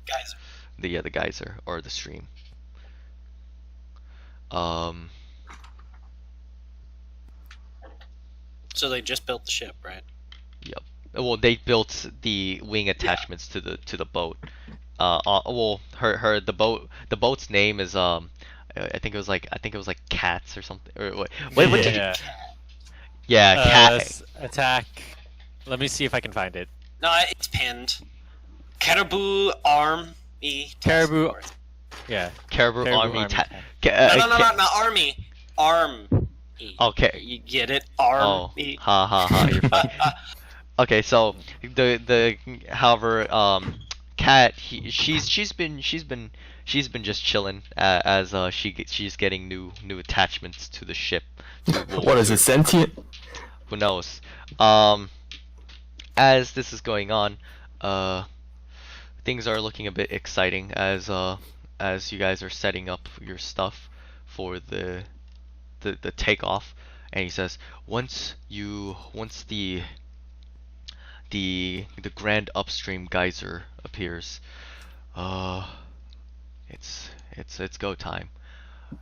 Geyser. the geyser or the stream. So they just built the ship, right? Yep. Well, they built the wing attachments to the boat. Well, the boat's name is I think it was like Cats or something. Or what did you? Yeah. Yeah, Cat. Attack. Let me see if I can find it. No, it's pinned. Caribou Army. Caribou. Task Force. Yeah. Caribou Army. Army No, not Army. Arm. Okay. You get it? Oh, Army. ha. You're fine. Okay, so the however Cat she's been just chilling as she's getting new attachments to the ship to well What is it, to sentient? who knows. Um, as this is going on, uh, things are looking a bit exciting as you guys are setting up your stuff for the takeoff, and he says once the grand upstream geyser appears, uh, it's go time.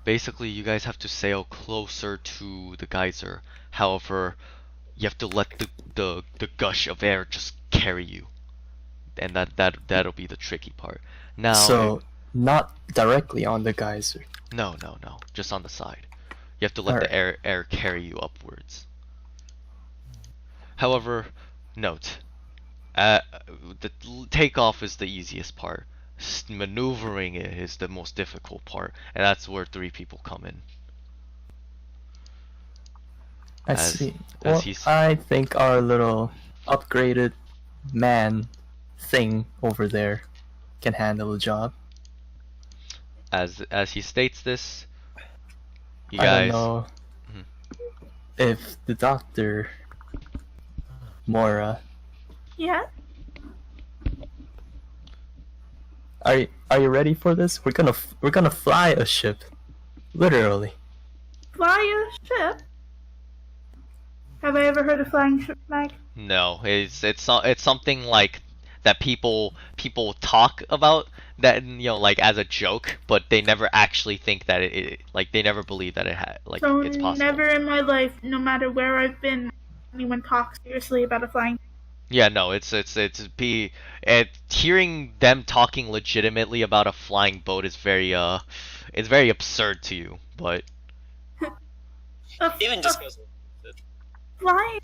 Basically, you guys have to sail closer to the geyser. However, you have to let the gush of air just carry you, and that'll be the tricky part. Now, So, not directly on the geyser. no, just on the side. You have to let the Alright. air carry you upwards. However, note, the takeoff is the easiest part. Maneuvering it is the most difficult part, and that's where 3 people come in. I As- see. as Well, he's- I think our little upgraded man thing over there can handle the job. As he states this, you I don't guys. know Mhm. if the doctor Mora, Yeah. are you ready for this? We're gonna fly a ship, literally. Fly a ship? Have I ever heard of flying ship, Mike? No, it's something like that people talk about that like as a joke, but they never actually think that it like they never believe that So it's possible. never in my life, no matter where I've been, anyone talks seriously about a flying. Yeah, no, hearing them talking legitimately about a flying boat is it's very absurd to you, but Even just goes. flying.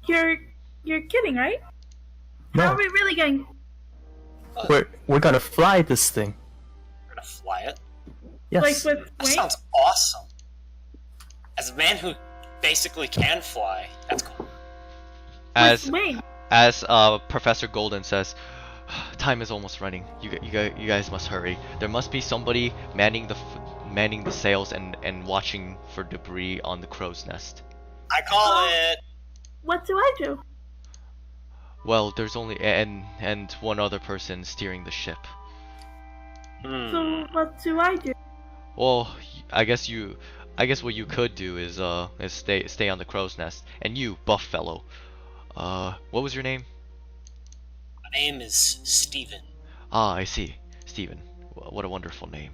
You're kidding, right? How No, are we really getting? we're gonna fly this thing. We're gonna fly it. Yes. Like with That wings? sounds awesome. As a man who basically can fly, that's cool. as With wings? as Professor Golden says, time is almost running. You guys must hurry. There must be somebody manning the sails and watching for debris on the crow's nest. I call it. What do I do? Well, there's only and one other person steering the ship. So what do I do? Well, I guess what you could do is stay on the crow's nest. And you, buff fellow, what was your name? My name is Steven. Ah, I see, Steven. What a wonderful name.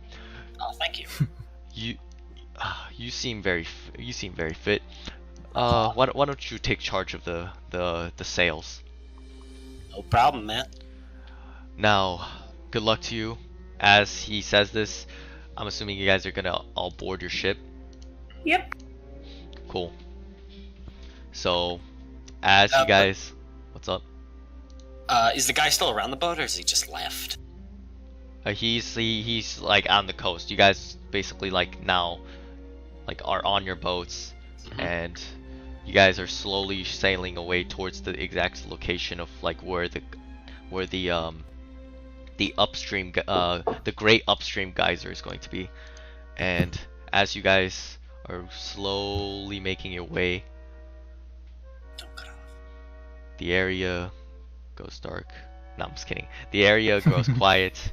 Oh, thank you. You seem very fit. Why don't you take charge of the sails? No problem, man. Now, good luck to you. As he says this, I'm assuming you guys are gonna all board your ship. Yep. Cool. So, as you guys, what's up? Is the guy still around the boat, or is he just left? He's like on the coast. You guys basically like now, like are on your boats, and you guys are slowly sailing away towards the exact location of like where the upstream the great upstream geyser is going to be. And as you guys are slowly making your way, Don't cut off. the area goes dark. No, I'm just kidding. The area grows quiet,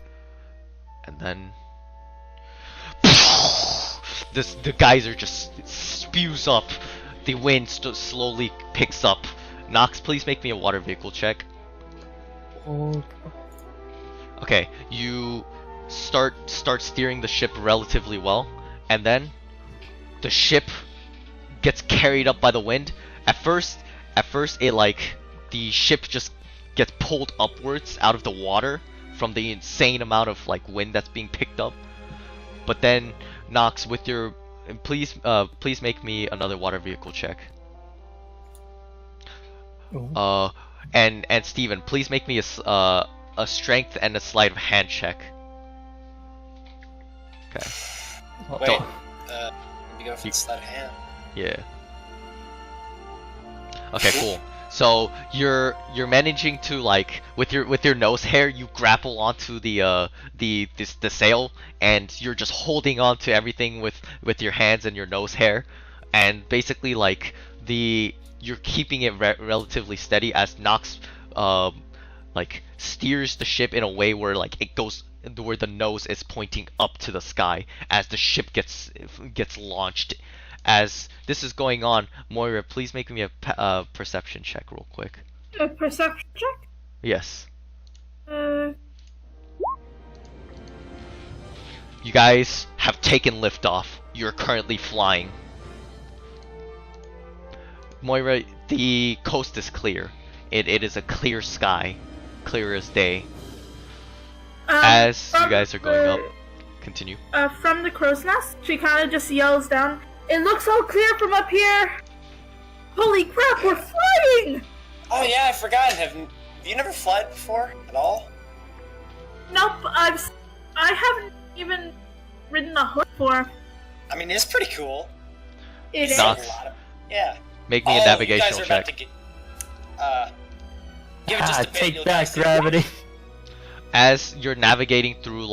and then the geyser just spews up. The wind slowly picks up. Nox, please make me a water vehicle check. Oh, Okay, you start steering the ship relatively well, and then the ship gets carried up by the wind. At first the ship just gets pulled upwards out of the water from the insane amount of like wind that's being picked up. But then Nox, with your please make me another water vehicle check. oh. And Steven, please make me a strength and a sleight of hand check. Okay. Wait, Oh. let me go for the sleight of hand. Yeah. Okay, cool. So you're managing to like with your nose hair, you grapple onto the sail, and you're just holding on to everything with your hands and your nose hair, and basically like you're keeping it relatively steady as Nox like steers the ship in a way where like it goes where the nose is pointing up to the sky as the ship gets launched. As this is going on, Moira, please make me a perception check real quick. A perception check? Yes. Uh, You guys have taken liftoff. You're currently flying. Moira, the coast is clear. It is a clear sky. Clear as day. As you guys are going up, continue. From the crow's nest, she kind of just yells down, "It looks so clear from up here! Holy crap, we're flying!" Oh yeah, I forgot. Have you never flown before at all? Nope, I haven't even ridden a horse before. I mean, it's pretty cool. It is. Not- Yeah. Make me a You guys navigational are about check. to give it just a bit, Take you'll that, just see- gravity. As you're navigating through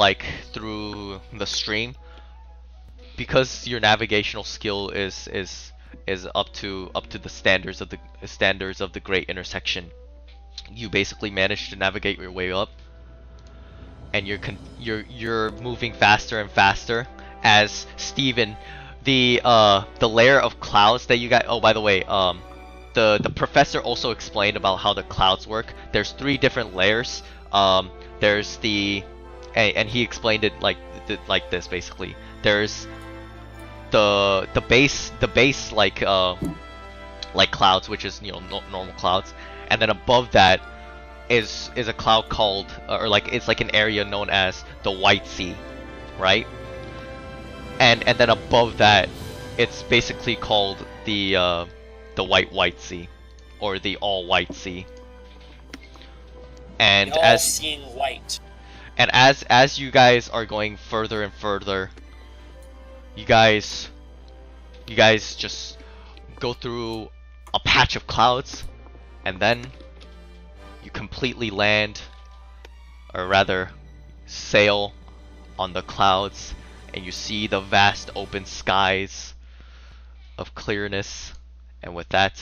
the stream, because your navigational skill is up to the standards of the Great Intersection, you basically manage to navigate your way up, and you're moving faster and faster. As Steven, the layer of clouds that you got. Oh, by the way, the professor also explained about how the clouds work. There's 3 different layers. There's and he explained it like this basically. There's the base like clouds, which is normal clouds, and then above that is a cloud called or like it's like an area known as the White Sea, right? And then above that, it's basically called the White Sea, or the All White Sea. And all seeing white. and as you guys are going further and further, you guys just go through a patch of clouds, and then you completely land, or rather sail on the clouds, and you see the vast open skies of clearness. And with that,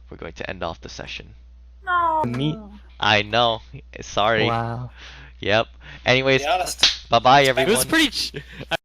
we're going to end off the session. No. Me? I know, sorry. Wow. Yep. Anyways, To be honest, bye bye It everyone. was pretty.